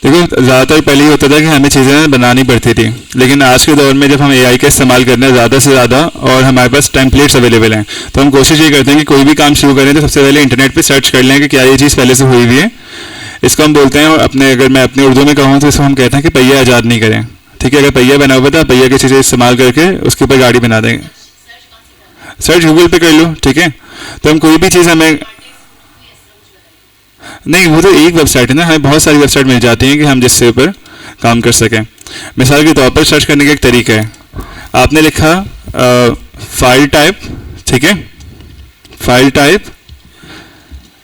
देखो ज़्यादातर पहले ही होता था कि हमें चीज़ें बनानी पड़ती थी, लेकिन आज के दौर में जब हम एआई का इस्तेमाल करते हैं ज़्यादा से ज़्यादा और हमारे पास टेम्पलेट्स अवेलेबल हैं, तो हम कोशिश ये करते हैं कि कोई भी काम शुरू करें तो सबसे पहले इंटरनेट पे सर्च कर लें कि क्या ये चीज़ पहले से हुई हुई है। इसको हम बोलते हैं, अपने अगर मैं अपने उर्दू में कहूँ तो इसको हम कहते हैं कि पहिया आज़ाद नहीं करें। ठीक है, अगर पहिया बना हुआ था, पहिया की चीज़ें इस्तेमाल करके उसके ऊपर गाड़ी बना देंगे। सर्च गूगल पे कर लो, ठीक है। तो हम कोई भी चीज़ हमें नहीं, वो तो एक वेबसाइट है ना, हमें बहुत सारी वेबसाइट मिल जाती हैं कि हम जिससे ऊपर काम कर सकें। मिसाल के तौर पर सर्च करने का एक तरीका है, आपने लिखा फाइल टाइप, ठीक है, फाइल टाइप,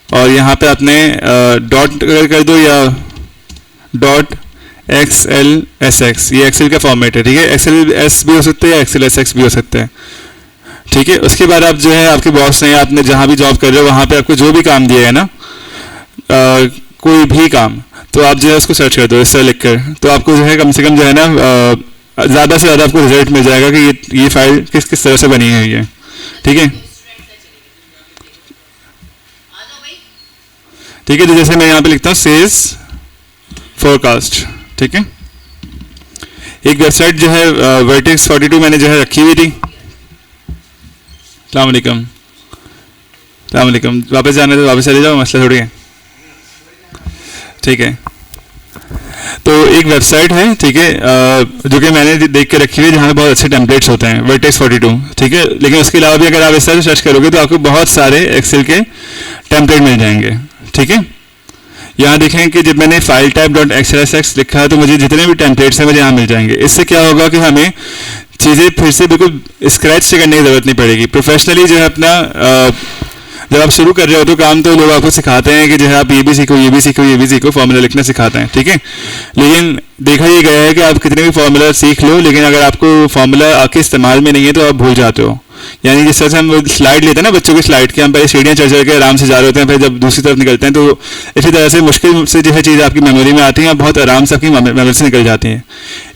और यहाँ पे आपने डॉट कर दो या डॉट XLSX, ये एक्सेल का फॉर्मेट है, ठीक है। XLS भी हो सकता है या XLSX भी हो सकता है, ठीक है। उसके बाद आप जो है, आपके बॉस ने, आपने जहाँ भी जॉब कर रहे हो वहाँ पे आपको जो भी काम दिया है ना, कोई भी काम, तो आप जो है उसको सर्च कर दो इस तरह लिख कर, तो आपको जो है कम से कम जो है ना ज़्यादा से ज़्यादा आपको रिजल्ट मिल जाएगा कि ये फाइल किस किस तरह से बनी हुई है, ठीक है। ठीक है, तो जैसे मैं यहाँ पे लिखता हूँ सेल्स फोरकास्ट, ठीक है। एक वेबसाइट जो है वर्टेक्स 42 मैंने जो है रखी हुई थी। अस्सलाम वालेकुम, अस्सलाम वालेकुम। वापस जाने तो वापस चले जाओ, मसला थोड़ी है, ठीक है। तो एक वेबसाइट है, ठीक है, जो कि मैंने देख के रखी हुई है, जहाँ पे बहुत अच्छे टेम्पलेट्स होते हैं, वर्टेक्स 42, ठीक है। लेकिन उसके अलावा भी अगर आप इस तरह से सर्च करोगे तो आपको बहुत सारे एक्सेल के टेम्पलेट मिल जाएंगे, ठीक है। यहाँ देखें कि जब मैंने फाइल टाइप डॉट XLSX लिखा है तो मुझे जितने भी टेम्पलेट्स हैं मुझे यहाँ मिल जाएंगे। इससे क्या होगा कि हमें चीज़ें फिर से बिल्कुल स्क्रैच से करने की ज़रूरत नहीं पड़ेगी। प्रोफेशनली जो है अपना जब आप शुरू कर रहे हो तो काम, तो लोग आपको सिखाते हैं कि जो है आप ये भी सीखो, ये भी सीखो, ये भी सीखो, फॉर्मूला लिखना सिखाते हैं, ठीक है। लेकिन देखा ये गया है कि आप कितने भी फॉर्मूला सीख लो, लेकिन अगर आपको फॉर्मूला आपके इस्तेमाल में नहीं है तो आप भूल जाते हो। यानी जिस तरह से हम स्लाइड लेते हैं ना बच्चों की स्लाइड के, हम पहले सीढ़ियाँ चढ़ चढ़ के आराम से जा रहे होते हैं, फिर जब दूसरी तरफ निकलते हैं तो इसी तरह से मुश्किल से जो है चीज़ आपकी मेमोरी में आती है, बहुत आराम से आपकी मेमोरी से निकल जाती हैं।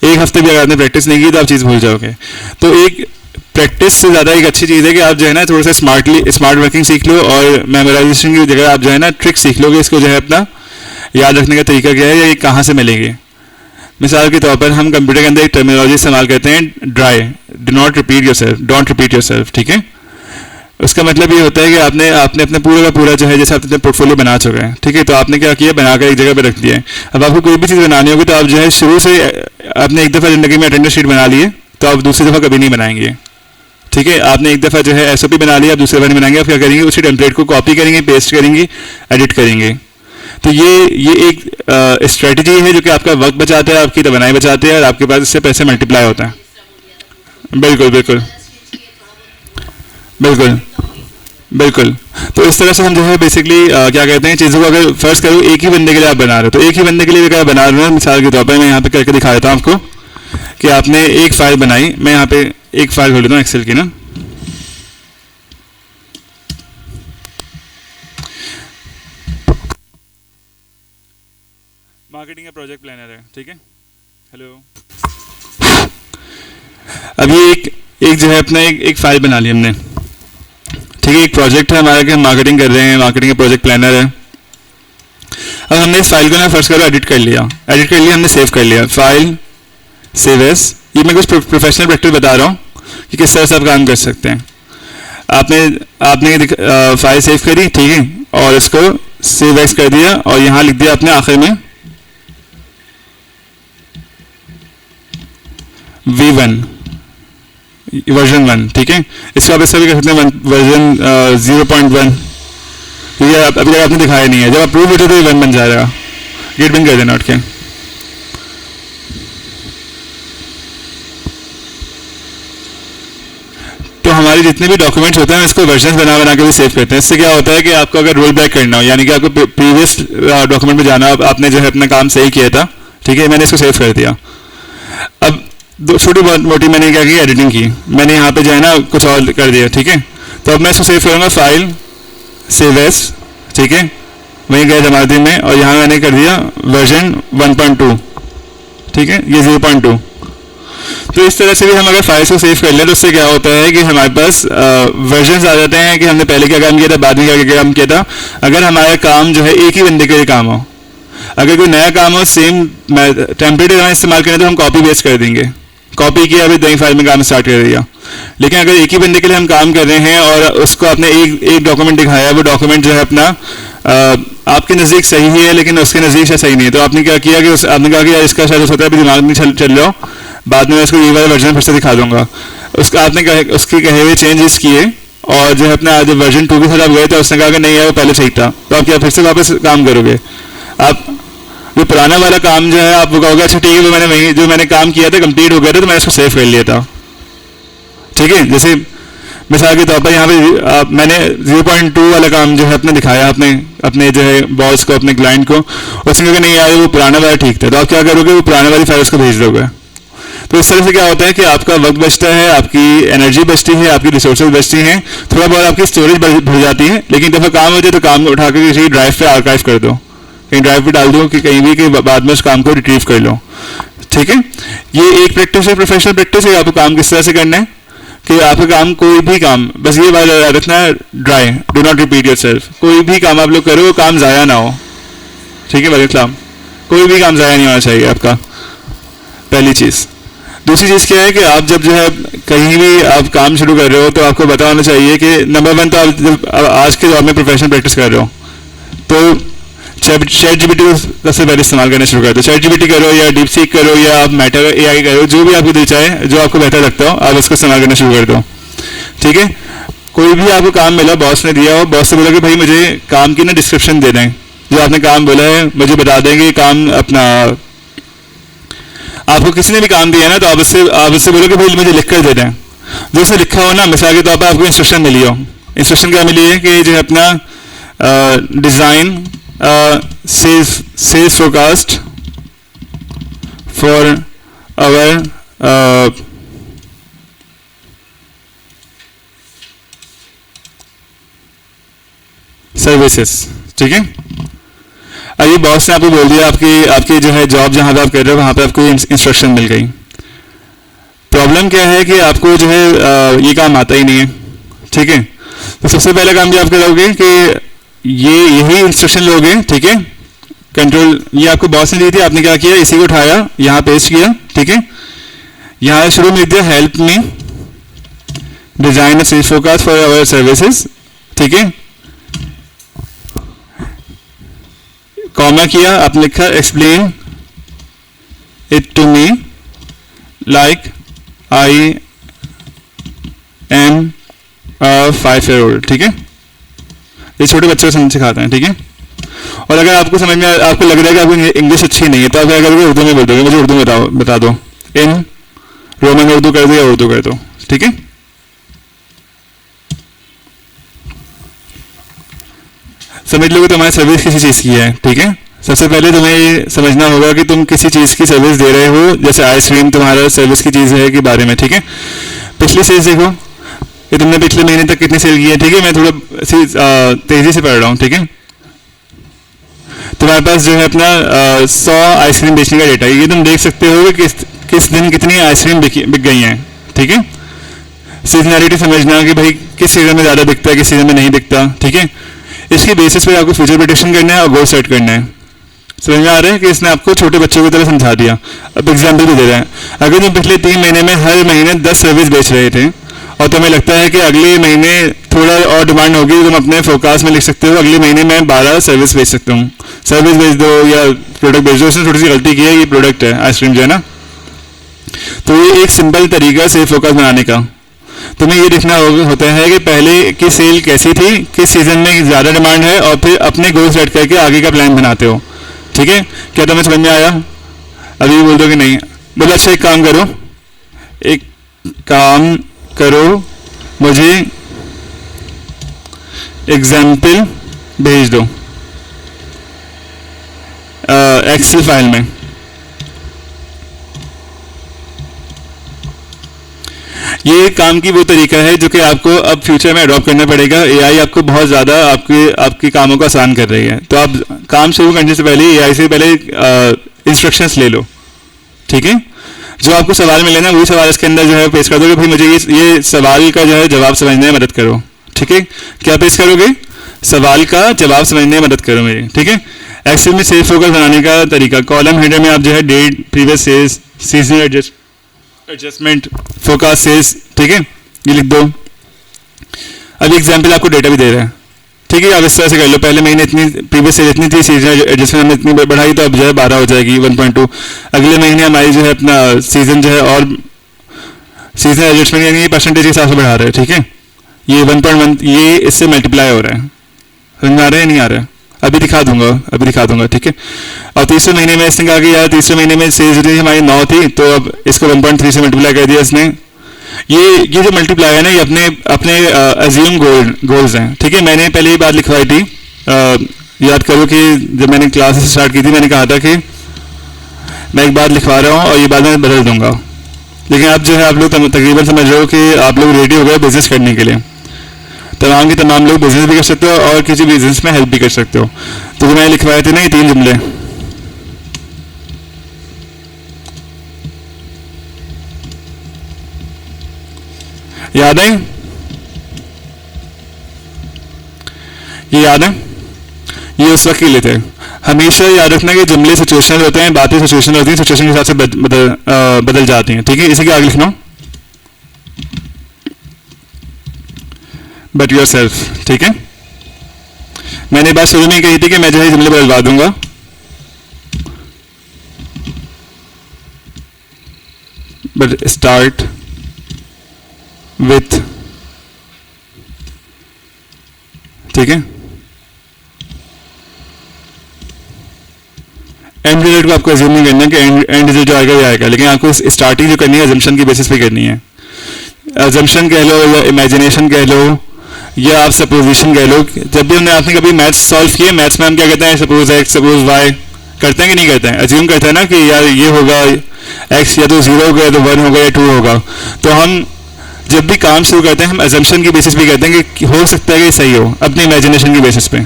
एक हफ्ते भी अगर आपने प्रैक्टिस नहीं की तो आप चीज़ भूल जाओगे। तो एक प्रैक्टिस से ज़्यादा एक अच्छी चीज़ है कि आप जो है ना थोड़ा सा स्मार्ट वर्किंग सीख लो, और मेमोराइजेशन की जगह आप जो है ना ट्रिक सीख लोगे, इसको जो है अपना याद रखने का तरीका क्या है या ये कहाँ से मिलेगी। मिसाल के तौर पर हम कंप्यूटर के अंदर एक टर्मिनोलॉजी इस्तेमाल करते हैं, dry, do not repeat yourself, don't repeat yourself, ठीक है। उसका मतलब ये होता है कि आपने अपने पूरा का पूरा जो है, जैसे आप अपने पोर्टफोलियो बना चुके हैं, ठीक है, तो आपने क्या किया, बनाकर एक जगह पर रख दिया है। अब आपको कोई भी चीज़ बनानी होगी तो आप जो है शुरू से आपने एक दफ़ा ज़िंदगी में अटेंडेंस शीट बना लिए, तो आप दूसरी दफ़ा कभी नहीं बनाएंगे, ठीक है। आपने एक दफ़ा जो है SOP बना लिया, आप दूसरी बार नहीं बनाएंगे। आप क्या करेंगे, उसी टेम्पलेट को कॉपी करेंगे, पेस्ट करेंगे, एडिट करेंगे। तो ये एक स्ट्रेटजी है जो कि आपका वक्त बचाता है, आपकी तवानाई बचाते हैं, और आपके पास इससे पैसे मल्टीप्लाई होता है। बिल्कुल बिल्कुल बिल्कुल बिल्कुल। तो इस तरह से हम जो है बेसिकली क्या कहते हैं, चीज़ों को अगर फर्स्ट करो एक ही बंदे के लिए आप बना रहे हो, तो एक ही बंदे के लिए अगर बना रहे हो, मिसाल के तौर पर मैं यहाँ पे करके दिखा देता हूँ आपको कि आपने एक फाइल बनाई। मैं यहाँ पे एक फाइल खोल लेता हूँ एक्सेल की ना, मार्केटिंग का प्रोजेक्ट प्लानर है, ठीक है। हेलो, अभी एक जो है अपना एक फाइल बना ली हमने, ठीक है। एक प्रोजेक्ट है हमारा कि हम मार्केटिंग कर रहे हैं, मार्केटिंग का प्रोजेक्ट प्लानर है। अब हमने इस फाइल को ना फर्स्ट करो एडिट कर लिया, हमने सेव कर लिया, फाइल सेव एस। ये मैं कुछ प्रोफेशनल प्रैक्टिस बता रहा हूँ कि किस तरह से आप काम कर सकते हैं। आपने फाइल सेव करी, ठीक है, और इसको सेव एक्स कर दिया, और यहाँ लिख दिया आपने आखिर में V1 वर्जन 1, ठीक है। इसको आप ऐसा भी कर सकते हैं वर्जन 0.1, ठीक है। अभी तक आपने दिखाया नहीं है, जब अप्रूव होते तो ये 1 बन जाएगा। गेट बंद कर देना उठ के। तो हमारे जितने भी डॉक्यूमेंट्स होते हैं इसको वर्जन बना बना के भी सेव करते हैं। इससे क्या होता है कि आपको अगर रोल बैक करना हो, यानी कि आपको प्रीवियस डॉक्यूमेंट में जाना, आपने जो है अपना काम सही किया था, ठीक है, मैंने इसको सेव कर दिया। अब दो छोटी बहुत मोटी मैंने क्या की, एडिटिंग की, मैंने यहाँ पे जो है ना कुछ और कर दिया, ठीक है। तो अब मैं इसको सेव करूँगा, फाइल सेव एस, ठीक है, वहीं गए जमाती में, और यहाँ मैंने कर दिया वर्जन 1.2, ठीक है, ये 0.2। तो इस तरह से भी हम अगर फाइल्स को सेव कर लें तो उससे क्या होता है कि हमारे पास वर्जन्स आ जाते हैं कि हमने पहले क्या काम किया था, बाद में क्या काम किया था। अगर हमारा काम जो है एक ही बंदे के लिए काम हो, अगर कोई नया काम हो सेम टेम्पलेट अगर इस्तेमाल करें तो हम कॉपी पेस्ट कर देंगे, कॉपी किया अभी नई फाइल में काम स्टार्ट कर दिया। लेकिन अगर एक ही बंदे के लिए हम काम कर रहे हैं और उसको आपने एक डॉक्यूमेंट दिखाया, वो डॉक्यूमेंट जो है अपना आपके नज़दीक सही है लेकिन उसके नज़दीक शायद सही नहीं है, तो आपने क्या किया कि आपने कहा कि यार इसका शायद हो सकता है अभी दिमाग में चल रहा हो, बाद में मैं उसको ये वाला वर्जन फिर से दिखा दूंगा। उसका आपने उसके कहे हुए चेंजेस किए और जो है अपना जब वर्जन 2 के साथ आप गए तो उसने कहा कि नहीं यार वो पहले सही था, तो आप क्या फिर से वापस काम करोगे? आप जो पुराना वाला काम जो है आप वो कहोगे अच्छा ठीक है, वो जो मैंने काम किया था कंप्लीट हो गया था तो मैंने उसको सेव कर लिया था, ठीक है। जैसे मिसाल के तौर पर यहाँ पे मैंने 0.2 वाला काम जो है अपने दिखाया अपने जो है बॉस को, अपने क्लाइंट को, उसने कहा नहीं यार वो पुराना वाला ठीक था, तो आप क्या करोगे? वो पुराने वाली फाइल उसको भेज दोगे। तो इस तरह से क्या होता है कि आपका वक्त बचता है, आपकी एनर्जी बचती है, आपकी रिसोर्सेज बचती हैं, थोड़ा बहुत आपकी स्टोरेज बढ़ जाती है। लेकिन जब काम हो जाए तो काम उठा कर किसी ड्राइव पे आर्काइव कर दो, कहीं ड्राइव पे डाल दो कि कहीं भी कि बाद में उस काम को रिट्रीव कर लो, ठीक है। ये एक प्रैक्टिस है, प्रोफेशनल प्रैक्टिस है। आपको काम किस तरह से करना है कि आपका काम कोई भी काम, बस ये बात याद रखना, dry, do not repeat yourself. कोई भी काम आप लोग करो वो काम ज़ाया ना हो, ठीक है भाई इस्लाम, कोई भी काम ज़ाया नहीं होना चाहिए आपका, पहली चीज़। दूसरी चीज़ क्या है कि आप जब जो है कहीं भी आप काम शुरू कर रहे हो तो आपको पता होना चाहिए कि नंबर 1 तो आप जब आज के दौर में प्रोफेशनल प्रैक्टिस कर रहे हो तो चैट जीपीटी को सबसे पहले इस्तेमाल करना शुरू कर दो। चैट जीपीटी करो या डीप सीक करो या आप मेटा एआई करो, जो भी आपको दिल चाहे, जो आपको बेहतर लगता हो, आप इसको इस्तेमाल करना शुरू कर दो, ठीक है। कोई भी आपको काम मिला, बॉस ने दिया हो, बॉस से बोला कि भाई मुझे काम की ना डिस्क्रिप्शन दे दें, जो आपने काम बोला है मुझे बता दें कि काम अपना, आपको किसी ने भी काम दिया ना तो आप उससे बोलो कि भाई मुझे लिख कर दे दें, जो उसने लिखा हो ना। मिसाल के तौर पर आपको इंस्ट्रक्शन मिली हो, इंस्ट्रक्शन क्या मिली है कि जो है अपना design sales forecast for our services, ठीक है। अभी बॉस ने आपको बोल दिया आपकी जो है जॉब जहां पे आप कर रहे हो वहां पे आपको इंस्ट्रक्शन मिल गई। प्रॉब्लम क्या है कि आपको जो है ये काम आता ही नहीं है, ठीक है। तो सबसे पहला काम भी आप करोगे कि यही इंस्ट्रक्शन लोगे, ठीक है। कंट्रोल ये आपको बॉस ने दी थी, आपने क्या किया, इसी को उठाया, यहाँ पेस्ट किया, ठीक है। यहाँ शुरू में दिया help me design sales forecast for our services, ठीक है। कॉमा किया, आपने लिखा explain it to me like I am 5 year old, ठीक है। ये छोटे बच्चों को समझ सिखाते हैं, ठीक है। और अगर आपको समझ में आपको लग रहा है कि आपको इंग्लिश अच्छी नहीं है तो आप क्या करोगे, उर्दू में बोल दोगे, मुझे उर्दू में बता दो, इन रोमन उर्दू कर दो या उर्दू कर दो, ठीक है। समझ लोगे तुम्हारी सर्विस किसी चीज़ की है, ठीक है। सबसे पहले तुम्हें ये समझना होगा कि तुम किसी चीज़ की सर्विस दे रहे हो, जैसे आइसक्रीम तुम्हारा सर्विस की चीज़ है के बारे में, ठीक है। पिछली सेल्स देखो कि तुमने पिछले महीने तक कितनी सेल की है, ठीक है। मैं थोड़ा तेज़ी से पढ़ रहा हूँ, ठीक है। तुम्हारे पास जो है अपना 100 आइसक्रीम बेचने का डेटा है, ये तुम देख सकते हो कि किस दिन कितनी आइसक्रीम बिक गई हैं, ठीक है। सीजनैलिटी समझना कि भाई किस सीजन में ज़्यादा बिकता है, किस सीजन में नहीं बिकता, ठीक है। इसके बेसिस पे आपको फ्यूचर प्रेडिक्शन करना है और गोल सेट करना है। समझ में आ रहा है कि इसने आपको छोटे बच्चों की तरह समझा दिया। अब एग्जाम्पल भी दे रहे हैं, अगर तुम पिछले 3 महीने में हर महीने 10 सर्विस बेच रहे थे और तुम्हें लगता है कि अगले महीने थोड़ा और डिमांड होगी, तुम अपने फोरकास्ट में लिख सकते हो अगले महीने में 12 सर्विस बेच सकता हूँ। सर्विस बेच दो या प्रोडक्ट बेच दो। उसने थोड़ी सी गलती की है, ये प्रोडक्ट है आइसक्रीम जो है ना। तो ये एक सिंपल तरीका से फोरकास्ट बनाने का। तुम्हें ये देखना होता है कि पहले की सेल कैसी थी, किस सीजन में ज़्यादा डिमांड है, और फिर अपने गोल सेट करके आगे का प्लान बनाते हो, ठीक है। क्या तुम्हें समझ में आया? अभी बोल दो कि नहीं। बोलो अच्छा एक काम करो, मुझे एग्जाम्पल भेज दो एक्सेल फाइल में। ये काम की वो तरीका है जो कि आपको अब फ्यूचर में अडॉप्ट करना पड़ेगा। एआई आपको बहुत ज़्यादा आपके कामों को आसान कर रही है, तो आप काम शुरू करने से पहले एआई से पहले इंस्ट्रक्शंस ले लो, ठीक है। जो आपको सवाल मिले ना वही सवाल इसके अंदर जो है पेश कर दो कि भाई मुझे ये सवाल का जो है जवाब समझने में मदद करो, ठीक है। क्या पेश करोगे? सवाल का जवाब समझने में मदद करो मेरी, ठीक है। एक्सेल में सेल फोकस बनाने का तरीका, कॉलम हेडर में आप जो है date, previous sales, seasonal adjustment, focus sales, ठीक है, ये लिख दो। अभी एग्जाम्पल आपको डेटा भी दे रहा है, ठीक है, आप इस तरह से कर लो। पहले महीने इतनी प्रीवियस सेल इतनी थी, सीजनल एडजस्टमेंट हमने इतनी बढ़ाई तो अब जो है 12 हो जाएगी 1.2। अगले महीने हमारी जो है अपना सीजन जो है और सीजनल एडजस्टमेंट यानी ये परसेंटेज के हिसाब से बढ़ा रहे हैं, ठीक है, ये 1.1 ये इससे मल्टीप्लाई हो रहा है। समझ में आ रहा है नहीं आ रहा है? अभी दिखा दूंगा, ठीक है। और तीसरे महीने में इसने कहा कि यार तीसरे महीने में सेल्स रेट हमारी 9 थी, तो अब इसको 1.3 से मल्टीप्लाई कर दिया इसने। ये जो मल्टीप्लाई है ना, ये अपने अज्यूम गोल्स हैं, ठीक है। मैंने पहले ये बात लिखवाई थी, याद करो कि जब मैंने क्लास स्टार्ट की थी मैंने कहा था कि मैं एक बात लिखवा रहा हूँ और ये बात मैं बदल दूंगा, लेकिन अब जो है आप लोग तकरीबन समझ रहे हो कि आप लोग रेडी हो गए बिजनेस करने के लिए। तमाम के तमाम लोग बिजनेस भी कर सकते हो और किसी बिजनेस में हेल्प भी कर सकते हो। तो मैंने लिखवाए थे ना ये 3 जुमले, याद है? ये याद है? ये उस वक्त के लिए थे। हमेशा याद रखना कि जुमले सिचुएशनल होते हैं, बातें सिचुएशनल होती हैं, सिचुएशन के हिसाब से बदल जाती हैं, ठीक है। इसी के आगे लिखना बट योर सेल्फ, ठीक है। मैंने बात शुरू में कही थी कि मैं जो है जुमले बदलवा दूंगा, बट स्टार्ट विथ, ठीक है। एंड रिजल्ट को आपको अज्यूम नहीं करना कि एंड रिजल्ट जो आएगा वो आएगा, लेकिन आपको स्टार्टिंग जो करनी है अजम्पशन की बेसिस पे करनी है। अजम्पशन कह लो या इमेजिनेशन कह लो या आप सपोजिशन कह लो। जब भी आपने कभी मैथ्स सॉल्व किए, मैथ्स में हम क्या कहते हैं, सपोज एक्स सपोज वाई करते हैं कि नहीं करते हैं? अज्यूम करते हैं ना कि यार ये होगा, एक्स या तो 0 होगा या तो 1 होगा या 2 होगा। तो हम जब भी काम शुरू करते हैं हम अजम्पशन की बेसिस पे कहते हैं कि हो सकता है कि सही हो, अपनी इमेजिनेशन की बेसिस पे।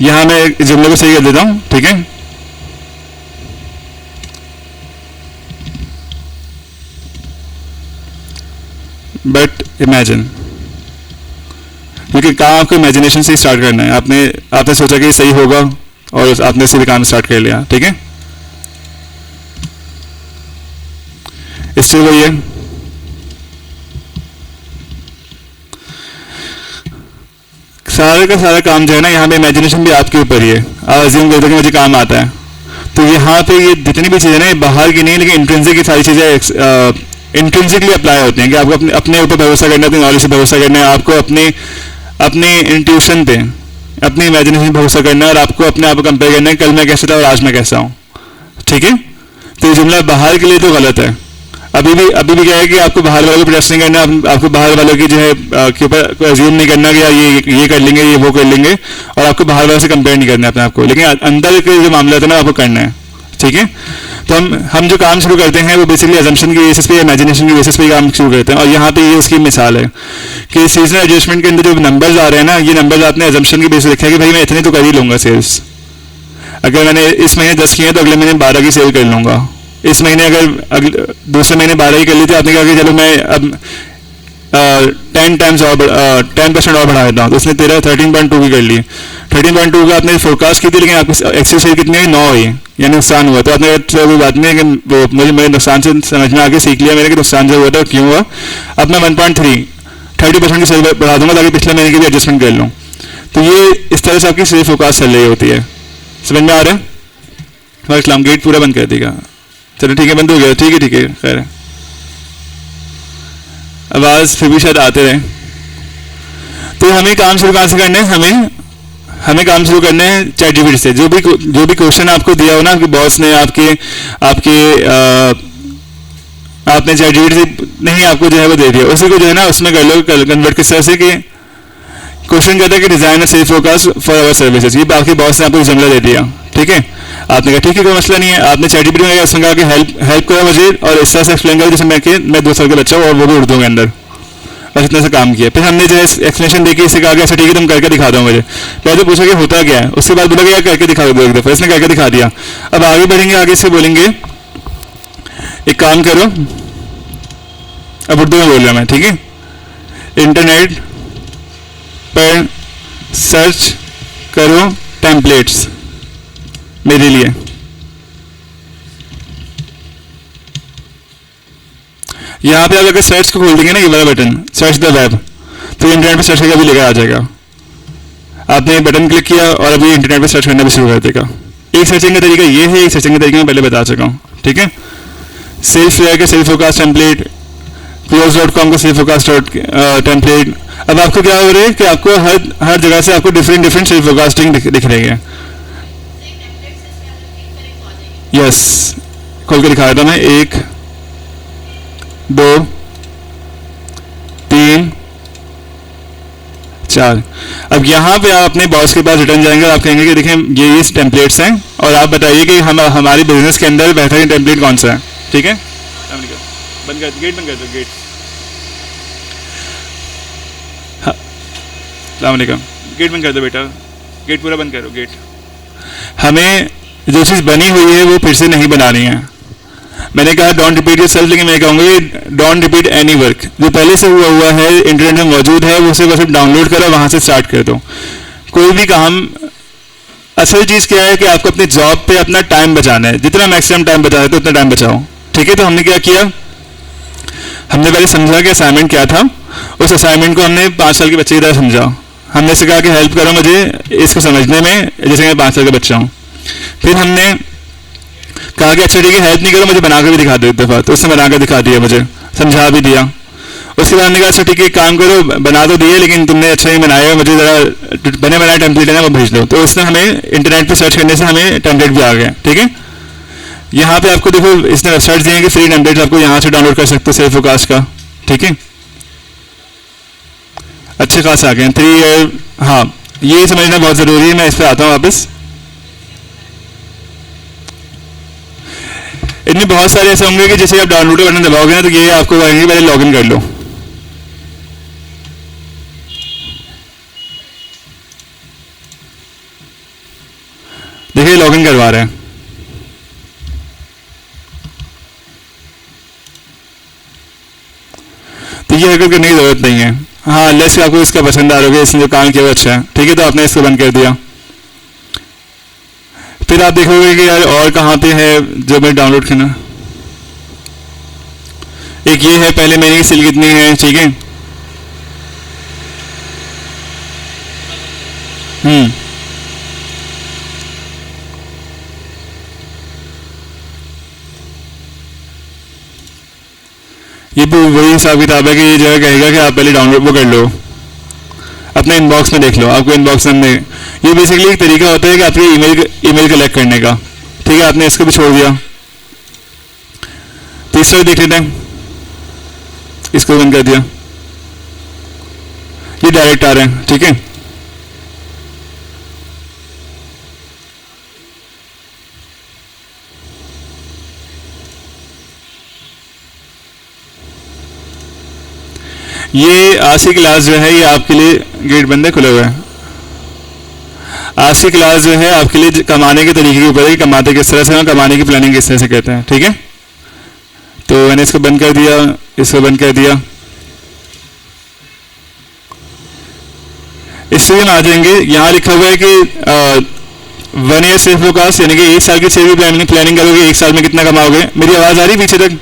यहाँ मैं जुमले को सही कर देता हूँ, ठीक है। बट इमेजिन, क्योंकि काम आपको इमेजिनेशन से स्टार्ट करना है। आपने सोचा कि सही होगा और आपने इसी काम स्टार्ट कर लिया, ठीक है। इससे वही है, सारे का सारा काम जो है ना, यहाँ पे इमेजिनेशन भी आपके ऊपर ही है। आप अज्यूम करते हैं कि मुझे काम आता है, तो यहाँ पे ये जितनी भी चीज़ें ना बाहर की नहीं, लेकिन इंट्रिंसिक की सारी चीज़ें इंट्रिंसिकली अप्लाई होती हैं कि आपको अपने ऊपर भरोसा करना है, अपनी नॉलेज से भरोसा करना है, आपको अपने इंट्यूशन पे, अपनी इमेजिनेशन पे भरोसा करना है और आपको अपने आप को कंपेयर करना है, कल मैं कैसा था और आज मैं कैसा हूँ, ठीक है। तो ये जुमला बाहर के लिए तो गलत है। अभी भी क्या है कि आपको बाहर वालों को प्रेस नहीं करना, आपको बाहर वालों की जो है के ऊपर अज्यूम नहीं करना कि यार ये कर लेंगे, ये वो कर लेंगे, और आपको बाहर वालों से कंपेयर नहीं करना अपने आप को, लेकिन अंदर के जो मामला है ना आपको करना है, ठीक है। तो हम जो काम शुरू करते हैं वो बेसिकली अजम्पशन की बेसिस पे, इमेजिनेशन की बेसिस पे काम शुरू करते हैं। और यहाँ पे ये उसकी मिसाल है कि सीजनल एडजस्टमेंट के अंदर जो नंबर्स आ रहे हैं ना, ये नंबर्स आपने अजम्पशन की बेसिस लिखा है कि भाई मैं इतने तो कर ही लूँगा सेल्स। अगर मैंने इस महीने 10 किए तो अगले महीने 12 की सेल कर लूँगा। इस महीने अगर दूसरे महीने 12 ही कर ली, तो आपने कहा कि चलो मैं अब 10% और बढ़ा देता हूँ, तो उसने 13.2 की कर ली। 13.2 का आपने फोरकास्ट की थी, लेकिन आपकी एक्सेल शेयर कितनी हुई? 9 हुई, यानी नुकसान हुआ। तो आपने कोई बात नहीं है कि वो मुझे मेरे नुकसान से समझ में आके सीख लिया मैंने कि नुकसान जो हुआ था क्यों हुआ। अब मैं 30% की सेल बढ़ा दूंगा ताकि पिछले महीने की भी एडजस्टमेंट कर लूँ। तो ये इस तरह से आपकी सेल फोरकास्ट चल रही होती है। समझ में आ रहा है? वालेकुम, गेट पूरा बंद कर देगा। चलो ठीक है, बंद हो गया, ठीक है, खैर है। आवाज़ फिर भी शायद आते रहे। तो हमें काम शुरू कहाँ से करना है? हमें काम शुरू करना है ChatGPT से। जो भी क्वेश्चन आपको दिया हो ना, आपके बॉस ने आपने ChatGPT से नहीं आपको जो है वो दे दिया, उसी को जो है ना उसमें कर लो कन्वर्ट किस तरह से कि क्वेश्चन कहता है कि design a sale forecast for our services. ये आपके बॉस ने आपको जुमला दे दिया, ठीक है। आपने कहा ठीक है, कोई मसला नहीं है। आपने ChatGPT में उसमें कहा कि हेल्प करो मुझे और इस तरह से एक्सप्लेन करो जैसे मैं 2 साल का बच्चा हूँ और वो भी उर्दू के अंदर, बस इतना सा काम किया। फिर हमने जो है एक्सप्लेनेशन देखी, इससे कहा कि अच्छा ठीक है तुम करके दिखा दो मुझे। पहले तो पूछा कि होता क्या है, उसके बाद बोला कि यार करके दिखा दो एक दफ़ा। इसने करके दिखा दिया। अब आगे बढ़ेंगे, आगे से बोलेंगे एक काम करो, अब उर्दू में बोल रहा मैं, ठीक है। इंटरनेट पर सर्च करो टेम्पलेट्स मेरे लिए। यहाँ पे आप अगर सर्च को खोल देंगे ना, ये वाला बटन सर्च द वेब, तो इंटरनेट पे सर्च करके अभी लेकर आ जाएगा। आपने बटन क्लिक किया और अभी इंटरनेट पे सर्च करना भी शुरू कर देगा। एक सर्चिंग का तरीका ये है, एक सर्चिंग का तरीका मैं पहले बता चुका हूँ, ठीक है। सेल्फ फेयर के सेल्फ फोकास्ट टेम्पलेट, close.com का सेल्फ फोकास्ट टेम्पलेट। अब आपको क्या हो रहा है कि आपको हर जगह से आपको डिफरेंट सेल्फ फोकास्टिंग दिख रही है। यस, खोल के दिखा देता मैं। 1 2 3 4। अब यहाँ पे आप अपने बॉस के पास रिटर्न जाएंगे और आप कहेंगे कि देखें ये टेम्पलेट्स हैं और आप बताइए कि हम हमारी बिजनेस के अंदर बेहतरीन टेम्पलेट कौन सा है, ठीक है। बंद कर, गेट बंद कर दो, गेट। हाँ, अस्सलामुअलैकुम, गेट बंद कर दो बेटा, गेट पूरा बंद करो, गेट। हमें जो चीज़ बनी हुई है वो फिर से नहीं बनानी है। मैंने कहा डोंट रिपीट योरसेल्फ, लेकिन मैं कहूँगा कि डोंट रिपीट एनी वर्क। जो पहले से हुआ है, इंटरनेट में मौजूद है, उसे बस डाउनलोड करो, वहाँ से स्टार्ट कर दो कोई भी काम। असल चीज़ क्या है कि आपको अपनी जॉब पे अपना टाइम बचाना है, जितना मैक्सिमम टाइम बचा सकते हो उतना टाइम बचाओ, ठीक है। तो हमने क्या किया, हमने पहले समझा कि असाइनमेंट क्या था। उस असाइनमेंट को हमने 5 साल के बच्चे की तरह समझा। हमने इससे कहा कि हेल्प करो मुझे इसको समझने में, जैसे मैं 5 साल का बच्चा हूँ। फिर हमने कहा कि अच्छा ठीक है, हेल्प नहीं करो, मुझे बनाकर भी दिखा दो एक दफ़ा। तो उसने बनाकर दिखा दिया, मुझे समझा भी दिया। उसके बाद हमने कहा अच्छा ठीक है, काम करो, बना तो दिए लेकिन तुमने अच्छा ही बनाया, मुझे ज़रा बने बनाए टेम्पलेट है ना वो भेज दो। तो उसने हमें इंटरनेट पर सर्च करने से हमें टेम्पलेट भी आ गया, ठीक है। यहाँ पे आपको देखो इसने वेबसाइट दिए हैं कि फ्री टेम्पलेट आपको यहाँ से डाउनलोड कर सकते हो सेल्फ फोकास्ट का, ठीक है। अच्छे खास आ गए 3 ईयर। हाँ, ये समझना बहुत ज़रूरी है। मैं इस पर आता हूँ वापस। इनमें बहुत सारे ऐसे होंगे कि जैसे आप डाउनलोड का बटन दबाओगे ना तो ये आपको कहेंगे पहले लॉगिन कर लो। देखिए लॉगिन करवा रहे हैं। तो ये हरकत करने की जरूरत नहीं है। हाँ, लेस आपको इसका पसंद आ रहा है, इसने जो काम किया वो अच्छा है, ठीक है। तो आपने इसको बंद कर दिया। फिर आप देखोगे कि यार और कहाँ पे है जो मैं डाउनलोड करना। एक ये है, पहले मेरी सेल कितनी है, ठीक है। ये भी वही हिसाब किताब है कि ये जो है कहेगा कि आप पहले डाउनलोड वो कर लो, अपने इनबॉक्स में देख लो। आपको इनबॉक्स में ये बेसिकली एक तरीका होता है कि आपकी ईमेल कलेक्ट करने का, ठीक है। आपने इसको भी छोड़ दिया। तीसरा देख लेते हैं, इसको बंद कर दिया। ये डायरेक्ट आ रहे हैं, ठीक है। ये आज की क्लास जो है ये आपके लिए, गेट बंद है खुले हुए हैं। आज की क्लास जो है आपके लिए कमाने के तरीके के ऊपर है कि कमाते किस तरह से, कमाने की प्लानिंग किस तरह से कहते हैं, ठीक है। तो मैंने इसको बंद कर दिया, इसको बंद कर दिया। इस में आ जाएंगे, यहाँ लिखा हुआ है कि 1 ईयर सेल्फ फोकास्ट, यानी कि 1 साल की सेल्फ प्लानिंग करोगे, 1 साल में कितना कमाओगे। मेरी आवाज़ आ रही पीछे तक?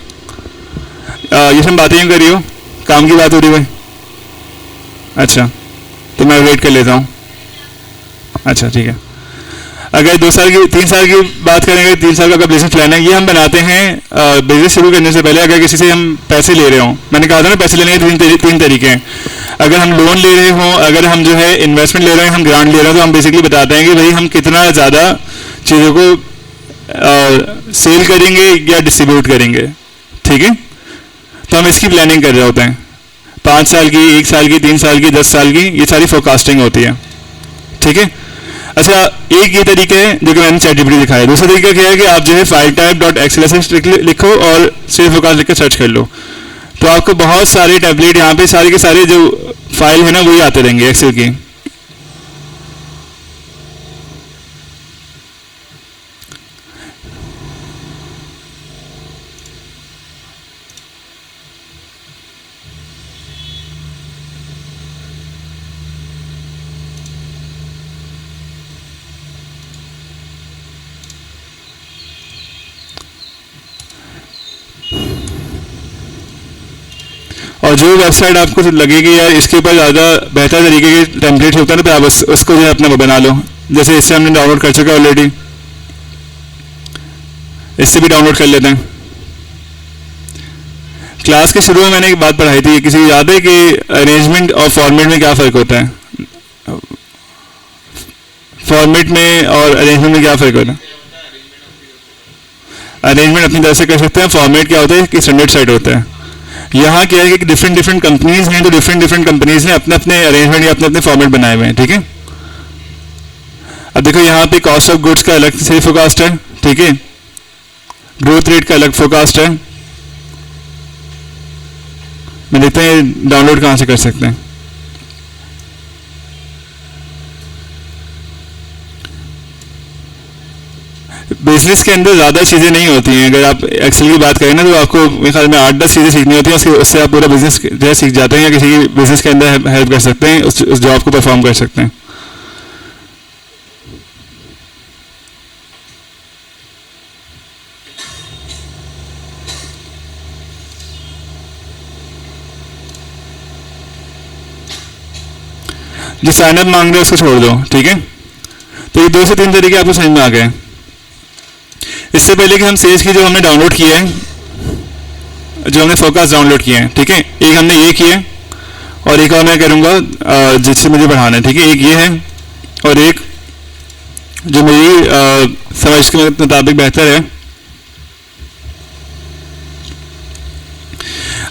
ये सब बातें यूँ करी हो, काम की बात हो रही है। अच्छा, तो मैं वेट कर लेता हूँ। अच्छा ठीक है। अगर 2 साल की 3 साल की बात करेंगे, 3 साल का बिजनेस प्लान है, ये हम बनाते हैं बिजनेस शुरू करने से पहले। अगर किसी से हम पैसे ले रहे हों, मैंने कहा था ना पैसे लेने के 3 तरीके हैं। अगर हम लोन ले रहे हों, अगर हम जो है इन्वेस्टमेंट ले रहे हैं, हम ग्रांट ले रहे हैं, तो हम बेसिकली बताते हैं कि भाई हम कितना ज़्यादा चीज़ों को सेल करेंगे या डिस्ट्रीब्यूट करेंगे, ठीक है। तो हम इसकी प्लानिंग कर रहे होते हैं। 5 साल की, 1 साल की, 3 साल की, 10 साल की, ये सारी फोरकास्टिंग होती है, ठीक है। अच्छा, एक ये तरीका है जो कि मैंने ChatGPT दिखाया। दूसरा तरीका क्या है कि आप जो है फाइल टाइप डॉट XLSX लिखो और सेल्फ फोकास्ट लिख कर सर्च कर लो, तो आपको बहुत सारे टेम्पलेट यहाँ पे सारे के सारे जो फाइल है ना वही आते रहेंगे एक्सेल की। जो वेबसाइट आपको लगेगी यार इसके ऊपर ज़्यादा बेहतर तरीके के टेम्पलेट होता है ना, तो आप उसको जो है अपना बना लो। जैसे इससे हमने डाउनलोड कर चुका है ऑलरेडी, इससे भी डाउनलोड कर लेते हैं। क्लास के शुरू में मैंने एक बात पढ़ाई थी, किसी को याद है कि अरेंजमेंट और फॉर्मेट में क्या फ़र्क होता है? फॉर्मेट में और अरेंजमेंट में क्या फ़र्क होता है? अरेंजमेंट अपनी तरह से कर सकते हैं, फॉर्मेट क्या होता है कि स्टैंडर्ड सेट होता है। यहाँ क्या है कि डिफरेंट डिफरेंट कंपनीज हैं, तो डिफरेंट कंपनीज ने अपने अपने अरेंजमेंट या अपने अपने फॉर्मेट बनाए हुए हैं, ठीक है। अब देखो यहाँ पे कॉस्ट ऑफ गुड्स का अलग से फोरकास्ट है, ठीक है, ग्रोथ रेट का अलग फोरकास्ट है। मैं देखते हैं डाउनलोड कहाँ से कर सकते हैं। बिजनेस के अंदर ज़्यादा चीज़ें नहीं होती हैं। अगर आप एक्सेल की बात करें ना, तो आपको मेरे ख्याल में 8-10 चीज़ें सीखनी होती हैं, उससे आप पूरा बिजनेस जो है सीख जाते हैं, या किसी बिजनेस के अंदर हेल्प कर सकते हैं, उस जॉब को परफॉर्म कर सकते हैं। जो साइनअप मांग रहे हैं उसको छोड़ दो, ठीक है। तो ये 2 से 3 तरीके आपको समझ में आ गए। इससे पहले कि हम सेज की जो हमने डाउनलोड किया है, जो हमने फोरकास्ट डाउनलोड किए हैं, ठीक है, एक हमने ये किया है और एक और मैं करूँगा जिससे मुझे बढ़ाना है, ठीक है। एक ये है और एक जो मेरी समझ के मुताबिक बेहतर है।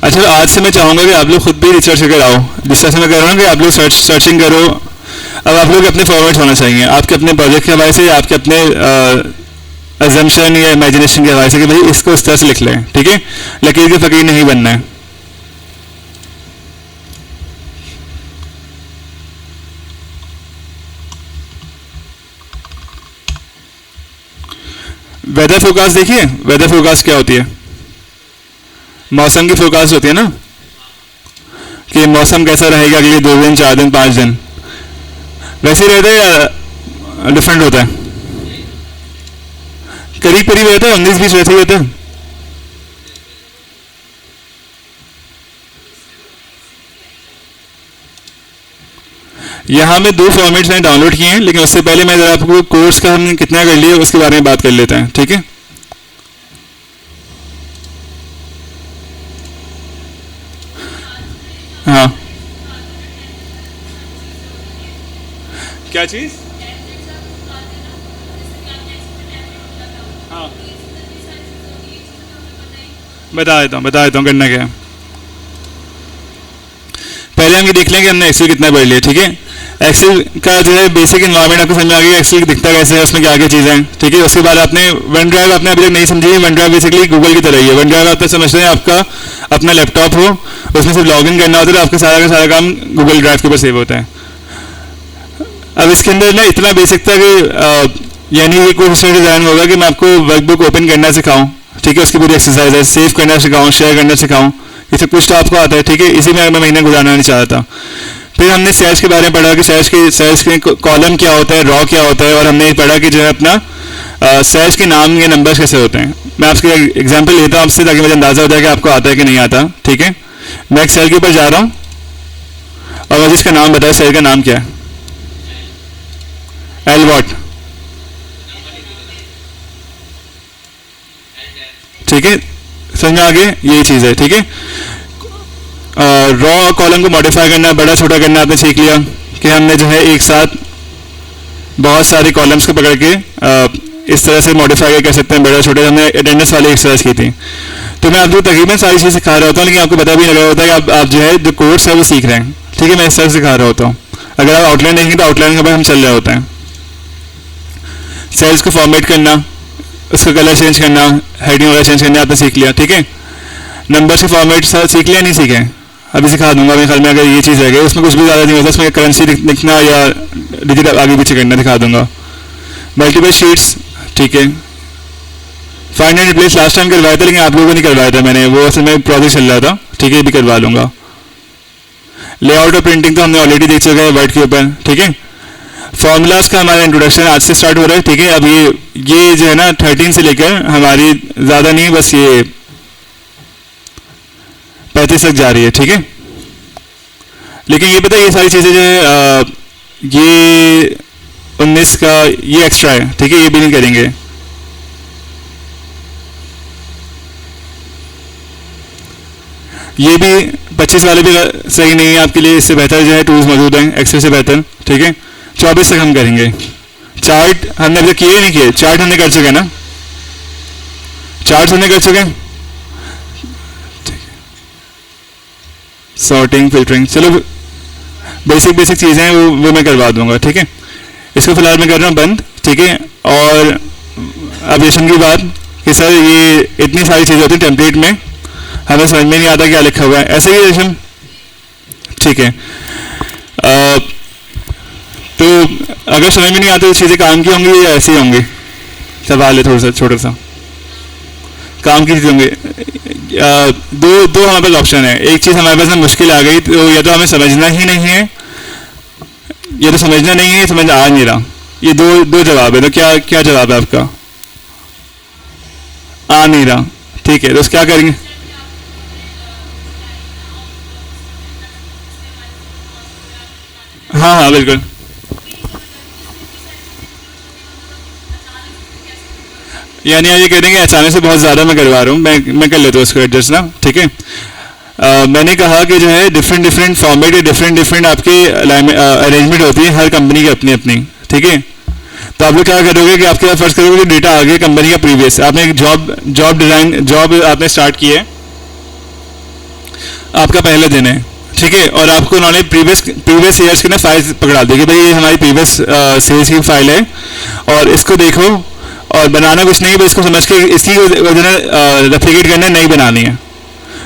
अच्छा, आज से मैं चाहूँगा कि आप लोग खुद भी रिसर्च करके आओ, जिस तरह से मैं कह रहा हूँ कि आप लोग सर्चिंग करो। अब आप लोग अपने फॉर्मेट्स होना चाहिए, आपके अपने प्रोजेक्ट के हवाले से, आपके अपने अजम्पशन या इमेजिनेशन के हवाले से, कि भाई इसको इस तरह से लिख लें, ठीक है। लकीर के फकीर नहीं बनना है। वेदर फोरकास्ट देखिए, वेदर फोरकास्ट क्या होती है? मौसम की फोरकास्ट होती है ना, कि मौसम कैसा रहेगा अगले 2 दिन, 4 दिन, 5 दिन। वैसे रहता है या डिफरेंट होता है? करीब करीब रहता है, 19-20 वैसे ही रहता है। यहाँ में 2 फॉर्मेट्स मैंने डाउनलोड किए हैं, लेकिन उससे पहले मैं जरा आपको कोर्स का हमने कितना कर लिया उसके बारे में बात कर लेते हैं, ठीक है। हाँ, क्या चीज? हाँ, बता देता हूँ करना क्या है। पहले हम ये देख लें कि हमने एक्सेल कितना पढ़ लिया, ठीक है। एक्सेल का जो है बेसिक इन्वायरमेंट आपको समझ में आ गया, एक्सेल दिखता कैसे है, उसमें क्या क्या चीज़ें हैं, ठीक है। उसके बाद आपने वन ड्राइव आपने अभी तक नहीं समझी। वन ड्राइव बेसिकली गूगल की तरह ही है। वन ड्राइव आप तो समझते हैं आपका अपना लैपटॉप हो, उसमें सिर्फ लॉगिन करना होता है, तो आपका सारा का सारा काम गूगल ड्राइव के ऊपर सेव होता है। अब इसके अंदर ना इतना बेसिक था कि यानी ये कोई सिस्टम डिज़ाइन होगा कि मैं आपको वर्कबुक ओपन करना सिखाऊं, ठीक है, उसकी पूरी एक्सरसाइज है, सेव करना सिखाऊं, शेयर करना सिखाऊं, ये सब कुछ तो आपको आता है, ठीक है। इसी में मैं महीना गुजारना नहीं चाहता था। फिर हमने सेल्स के बारे में पढ़ा कि सेल्स के कॉलम क्या होता है, रॉ क्या होता है, और हमने पढ़ा कि जो है अपना सेल्स के नाम या नंबर्स कैसे होते हैं। मैं आपके एग्जांपल लेता हूँ आपसे, ताकि मुझे अंदाज़ा हो जाए कि आपको आता है कि नहीं आता, ठीक है। मैं एक सेल के ऊपर जा रहा हूँ और मुझे इसका नाम बताओ, सेल का नाम क्या है? एल वॉट, ठीक है, समझ में आगे यही चीज़ है, ठीक है। रॉ कॉलम को मॉडिफाई करना, बड़ा छोटा करना आपने सीख लिया कि हमने जो है एक साथ बहुत सारे कॉलम्स को पकड़ के इस तरह से मॉडिफाई कर सकते हैं, बड़ा छोटे। हमने अटेंडेंस वाली एक्सरसाइज की थी। तो मैं आपको तकरीबन सारी चीज़ सिखा रहा होता हूँ, लेकिन आपको पता भी लगा होता है कि आप जो है जो कोर्स है वो सीख रहे हैं, ठीक है। मैं इस तरह से सिखा रहा होता हूँ। अगर आप आउटलाइन देखेंगे तो आउटलाइन के बाद हम चल रहे होते हैं। सेल्स को फॉर्मेट करना, उसका कलर चेंज करना, हेडिंग वगैरह चेंज करना आपने सीख लिया, ठीक है। नंबर्स के फॉर्मेट सीख लिया, नहीं सीखे? अभी सिखा दूंगा मेरे ख्याल में। अगर ये चीज़ है उसमें कुछ भी ज़्यादा नहीं होता, उसमें करेंसी लिखना या डिजिट आगे पीछे करना दिखा दूंगा। मल्टीपल शीट्स, ठीक है। Find and replace last time करवाया था, लेकिन आप लोगों को नहीं करवाया था मैंने, वो असल में प्रोजेक्ट चल रहा था, ठीक है, ये भी करवा लूँगा। लेआउट और प्रिंटिंग तो हमने ऑलरेडी देख चुका है वर्ड के ऊपर, ठीक है। फॉर्मूलाज का हमारा इंट्रोडक्शन आज से स्टार्ट हो रहा है, ठीक है। अब ये जो है ना 13 से लेकर हमारी ज़्यादा नहीं, बस ये 35 तक जा रही है, ठीक है। लेकिन ये पता है ये सारी चीज़ें जो है ये 19 का ये एक्स्ट्रा है, ठीक है, ये भी नहीं करेंगे। ये भी 25 वाले भी सही नहीं है आपके लिए, इससे बेहतर जो है टूल्स मौजूद हैं एक्सेल से बेहतर, ठीक है। 24 तक हम करेंगे। चार्ट हमने अभी किए नहीं किए, चार्ट हमने कर चुके ना, चार्ट हमने कर चुके, सॉर्टिंग फिल्टरिंग, चलो बेसिक बेसिक चीज़ें हैं वो मैं करवा दूंगा, ठीक है। इसको फिलहाल मैं कर रहा हूँ बंद, ठीक है। और अब रेशम की बात कि सर ये इतनी सारी चीज़ें होती हैं टेम्पलेट में, हमें समझ में नहीं आता क्या लिखा हुआ है, ऐसे ही रेशम, ठीक है। तो अगर समझ में नहीं आती तो चीज़ें काम की होंगी या ऐसी होंगी, सवाल है थोड़ा सा छोटा सा, काम की चीज़ होंगे। दो हमारे पास ऑप्शन है, एक चीज़ हमारे पास में मुश्किल आ गई तो या तो हमें समझना ही नहीं है या तो समझना नहीं है, समझ आ नहीं रहा, ये दो जवाब है। तो क्या क्या जवाब है आपका? आ नहीं रहा, ठीक है, तो क्या करेंगे? हाँ हाँ बिल्कुल, यानी आप ये कह देंगे अचानक से बहुत ज़्यादा मैं करवा रहा हूँ, मैं कर लेता हूँ उसको एडजस्ट ना, ठीक है। मैंने कहा कि जो है डिफरेंट डिफरेंट फॉर्मेट या डिफरेंट डिफरेंट आपकी अरेंजमेंट होती है हर कंपनी की अपनी अपनी, ठीक है। तो आप लोग क्या करोगे कि आपके पास फर्स्ट करोगे कि डेटा आ गया कंपनी का प्रीवियस, आपने एक जॉब आपने स्टार्ट की है, आपका पहले दिन है, ठीक है। और आपको उन्होंने प्रीवियस ईयर्स की ना फाइल पकड़ा दी कि भाई ये हमारी प्रीवियस सेल्स की फाइल है और इसको देखो, और बनाना कुछ नहीं है, इसको समझ के इसकी रेप्लिकेट करना नहीं बनानी है।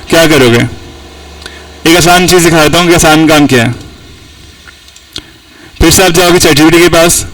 क्या करोगे? एक आसान चीज़ दिखाता हूँ कि आसान काम क्या है। फिर से आप जाओगे चैटजीपीटी के पास,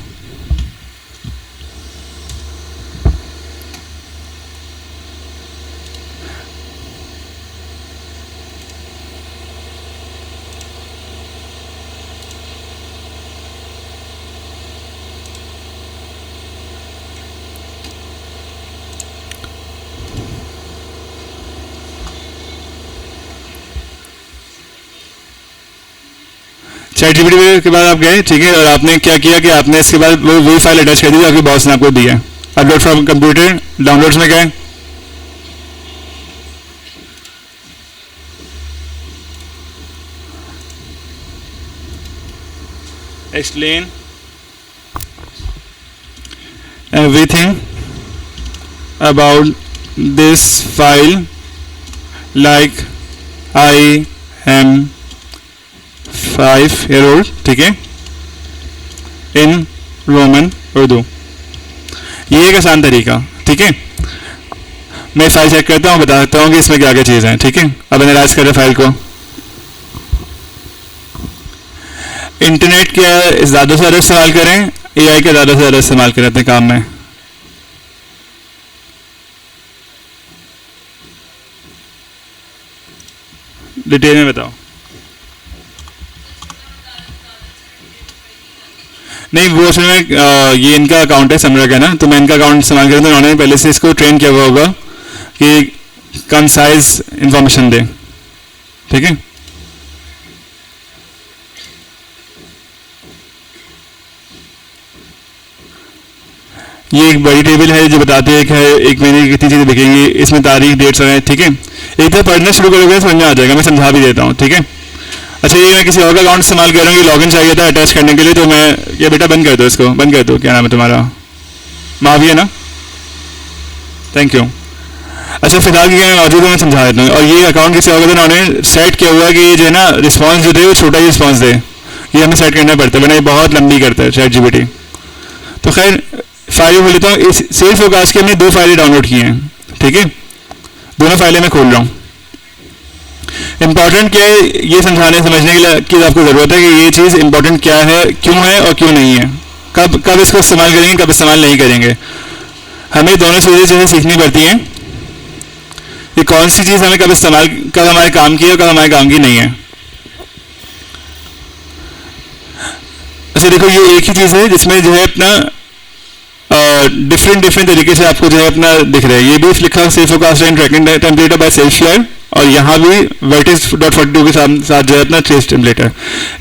चैटजीपीटी के बाद आप गए, ठीक है, और आपने क्या किया कि आपने इसके बाद वही फाइल अटैच कर दी जो आपके बॉस ने आपको दी है। अपलोड फ्रॉम कंप्यूटर, डाउनलोड्स में गए, explain everything about this file like I am 5 year old, ठीक है, इन रोमन उर्दू। ये एक आसान तरीका, ठीक है। मैं फाइल चेक करता हूँ, बताता हूँ कि इसमें क्या क्या चीज़ है, ठीक है। अब एनालाइज करें फाइल को। इंटरनेट का ज़्यादा से ज़्यादा इस्तेमाल करें, एआई का ज़्यादा से ज़्यादा इस्तेमाल करें अपने काम में। डिटेल में बताओ। नहीं वो असल में ये इनका अकाउंट है समरा का ना, तो मैं इनका अकाउंट इस्तेमाल करता हूँ, उन्होंने पहले से इसको ट्रेन किया हुआ होगा कि कंसाइज इंफॉर्मेशन दे, ठीक है। ये एक बड़ी टेबल है जो बताती है कि एक महीने की कितनी चीज़ें बिकेंगी, इसमें तारीख डेट्स हैं, ठीक है। एक तो पढ़ना शुरू करोगे समझ में आ जाएगा, मैं समझा भी देता हूँ, ठीक है। अच्छा ये मैं किसी और का अकाउंट इस्तेमाल कर रहा हूँ, ये लॉगिन चाहिए था अटैच करने के लिए, तो मैं ये बेटा बंद कर दो, इसको बंद कर दो। क्या नाम है तुम्हारा? माविया ना, थैंक यू। अच्छा फिलहाल क्या मौजूद है मैं समझा देता हूँ। और ये अकाउंट किसी और का उन्होंने सेट किया हुआ है कि ये जो है ना रिस्पॉन्स जो दे वो छोटा ही रिस्पॉन्स दे, ये हमें सेट करना पड़ता है, वरना ये बहुत लंबी करता है चैटजीपीटी। तो खैर फाइल खोल लेता हूँ। इस सेल्स फोरकास्ट की हमने 2 फाइलें डाउनलोड की हैं, ठीक है, दोनों फाइलें मैं खोल रहा हूँ। इंपॉर्टेंट क्या है ये समझाने समझने के लिए कि आपको ज़रूरत है कि ये चीज़ इंपॉर्टेंट क्या है, क्यों है और क्यों नहीं है, कब कब इसको इस्तेमाल करेंगे, कब इस्तेमाल नहीं करेंगे। हमें दोनों चीज़ें जो है सीखनी पड़ती हैं कि कौन सी चीज़ हमें कब इस्तेमाल, कब हमारे काम की है और कब हमारे काम की नहीं है। अच्छा देखो ये एक ही चीज़ है जिसमें जो है अपना डिफरेंट डिफरेंट तरीके से आपको जो है अपना दिख रहा है। ये भी लिखा self forecast and tracking template by सेल्फश्लेयर, और यहाँ भी vertex.42 के साथ जो है अपना trace टेम्पलेट है,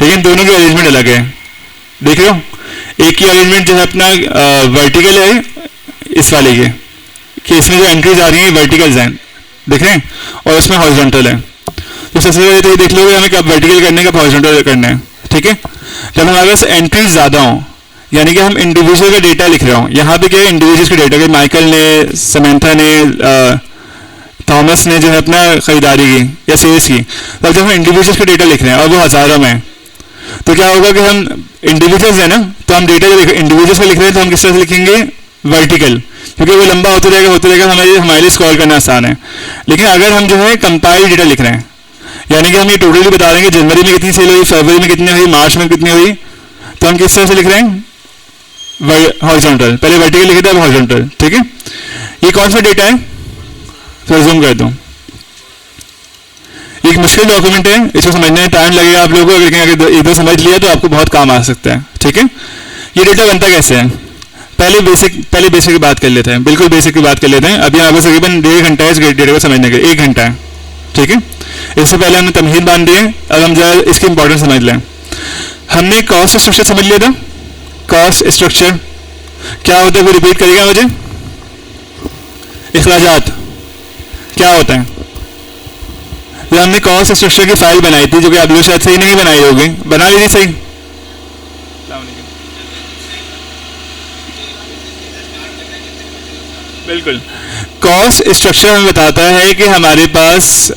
लेकिन दोनों की अरेंजमेंट अलग है। देख रहे हो, एक की अरेंजमेंट जो है अपना वर्टिकल है इस वाले के, कि इसमें जो एंट्रीज आ रही हैं वर्टिकल हैं, देख रहे हैं, और इसमें हॉरिजॉन्टल है। तो सबसे पहले तो ये देख लोगे हमें कब वर्टिकल करने का हॉरिजॉन्टल करना है, ठीक है। जब हमारे पास एंट्रीज ज़्यादा हों, यानी कि हम इंडिविजुअल का डेटा लिख रहे हो, यहाँ पे क्या है इंडिविजुअल का डेटा, कि माइकल ने, समंथा ने, थॉमस ने जो है अपना खरीदारी की या सेल्स की, तो जब हम इंडिविजुअल्स का डेटा लिख रहे हैं और वो हज़ारों में, तो क्या होगा कि हम इंडिविजुअल्स है ना, तो हम डेटा जो इंडिविजुअल्स का लिख रहे हैं तो हम किस तरह से लिखेंगे, वर्टिकल, क्योंकि वो लंबा होते रहेगा हमारे लिए स्क्रॉल करना आसान है। लेकिन अगर हम जो है कंपाइल डेटा लिख रहे हैं, यानी कि हम ये टोटली बता रहे हैं कि जनवरी में कितनी सेल हुई, फरवरी में कितनी हुई, मार्च में कितनी हुई, तो हम किस तरह से लिख रहे हैं, हॉरिजॉन्टल, पहले वर्टिकल लिखे थे अब हॉरिजॉन्टल, ठीक है। ये कौन सा डेटा है, तो जूम कर दूँ, एक मुश्किल डॉक्यूमेंट है, इसको समझने में टाइम लगेगा आप लोगों को, लेकिन अगर एक दो समझ लिया तो आपको बहुत काम आ सकता है, ठीक है। ये डेटा बनता कैसे है, पहले बेसिक की बात कर लेते हैं, बिल्कुल बेसिक की बात कर लेते हैं। अभी यहाँ पर तकरीबन 1.5 घंटा है इस डेटा को समझने के, 1 घंटा है, ठीक है। इससे पहले हमने तमहीद बांध दी है, अब हम जरा इसकी इंपॉर्टेंस समझ लें। हमने कॉस्ट स्ट्रक्चर समझ लिया था, कॉस्ट स्ट्रक्चर क्या होता है, वो रिपीट करेगा मुझे, इखराजात क्या होता है। जब हमने कॉस्ट स्ट्रक्चर की फाइल बनाई थी, जो कि आप लोग शायद सही नहीं बनाई होगी, बना ली थी सही, बिल्कुल। कॉस्ट स्ट्रक्चर हमें बताता है कि हमारे पास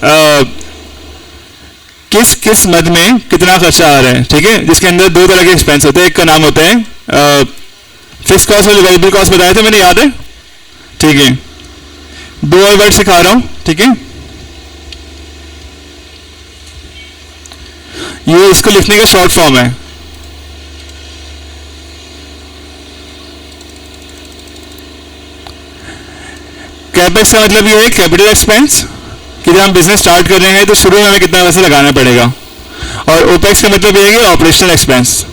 किस किस मद में कितना खर्चा आ रहा है, ठीक है, जिसके अंदर दो तरह के एक्सपेंस होते हैं। एक का नाम होता है फिक्स कॉस्ट और वेरिएबल कॉस्ट, बताया था मैंने, याद है, ठीक है। दो और वर्ड सिखा रहा हूं, ठीक है। ये इसको लिखने का शॉर्ट फॉर्म है, कैपेक्स का मतलब ये है कैपिटल एक्सपेंस, कि जब हम बिजनेस स्टार्ट कर रहे हैं तो शुरू में हमें कितना पैसा लगाना पड़ेगा, और ओपेक्स का मतलब ये है कि ऑपरेशनल एक्सपेंस।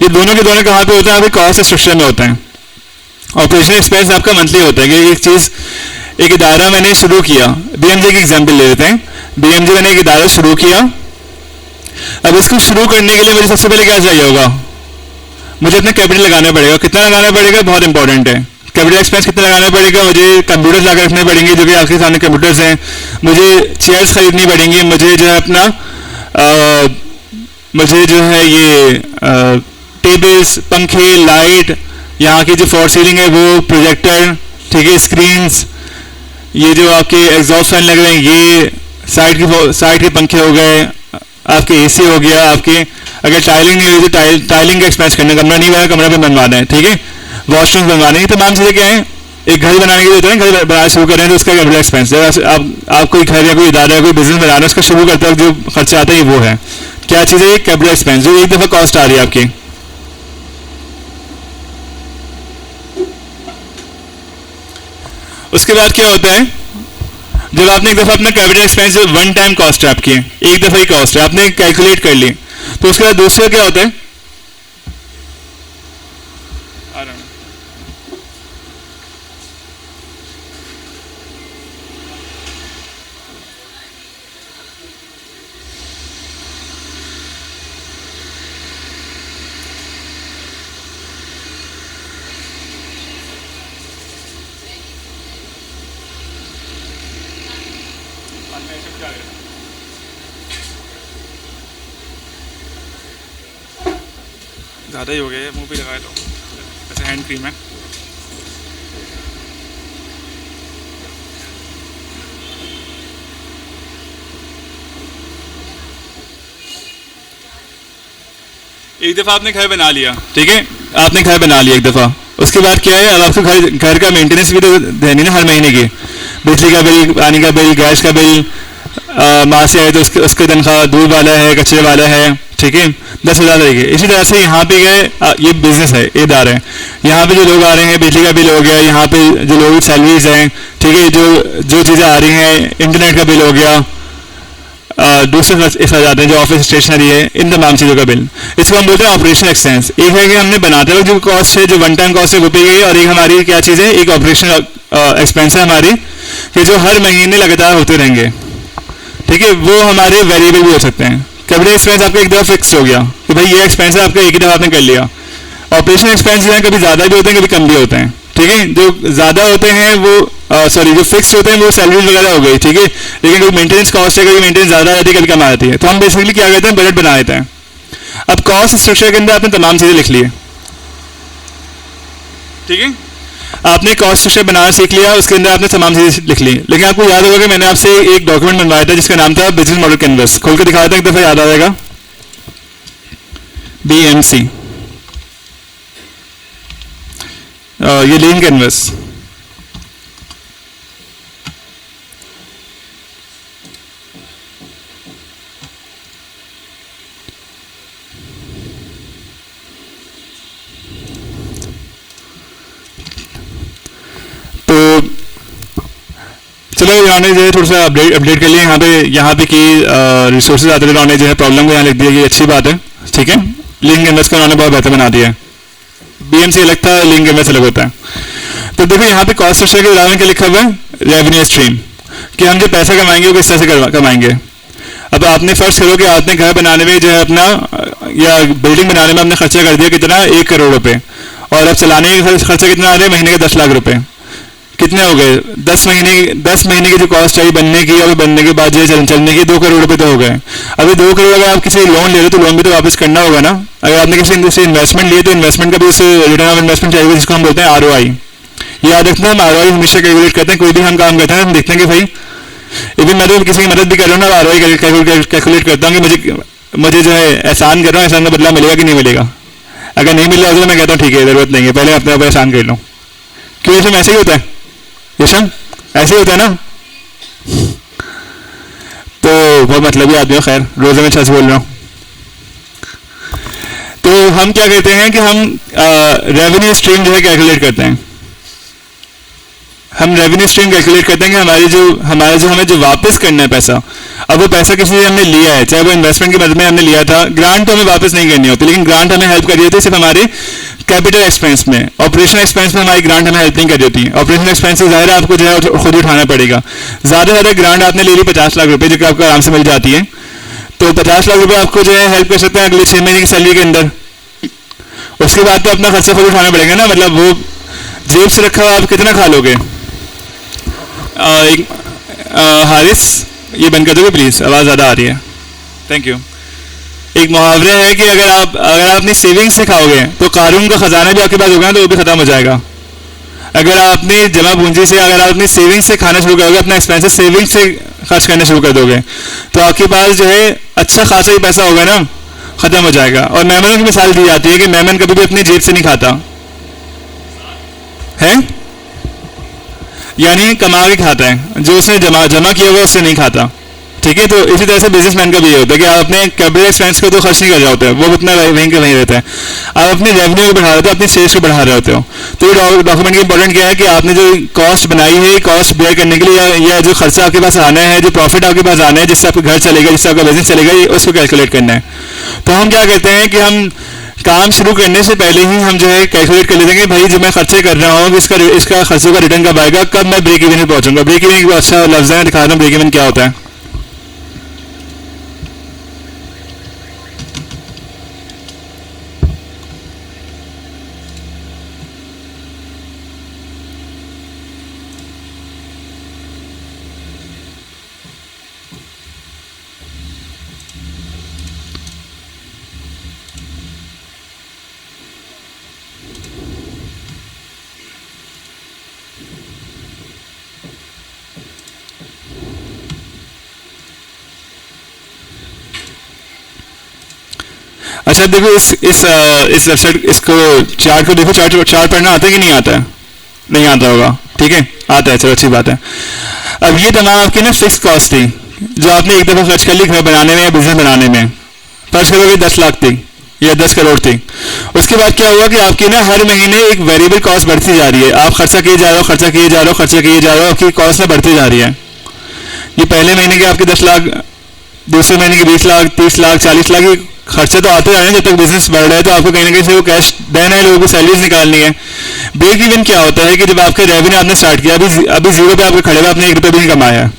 ये दोनों के दोनों कहाँ पे होता है, आपके कॉस्ट स्ट्रक्चर में होता है। ऑपरेशनल एक्सपेंस आपका मंथली होता है, कि एक चीज़, एक इदारा मैंने शुरू किया, बीएमजे की एग्जाम्पल ले लेते हैं, बीएमजे मैंने एक इदारा शुरू किया, अब इसको शुरू करने के लिए मुझे सबसे पहले क्या चाहिए होगा, मुझे अपना कैपिटल लगाना पड़ेगा। कितना लगाना पड़ेगा, बहुत इंपॉर्टेंट है। कैपिटल एक्सपेंस कितना लगाना पड़ेगा, मुझे कंप्यूटर्स लाकर रखने पड़ेंगे, जो कि आपके सामने कंप्यूटर्स हैं, मुझे चेयर्स खरीदनी पड़ेंगी, मुझे जो है अपना मुझे जो है ये टेबल्स, पंखे, लाइट, यहाँ की जो फ्लोर सीलिंग है वो, प्रोजेक्टर, ठीक है, स्क्रीन्स, ये जो आपके एग्जॉस्ट फैन लग रहे हैं, ये साइड के पंखे हो गए, आपके एसी हो गया, आपके अगर टाइलिंग नहीं हुई तो टाइलिंग का एक्सपेंस करना, कमरा नहीं बना कमरा पे बनवाना है, ठीक है, वॉशरूम बनवाने की तमाम चीज़ें क्या है, एक घर बनाने के लिए होता है, घर बनाना शुरू कर रहे हैं तो उसका कैपिटल एक्सपेंस है। आप कोई घर या कोई इदारा या कोई बिजनेस बना रहे हैं, उसका शुरू करते वक्त जो खर्चा आता है वो है क्या चीज़ है, कैपिटल एक्सपेंस, जो एक दफ़ा कॉस्ट आ रही है आपकी। उसके बाद क्या होता है, जब आपने एक दफ़ा अपना capital expense, one time cost है आपकी, एक दफ़ा ही कॉस्ट है, आपने कैलकुलेट कर ली, तो उसके बाद दूसरा क्या होता है, ज़्यादा ही हो गया, मुंह पे लगा लो, जैसे हैंड क्रीम है। एक दफ़ा आपने घर बना लिया, ठीक है, आपने घर बना लिया एक दफ़ा, उसके बाद क्या है, अब आपको घर का मेंटेनेंस भी तो देनी ना हर महीने की, बिजली का बिल, पानी का बिल, गैस का बिल, माँ से है तो उसके तनख्वाह, दूध वाला है, कचरे वाला है, ठीक है, 10,000 रहेगी। इसी तरह से यहाँ पे गए, ये बिजनेस है, इदार है, यहाँ पे जो लोग आ रहे हैं, बिजली का बिल हो गया, यहाँ पे जो लोग सैलरीज हैं, ठीक है, जो चीज़ें आ रही हैं, इंटरनेट का बिल हो गया, दूसरे अखराजात हैं जो ऑफिस स्टेशनरी है, इन तमाम चीज़ों का बिल, इसको हम बोलते हैं ऑपरेशनल एक्सपेंस। एक है कि हमने बनाते वक्त जो कॉस्ट है, जो वन टाइम कॉस्ट है वो पे गई, और एक हमारी क्या चीज़ है, एक ऑपरेशनल एक्सपेंस है हमारी, कि जो हर महीने लगातार होते रहेंगे, ठीक है, वो हमारे वेरिएबल भी हो सकते हैं। कैपिटल एक्सपेंस आपका एक दफ़ा फिक्स हो गया कि भाई ये एक्सपेंस है आपका, एक ही दफ़ा आपने कर लिया। ऑपरेशन एक्सपेंस जो है कभी ज़्यादा भी होते हैं कभी कम भी होते हैं, ठीक है। जो ज़्यादा होते हैं वो सॉरी जो फिक्स होते हैं वो सैलरीज वगैरह हो गई, ठीक है। लेकिन कोई मेंटेनेंस कॉस्ट है, कभी मेंटेनेंस ज़्यादा आती है कभी कम आती है, तो हम बेसिकली क्या करते हैं बजट बना देते हैं। अब कॉस्ट स्ट्रक्चर के अंदर आपने तमाम चीज़ें लिख ली है, ठीक है। आपने कॉस्ट स्ट्रक्चर बनाना सीख लिया, उसके अंदर आपने तमाम चीज़ें लिख ली। लेकिन आपको याद होगा कि मैंने आपसे एक डॉक्यूमेंट बनवाया था जिसका नाम था बिजनेस मॉडल कैनवस। खोल के दिखाया था एक दफ़ा, याद आ जाएगा, BMC, ये लीन कैनवस। तो चलो इन्होंने जो है थोड़ा सा अपडेट कर लिया यहाँ पे कि रिसोर्सेज आते थे, इन्होंने जो है प्रॉब्लम को यहाँ लिख दिया कि अच्छी बात है, ठीक है। लीन कैनवस को उन्होंने बहुत बेहतर बना दिया है। BMC अलग था, लीन कैनवस अलग होता है। तो देखो यहाँ पे कॉस्ट स्ट्रक्चर के उदाहरण क्या लिखा हुआ है, रेवेन्यू स्ट्रीम, कि हम जो पैसा कमाएंगे वो किस तरह से कमाएंगे। अब आपने फर्ज करो कि आपने घर बनाने में जो है अपना या बिल्डिंग बनाने में आपने खर्चा कर दिया कितना, 1 करोड़ रुपए, और अब चलाने का खर्चा कितना आ रहा है, महीने का 10 लाख रुपए। कितने हो गए, 10 महीने की जो कॉस्ट चाहिए बनने की, और बनने के बाद जो चलने की 2 करोड़ रुपए तो हो गए। अभी 2 करोड़ अगर आप किसी लोन ले रहे हो तो लोन भी तो वापस करना होगा ना। अगर आपने किसी से इन्वेस्टमेंट लिए तो इन्वेस्टमेंट का भी उसे रिटर्न ऑफ इन्वेस्टमेंट चाहिए, जिसको हम बोलते हैं ROI। याद रखना, हम ROI हमेशा कैलकुलेट करते हैं, कोई भी हम काम करते हैं हम देखते हैं कि भाई, इवन मैं तो किसी की मदद भी कर रहा हूँ ना, ROI कैलकुलेट करता हूँ कि मुझे जो है एहसान कर रहा हूँ, एहसान का बदला मिलेगा कि नहीं मिलेगा। अगर नहीं मिल रहा तो मैं कहता हूँ ठीक है, जरूरत नहीं है, पहले अपने ऊपर एहसान कर लूँ। क्यों, इसमें ऐसे ही होता है, यशम ऐसे ही होता है ना। तो बहुत मतलबी आदमी हो, खैर रोज़े में सच बोल रहा हूँ। तो हम क्या कहते हैं कि हम रेवेन्यू स्ट्रीम जो है कैलकुलेट करते हैं। हम रेवेन्यू स्ट्रीम कैलकुलेट करते हैं कि हमारा जो हमें जो वापस करना है पैसा, अब वो पैसा किसी से हमने लिया है, चाहे वो इन्वेस्टमेंट के मदद में हमने लिया था, ग्रांट तो हमें वापस नहीं करनी होती, लेकिन ग्रांट हमें हेल्प कर रही होती है सिर्फ हमारे कैपिटल एक्सपेंस में। ऑपरेशनल एक्सपेंस में हमारी ग्रांट हमें हेल्प नहीं कर रही होती है। ऑपरेशनल एक्सपेंस ज़ाहिर है आपको जो है खुद उठाना पड़ेगा। ज़्यादा से ज़्यादा ग्रांट आपने ले ली 50 लाख रुपए, जो कि आपको आराम से मिल जाती है, तो 50 लाख रुपए आपको जो है हेल्प कर सकते हैं अगले 6 महीने की सैलरी के अंदर। उसके बाद तो अपना खर्चा खुद उठाना पड़ेगा ना, मतलब वो जेब से रखा हुआ आप कितना खा लोगे। हारिस ये बंद कर दोगे प्लीज़, आवाज़ ज़्यादा आ रही है, थैंक यू। एक मुहावरा है कि अगर आप अपनी सेविंग्स से खाओगे तो कारून का खजाना भी आपके पास होगा ना, तो वो भी खत्म हो जाएगा। अगर आपने जमा पूंजी से, अगर आप अपनी सेविंग्स से खाना शुरू करोगे, अपना एक्सपेंसेस सेविंग्स से खर्च करना शुरू कर दोगे, तो आपके पास जो है अच्छा खासा ही पैसा होगा ना, खत्म हो जाएगा। और मेमनों की मिसाल दी जाती है कि मेमन कभी भी अपनी जेब से नहीं खाता है, यानी कमा के खाता है, जो उसने जमा किया हुआ उससे नहीं खाता, ठीक है। तो इसी तरह से बिजनेसमैन का भी ये होता है कि आप अपने कैपिटल एक्सपेंस को तो खर्च नहीं कर रहे होते हैं, वो उतना वहीं के वहीं रहता है। आप अपने रेवेन्यू को बढ़ा रहे होते हो, अपनी सेल्स को बढ़ा रहे होते हो। तो ये डॉक्यूमेंट की इंपॉर्टेंट क्या है कि आपने जो कॉस्ट बनाई है, कॉस्ट बेयर करने के लिए, या जो खर्चा आपके पास आना है, जो प्रॉफिट आपके पास आना है, जिससे आपका घर चलेगा, जिससे आपका बिजनेस चलेगा, उसको कैलकुलेट करना है। तो हम क्या कहते हैं कि हम काम शुरू करने से पहले ही हम जो है कैलकुलेट कर लेते हैं कि भाई जो मैं खर्चे कर रहा हूँ इसका खर्चों का रिटर्न कब आएगा, कब मैं ब्रेक इवन में पहुंचूंगा। ब्रेक इवन एक अच्छा लफ्ज़ है, दिखा रहा हूँ ब्रेक इवन क्या होता है। अच्छा देखो इस वेबसाइट, इसको चार्ट को देखो, चार्ट पढ़ना आता है कि नहीं आता है, नहीं आता होगा, ठीक है, आता है, चलो अच्छी बात है। अब ये तमाम आपकी ना फिक्स कॉस्ट थी जो आपने एक दफ़ा खर्च कर ली घर बनाने में या बिजनेस बनाने में। फर्ज करोगे 10 लाख थी या 10 करोड़ थी। उसके बाद क्या हुआ कि आपकी ना हर महीने एक वेरिएबल कॉस्ट बढ़ती जा रही है, आप खर्चा किए जा रहे हो, खर्चा किए जा रहे हो, खर्चा किए जा रहे हो, आपकी कॉस्ट ना बढ़ती जा रही है। ये पहले महीने के आपके 10 लाख, दूसरे महीने के 20 लाख, 30 लाख, 40 लाख, ये खर्चे तो आते जाने जब तक बिजनेस बढ़ रहा है, तो आपको कहीं ना कहीं से वो कैश देना है, लोगों को सैलरीज निकालनी है। ब्रेक इवन क्या होता है कि जब आपके रेवेन्यू आपने स्टार्ट किया, अभी जीरो पे आपके खड़े हुए, आपने 1 रुपये भी नहीं कमाया।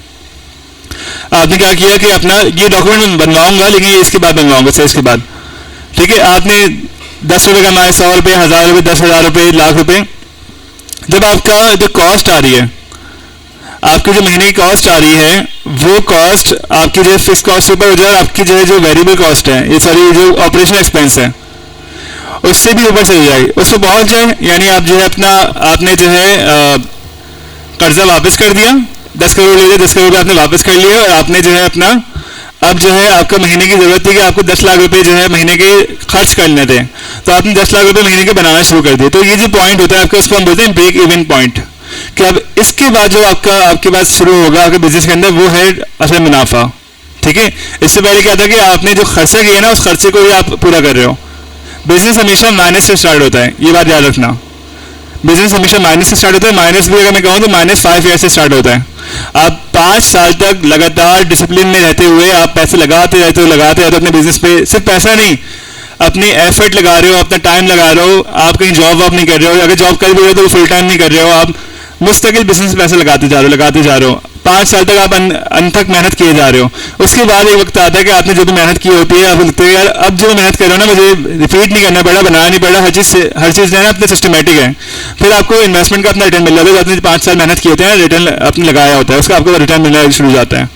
आपने क्या किया कि अपना ये डॉक्यूमेंट मैं बनवाऊंगा, लेकिन ये इसके बाद बनवाऊंगा, सेल्स के बाद। ठीक है, आपने 10 रुपये कमाए, 100 रुपये, 1000 रुपये, 10,000 रुपये, लाख रुपये। जब आपका जो कॉस्ट आ रही है, आपकी जो महीने की कॉस्ट आ रही है, वो कॉस्ट आपकी जो फिक्स कॉस्ट के ऊपर हो जाए, आपकी जो वेरिएबल कॉस्ट है, ये सॉरी जो ऑपरेशन एक्सपेंस है, उससे भी ऊपर चली जाएगी, उसको पहुंच जाए, यानी आप जो है अपना, आपने जो है कर्जा वापस कर दिया, 10 करोड़ ले लिया, 10 करोड़ आपने वापस कर लिया, और आपने जो है अपना, अब जो है आपका महीने की जरूरत थी कि आपको 10 लाख रुपए जो है महीने के खर्च करने थे, तो आपने 10 लाख रुपए महीने के बनाना शुरू कर दिए। तो ये जो पॉइंट होता है आपका, उसको हम बोलते हैं ब्रेक इवन पॉइंट, कि अब इसके बाद जो आपके पास शुरू होगा आपके बिजनेस के अंदर, वो है असल मुनाफा। ठीक है, इससे पहले क्या था कि आपने जो खर्चा किया ना, उस खर्चे को भी आप पूरा कर रहे हो। बिजनेस हमेशा माइनस से स्टार्ट होता है, ये बात याद रखना। बिजनेस हमेशा माइनस से स्टार्ट होता है, माइनस भी अगर मैं कहूँ तो -5 ईयर से स्टार्ट होता है। आप 5 साल तक लगातार डिसिप्लिन में रहते हुए आप पैसे लगाते रहते हो अपने बिजनेस पे। सिर्फ पैसा नहीं, अपनी एफर्ट लगा रहे हो, अपना टाइम लगा रहे हो, आप कहीं जॉब वॉब नहीं कर रहे हो, अगर जॉब कर भी रहे हो तो फुल टाइम नहीं कर रहे हो, आप मुस्तकिल बिजनेस में पैसे लगाते जा रहे हो। 5 साल तक आप अनथक मेहनत किए जा रहे हो। उसके बाद एक वक्त आता है कि आपने जो भी मेहनत की होती है, आप लगता है यार अब जो मेहनत कर रहे हो ना, मुझे रिपीट नहीं करना पड़ा, बनाना नहीं पड़ा, हर चीज़ जो है ना अपना सिस्टमेटिक है। फिर आपको इन्वेस्टमेंट का अपना रिटर्न मिल जाता है, आपने 5 साल मेहनत की होते हैं, रिटर्न आपने लगाया होता है, उसका आपको रिटर्न मिलना शुरू हो जाता है।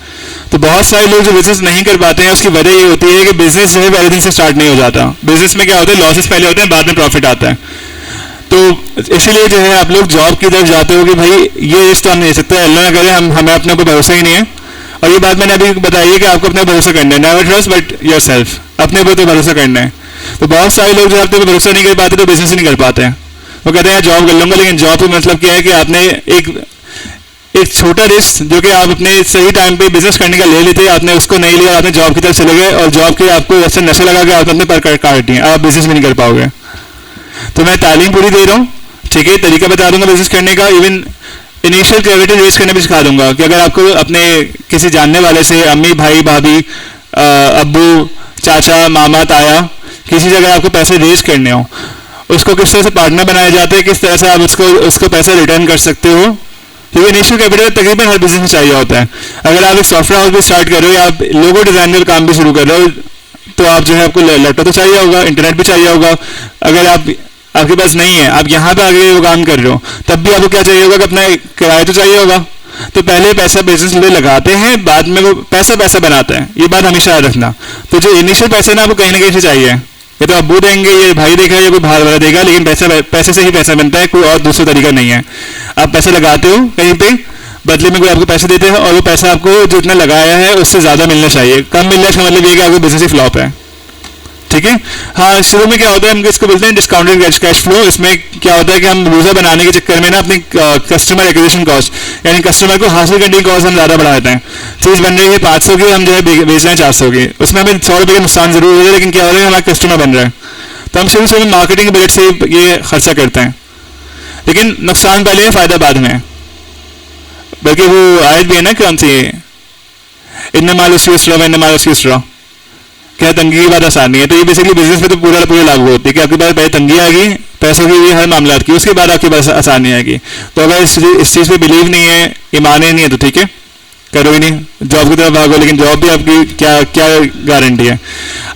तो बहुत सारे लोग जो बिजनेस नहीं कर पाते हैं, उसकी वजह ये होती है कि बिजनेस जो है पहले दिन से स्टार्ट नहीं हो जाता। बिजनेस में क्या होता है, लॉसेस पहले होते हैं, बाद में प्रॉफिट आता है। तो इसीलिए जो है आप लोग जॉब की तरफ जाते हो कि भाई ये रिस्क तो हम नहीं ले सकते, अल्लाह ना करे हमें अपने ऊपर भरोसा ही नहीं है। और ये बात मैंने अभी बताई है कि आपको अपने भरोसा करना है, नेवर ट्रस्ट बट योरसेल्फ, अपने ऊपर तो भरोसा करना है। तो बहुत सारे लोग जो अपने ऊपर भरोसा नहीं कर पाते तो बिजनेस ही नहीं कर पाते हैं। वो कहते हैं जॉब कर लूंगा, लेकिन जॉब का मतलब क्या है कि आपने एक छोटा रिस्क जो कि आप अपने सही टाइम पे बिजनेस करने का ले लेते, आपने उसको नहीं लिया, आपने जॉब की तरफ चले गए, और जॉब के आपको ऐसा नशा लगा के आपने अपने पर काट दिए, आप बिजनेस भी नहीं कर पाओगे। तो मैं तालीम पूरी दे रहा हूँ, ठीक है, तरीका बता दूंगा बिजनेस करने का, इवन इनिशियल कैपिटल रेज करने भी सिखा दूंगा कि अगर आपको अपने किसी जानने वाले से, अम्मी भाई भाभी अब्बू चाचा मामा ताया, किसी से अगर आपको पैसे रेज करने हो, उसको किस तरह से पार्टनर बनाया जाता है, किस तरह से आप उसको पैसा रिटर्न कर सकते हो। क्योंकि इनिशियल कैपिटल तकरीबन हर बिजनेस में चाहिए होता है। अगर आप एक सॉफ्टवेयर हाउस भी स्टार्ट कर रहे हो या आप लोगो डिजाइन का काम भी शुरू कर रहे हो, तो आप जो है आपको लैपटॉप तो चाहिए होगा, इंटरनेट भी चाहिए होगा। अगर आपके पास नहीं है, आप यहाँ पे आगे वो काम कर रहे हो, तब भी आपको क्या चाहिए होगा कि अपना किराया तो चाहिए होगा। तो पहले पैसा बिजनेस में लगाते हैं, बाद में वो पैसा बनाते हैं, ये बात हमेशा याद रखना। तो जो इनिशियल पैसा ना, आपको कहीं ना कहीं से चाहिए, ये तो अब्बू देंगे, ये भाई देगा, ये कोई बाहर वाला देगा, लेकिन पैसे से ही पैसा बनता है, कोई और दूसरा तरीका नहीं है। आप पैसा लगाते हो कहीं पे, बदले में कोई आपको पैसे देते हैं, और वो पैसा आपको जो इतना लगाया है उससे ज़्यादा मिलना चाहिए। कम मिलने का मतलब ये कि आपको बिजनेस ही फ्लॉप है, ठीक है। हाँ, शुरू में क्या होता है, हम इसको बोलते हैं डिस्काउंटेड कैश फ्लो। इसमें क्या होता है कि हम यूजर बनाने के चक्कर में ना अपनी कस्टमर एक्विजिशन कॉस्ट, यानी कस्टमर को हासिल करने की कॉस्ट हम ज़्यादा बढ़ा देते हैं। चीज़ बन रही है 500 की, हम जो है बेच रहे हैं 400 की, उसमें हमें 100 रुपये का नुकसान जरूर हो रहा है, लेकिन क्या हो रहा है, हमारा कस्टमर बन रहा है। तो हम शुरू में मार्केटिंग बजट से ये खर्चा करते हैं, लेकिन नुकसान पहले है, फायदा बाद में है। बल्कि वो आयत भी है ना, कौन सी, इन्ना माल उसकी उसरा, इन्ना माल उसकी उसरा, क्या तंगी की बात आसानी है। तो ये बेसिकली बिजनेस में तो पूरा लागू होती है कि आपके पास पहले तंगी आएगी पैसों की, हर मामला की, उसके बाद आपके पास आसानी आएगी। तो अगर इस चीज़ पे बिलीव नहीं है, ईमान ही नहीं है, तो ठीक है, करो ही नहीं, जॉब की तरफ भागो, लेकिन जॉब भी आपकी क्या गारंटी है।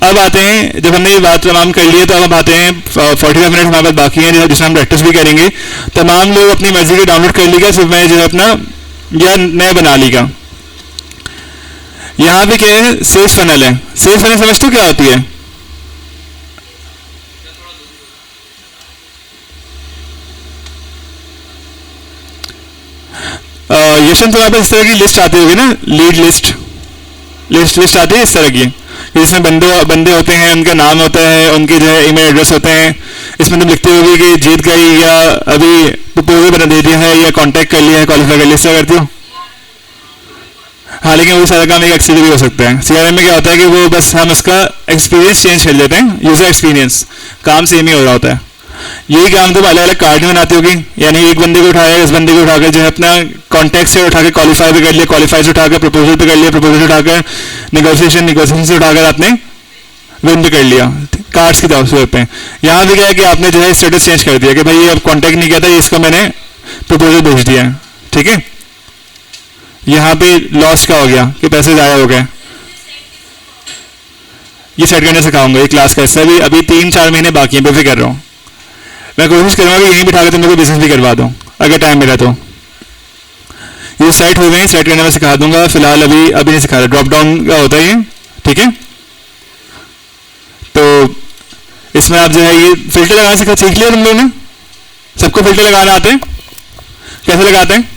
अब आते हैं, जब हमने ये बात तमाम कर ली है, तो अब आते हैं 45 मिनट हमारे पास बाकी हैं, जिसमें हम प्रैक्टिस भी करेंगे। तमाम लोग अपनी मर्जी के डाउनलोड कर लीजिएगा, सिर्फ मैं जो है अपना या नया बना लीजिएगा। यहाँ पे क्या है, सेल्स फनल है। सेल्स फनल समझते हो क्या होती है? यशवंत, तो आप इस तरह की लिस्ट आती होगी ना, लीड लिस्ट आती है इस तरह की, जिसमें बंदे होते हैं, उनका नाम होता है, उनके जो है ईमेल एड्रेस होते हैं। इसमें तुम लिखते होगी कि जीत गई, या अभी प्रपोजल बना दे दिया है, या कांटेक्ट कर लिया है, क्वालिफाई कर लिया, इस तरह करती हो। हाँ, लेकिन वो सारा काम एक एक्सेल भी हो सकता है। सीआरएम में क्या होता है कि वो बस हम उसका एक्सपीरियंस चेंज कर देते हैं, यूजर एक्सपीरियंस, काम सेम ही हो रहा होता है। यही काम तुम अलग अलग कार्ड में बनाती होगी, यानी एक बंदे को उठाया, इस बंदे को उठाकर जो है अपना कॉन्टैक्ट से उठाकर क्वालिफाई पे कर लिया, क्वालिफाई से उठाकर प्रपोजल पे कर लिया, प्रपोजल से उठाकर निगोशिएशन से उठाकर आपने विन पे कर लिया, कार्ड्स की तरफ पे। यहाँ भी क्या है कि आपने जो है स्टेटस चेंज कर दिया कि भाई ये अब कॉन्टैक्ट नहीं किया था, इसको मैंने प्रपोजल भेज दिया है, ठीक है। यहाँ पे लॉस का हो गया कि पैसे ज़्यादा हो गए, ये सेट करने सिखाऊंगा। ये क्लास का हिस्सा भी अभी 3-4 महीने बाकी हैं, बेफिक्र कर रहा हूँ। मैं कोशिश करूँगा कि यहीं बिठा के तुम लोग को बिजनेस भी करवा दूँ अगर टाइम मिला तो। ये सेट हो गए, सेट करने में सिखा दूंगा। फिलहाल अभी अभी नहीं सिखा रहा, ड्रॉप डाउन का होता है ये, ठीक है। तो इसमें आप जो है ये फिल्टर लगाना सीख लिया तुम लोगों ने? सबको फिल्टर लगाना आते हैं? कैसे लगाते हैं?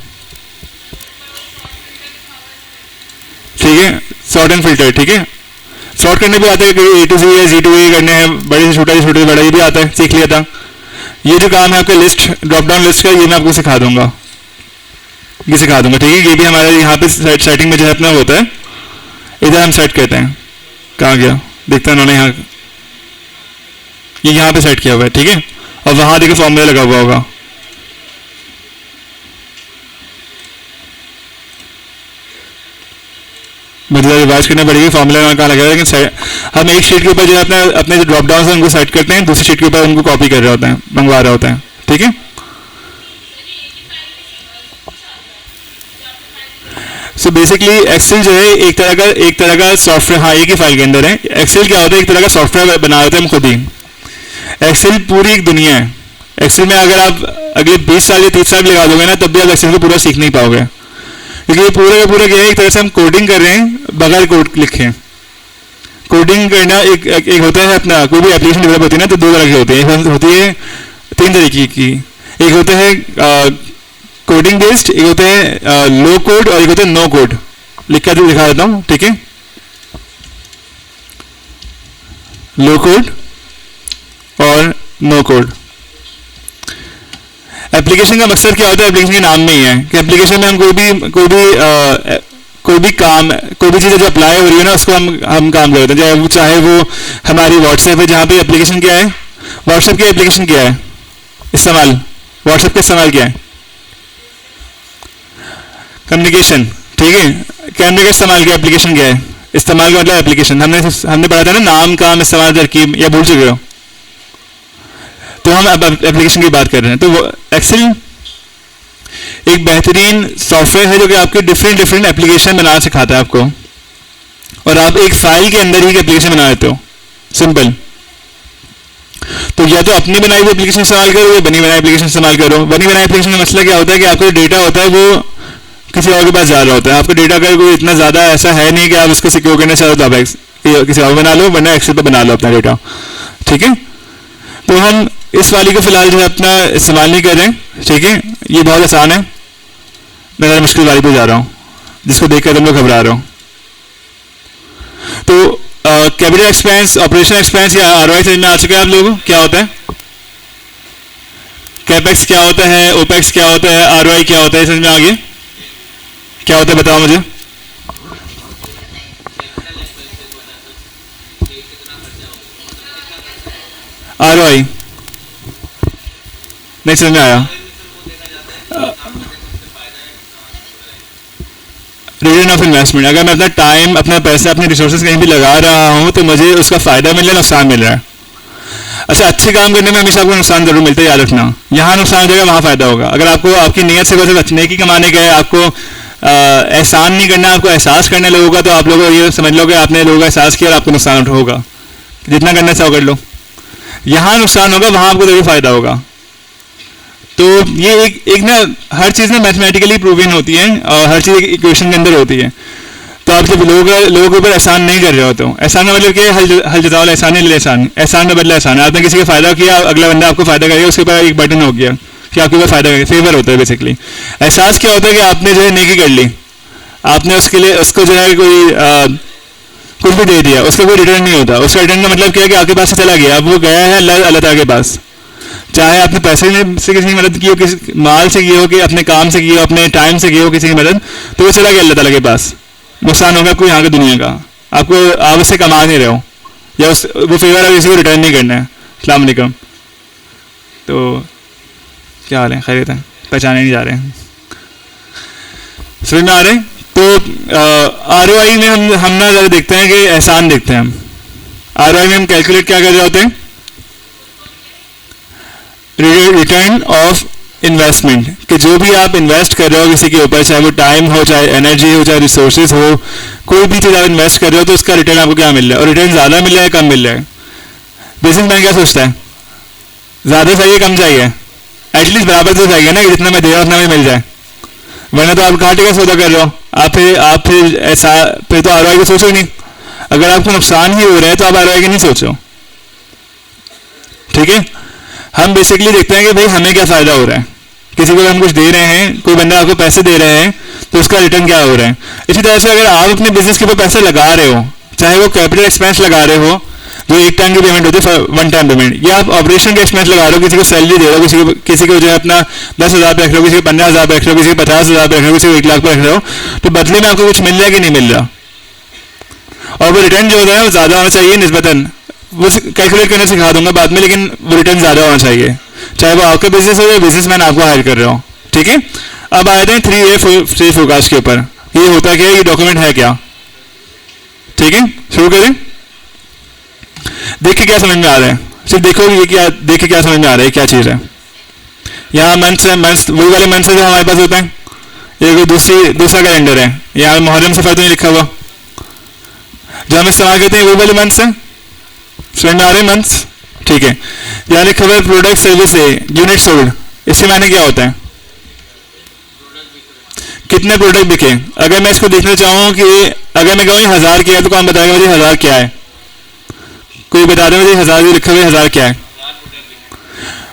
ठीक है, शॉर्ट एंड फिल्टर, ठीक है। शॉर्ट करने भी आता है, A to Z या Z to A करने हैं, बड़े से छोटा, छोटे से बड़ा, ये भी आता है, सीख लिया था। ये जो काम है आपका लिस्ट, ड्रॉप डाउन लिस्ट का, ये मैं आपको सिखा दूंगा, ये सिखा दूंगा, ठीक है। ये भी हमारे यहाँ पे सेटिंग में जो है अपना होता है, इधर हम सेट करते हैं। कहाँ गया देखते हैं उन्होंने, यहाँ ये यहाँ पे सेट किया हुआ है, ठीक है। और वहाँ देखिए फॉर्मूला लगा हुआ होगा, मुझे रिवाइज करना पड़ेगी फॉर्मूला कहाँ लगा है। लेकिन हम एक शीट के ऊपर जो है अपने अपने जो ड्रॉप डाउन है उनको सेट करते हैं, दूसरी शीट के ऊपर उनको कॉपी कर रहे होते हैं, मंगवा रहे होते हैं, ठीक है। सो बेसिकली एक्सेल जो है एक तरह का सॉफ्टवेयर, हाँ एक ही फाइल के अंदर है। एक्सेल क्या होता है, एक तरह का सॉफ्टवेयर बना होता है हम खुद ही। एक्सेल पूरी एक दुनिया है। एक्सेल में अगर आप अगले 20 साल या 30 साल लगा दोगे ना, तब भी आप एक्सेल को पूरा सीख नहीं पाओगे, क्योंकि ये पूरा का पूरा क्या है, एक तरह से हम कोडिंग कर रहे हैं बगैर कोड लिखे। कोडिंग करना एक होता है अपना, कोई भी एप्लीकेशन डेवलप होती है ना, तो दो तरह की होती है। एक होती है 3 तरीके की, एक होता है कोडिंग बेस्ड, एक होता है लो कोड, और एक होता है नो कोड। लिख कर दिखा देता हूँ, ठीक है। लो कोड और नो कोड। एप्लीकेशन का मकसद क्या होता है, एप्लीकेशन के नाम में ही है कि एप्लीकेशन में हम कोई भी चीज़ जो अप्लाई हो रही है ना, उसको हम काम करते हैं। चाहे वो हमारी व्हाट्सएप है, जहाँ पे एप्लीकेशन क्या है, व्हाट्सएप की एप्लीकेशन क्या है, इस्तेमाल, व्हाट्सएप का इस्तेमाल क्या है, कम्युनिकेशन, ठीक है। कैमरे का इस्तेमाल क्या, एप्लीकेशन क्या है, इस्तेमाल का मतलब एप्लीकेशन। हमने पढ़ा था ना, नाम, काम, इस्तेमाल, तरकीब, या भूल चुके हो? तो हम अब एप्लीकेशन की बात कर रहे हैं। तो एक्सेल एक बेहतरीन सॉफ्टवेयर है जो कि आपके डिफरेंट एप्लीकेशन बनाना सिखाता है आपको, और आप एक फाइल के अंदर ही एप्लीकेशन बना लेते हो, सिंपल। तो या तो अपनी बनाई हुई एप्लीकेशन इस्तेमाल करो, या बनी बनाई एप्लीकेशन इस्तेमाल करो। बनी बनाई एप्लीकेशन का मसला क्या होता है कि आपका डेटा होता है वो किसी और के पास जा रहा होता है। आपका डेटा का कोई इतना ज़्यादा ऐसा है नहीं कि आप उसको सिक्योर करना चाहो तो आप किसी और बना लो, वरना एक्सेल पर बना लो अपना डेटा, ठीक है। तो हम इस वाली को फिलहाल जो है अपना इस्तेमाल नहीं कर रहे हैं, ठीक है। ये बहुत आसान है, मैं ज़रा मुश्किल वाली पे जा रहा हूँ, जिसको देख कर तुम लोग घबरा रहे हो। तो कैपिटल एक्सपेंस, ऑपरेशनल एक्सपेंस या ROI समझ में आ चुका है आप लोगों को क्या होता है? कैपेक्स क्या होता है, ओपेक्स क्या होता है, ROI क्या होता है, समझ में आ गया? क्या होता है बताओ मुझे। ROI नहीं समझ में आया? Return of investment. अगर मैं अपना टाइम, अपना पैसा, अपने रिसोर्सेज कहीं भी लगा रहा हूँ तो मुझे उसका फायदा मिल रहा है, नुकसान मिल रहा है। अच्छा, अच्छे काम करने में हमेशा आपको नुकसान जरूर मिलता है, याद रखना। यहाँ नुकसान हो जाएगा, वहाँ फायदा होगा। अगर आपको आपकी नीयत से बस अच्छे की कमाने गए, आपको एहसान नहीं करना, आपको एहसास करने लोगों का, तो आप लोग ये समझ लो कि आपने लोगों का एहसास किया और आपको नुकसान होगा। जितना करना चाहो कर लो। यहाँ नुकसान होगा, वहाँ आपको जरूर फायदा होगा। तो ये एक ना, हर चीज़ ना मैथमेटिकली प्रूवन होती है, और हर चीज़ एक इक्वेशन के अंदर होती है। तो आप जब लोगों के ऊपर एहसान नहीं कर रहे हो, तो एहसान का मतलब क्या है, हल जताओ एहसान नहीं, एहसान में बदला एहसान है। आपने किसी का फायदा किया, अगला बंदा आपको फायदा करेगा, उसके ऊपर एक बटन हो गया कि आपके ऊपर फायदा करेगा, फेवर होता है बेसिकली। एहसास क्या होता है कि आपने जो है नेकी कर ली, आपने उसके लिए उसको जो है कोई कुछ भी दे दिया, उसका कोई रिटर्न नहीं होता। उसका रिटर्न का मतलब क्या है कि आपके पास से चला गया, अब वो गया है अल्लाह ताला के पास। चाहे आपने पैसे से किसी की मदद की हो, किसी माल से की हो, कि अपने काम से की हो, अपने टाइम से की हो किसी की मदद, तो वो चला गया अल्लाह ताला के पास। नुकसान होगा आपको यहाँ की दुनिया का, आप उससे कमा नहीं रहे हो, या वो फेवर आप किसी को रिटर्न नहीं करना है। अस्सलाम वालेकुम। तो क्या हाल है, खैरियत है? पहचाने नहीं जा रहे हैं, समझ में आ रहे हैं? तो ROI में हम ना ज़्यादा देखते हैं कि एहसान देखते हैं हम। ROI में हम कैलकुलेट क्या कर रहे होते हैं, रिटर्न ऑफ इन्वेस्टमेंट, कि जो भी आप इन्वेस्ट कर रहे हो किसी के ऊपर, चाहे वो टाइम हो, चाहे एनर्जी हो, चाहे रिसोर्सेज हो, कोई भी चीज़ आप इन्वेस्ट कर रहे हो तो उसका रिटर्न आपको क्या मिल रहा है, और रिटर्न ज़्यादा मिल रहा है कम मिल रहा है। बिजनेसमैन क्या सोचता है, ज़्यादा चाहिए कम चाहिए, एटलीस्ट बराबर तो चाहिए ना, जितना मैं दे रहा हूँ उतना मैं मिल जाए, वरना तो आप घाटे का सौदा कर रहे हो। आप फिर ऐसा फिर तो आरओआई को सोचो नहीं। अगर आपको नुकसान ही हो रहा है तो आप आरओआई की नहीं सोचो। ठीक है, हम बेसिकली देखते हैं कि भाई हमें क्या फ़ायदा हो रहा है, किसी को हम कुछ दे रहे हैं, कोई बंदा आपको पैसे दे रहे हैं तो उसका रिटर्न क्या हो रहा है। इसी तरह से अगर आप अपने बिजनेस के ऊपर पैसे लगा रहे हो, चाहे वो कैपिटल एक्सपेंस लगा रहे हो जो एक टाइम की पेमेंट होती है, वन टाइम पेमेंट, या आप ऑपरेशन के एक्सपेंस लगा रहे हो, किसी को सैलरी दे रहे हो, किसी को जो है अपना 10,000 पे रख रहे हो, किसी को 15,000 पे रख रहे हो, किसी को 50,000 पे रख रहे हो, किसी को 1 लाख पे रख रहे हो, तो बदले में आपको कुछ मिल रहा है कि नहीं मिल रहा, और वो रिटर्न जो होता है वो ज़्यादा होना चाहिए निस्बतन। वो कैलकुलेट करना सिखा दूंगा बाद में, लेकिन वो रिटर्न ज़्यादा होना चाहिए, चाहे वो आपका बिजनेस हो या बिजनेसमैन आपको हायर कर रहे हो। ठीक है, अब आए थे 3A फोरकास्ट के ऊपर। ये होता क्या है, ये डॉक्यूमेंट है क्या। ठीक है, शुरू करें। देख के क्या समझ में आ रहा है, सिर्फ देखो ये क्या, देख के क्या समझ में आ रहा है, क्या चीज़ है। यहाँ मंथ्स है, मंथ्स वही वाले मंथ्स है जो हमारे पास होते हैं, ये दूसरा कैलेंडर है, यहाँ मुहर्रम सफर तो नहीं लिखा हुआ, जो हम इस्तेमाल करते हैं वही वाले मंथ्स हैं, समझ में आ रहे हैं मंथ्स। ठीक है, यहाँ लिखा हुआ है product service a unit sold, इसके मायने क्या होता है, कितने प्रोडक्ट बिके। अगर मैं इसको देखना चाहूँ कि अगर मैं कहूँ 1000 क्या है, तो कौन बताएगा मुझे 1000 क्या है, कोई बता दे मुझे 1000 लिखा हुआ है, 1000 क्या है।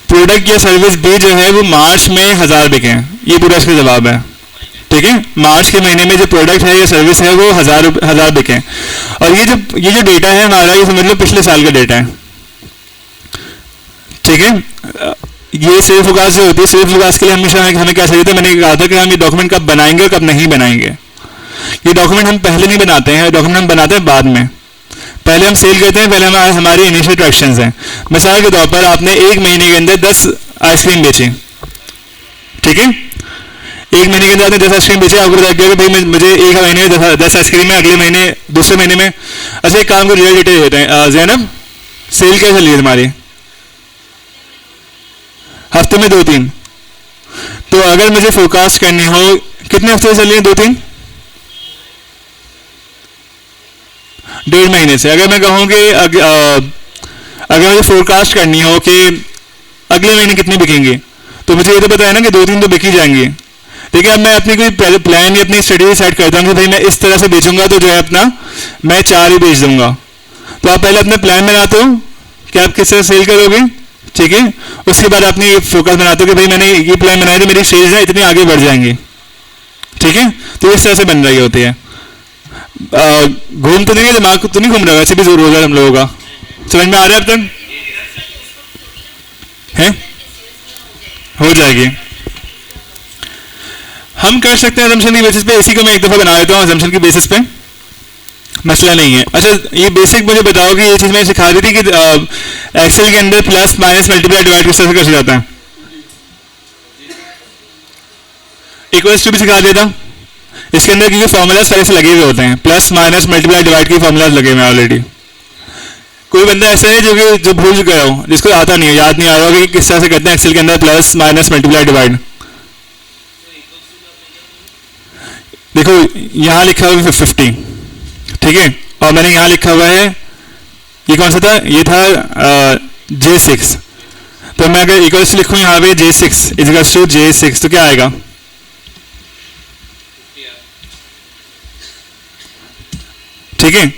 प्रोडक्ट या सर्विस बी जो है वो मार्च में 1000 बिके हैं, ये पूरा इसका जवाब है। ठीक है, मार्च के महीने में जो प्रोडक्ट है या सर्विस है वो 1000 बिके हैं। और ये जो डेटा है हमारा, ये समझ लो पिछले साल का डेटा है। ठीक है, ये सेल्फ फोरकास्ट जो होती है, सेल्फ फोरकास्ट के लिए हमेशा हमें क्या चाहिए था, मैंने कहा था कि हम ये डॉक्यूमेंट कब बनाएंगे और कब नहीं बनाएंगे। ये डॉक्यूमेंट हम पहले नहीं बनाते हैं, डॉक्यूमेंट हम बनाते हैं बाद में। पहले हम सेल करते हैं, पहले हमारी इनिशियल ट्रैक्शंस हैं। मिसाल के तौर पर आपने एक महीने के अंदर 10 आइसक्रीम बेची। ठीक है, एक महीने के अंदर आपने 10 आइसक्रीम बेचे, आपको बताया कि भाई मुझे एक महीने में 10 आइसक्रीम है, अगले महीने दूसरे महीने में। अच्छा, एक काम को रियल डिटेल देते हैं। जैनब, सेल क्या चली है तुम्हारी, हफ्ते में 2-3, तो अगर मुझे फोरकास्ट करनी हो कितने हफ्ते से चल रही है, 2-3, 1.5 महीने से। अगर मैं कहूँ कि अगर मुझे फोरकास्ट करनी हो कि अगले महीने कितने बिकेंगे, तो मुझे ये तो पता है ना कि 2-3 तो बिक ही जाएंगे। लेकिन अब मैं अपनी कोई प्लान या अपनी स्ट्रेटेजी सेट करता हूँ कि भाई मैं इस तरह से बेचूंगा, तो जो है अपना मैं 4 ही बेच दूंगा। तो आप पहले अपना प्लान बनाते हो कि आप किस तरह सेल करोगे। ठीक है, उसके बाद अपनी फोकस बनाते हो कि भाई मैंने ये प्लान बनाया तो मेरी सेल्स है इतनी आगे बढ़ जाएंगी। ठीक है, तो इस तरह से बन रही होती है। घूम तो नहीं, दिमाग तो नहीं घूम रहा, वैसे भी जोर होगा हम लोगों का। समझ में आ रहा है अब तक है, हो जाएगी। हम कर सकते हैं असम्पशन की बेसिस पे, इसी को मैं एक दफ़ा बना देता हूँ असम्पशन की बेसिस पे, मसला नहीं है। अच्छा, ये बेसिक मुझे बताओ कि ये चीज़ मैं सिखा दी थी कि एक्सेल के अंदर प्लस माइनस मल्टीप्लाई डिवाइड किस तरह से कर जाता है, इक्वल्स टू भी सिखा देता। इसके अंदर क्योंकि फॉर्मूलाज सारे से लगे हुए होते हैं, प्लस माइनस मल्टीप्लाई डिवाइड के फॉर्मूलाज लगे हुए हैं ऑलरेडी। कोई बंदा ऐसा है जो भूल गया हो, जिसको आता नहीं है, याद नहीं आ रहा होगा कि किस तरह से करते हैं एक्सेल के अंदर प्लस माइनस मल्टीप्लाई डिवाइड। देखो यहाँ लिखा हुआ है 50, ठीक है, और मैंने यहाँ लिखा हुआ है, ये कौन सा था, ये था J6। तो मैं अगर इक्वल्स लिखूँ यहाँ पे J6 इक्वल्स टू J6, तो क्या आएगा, ठीक है।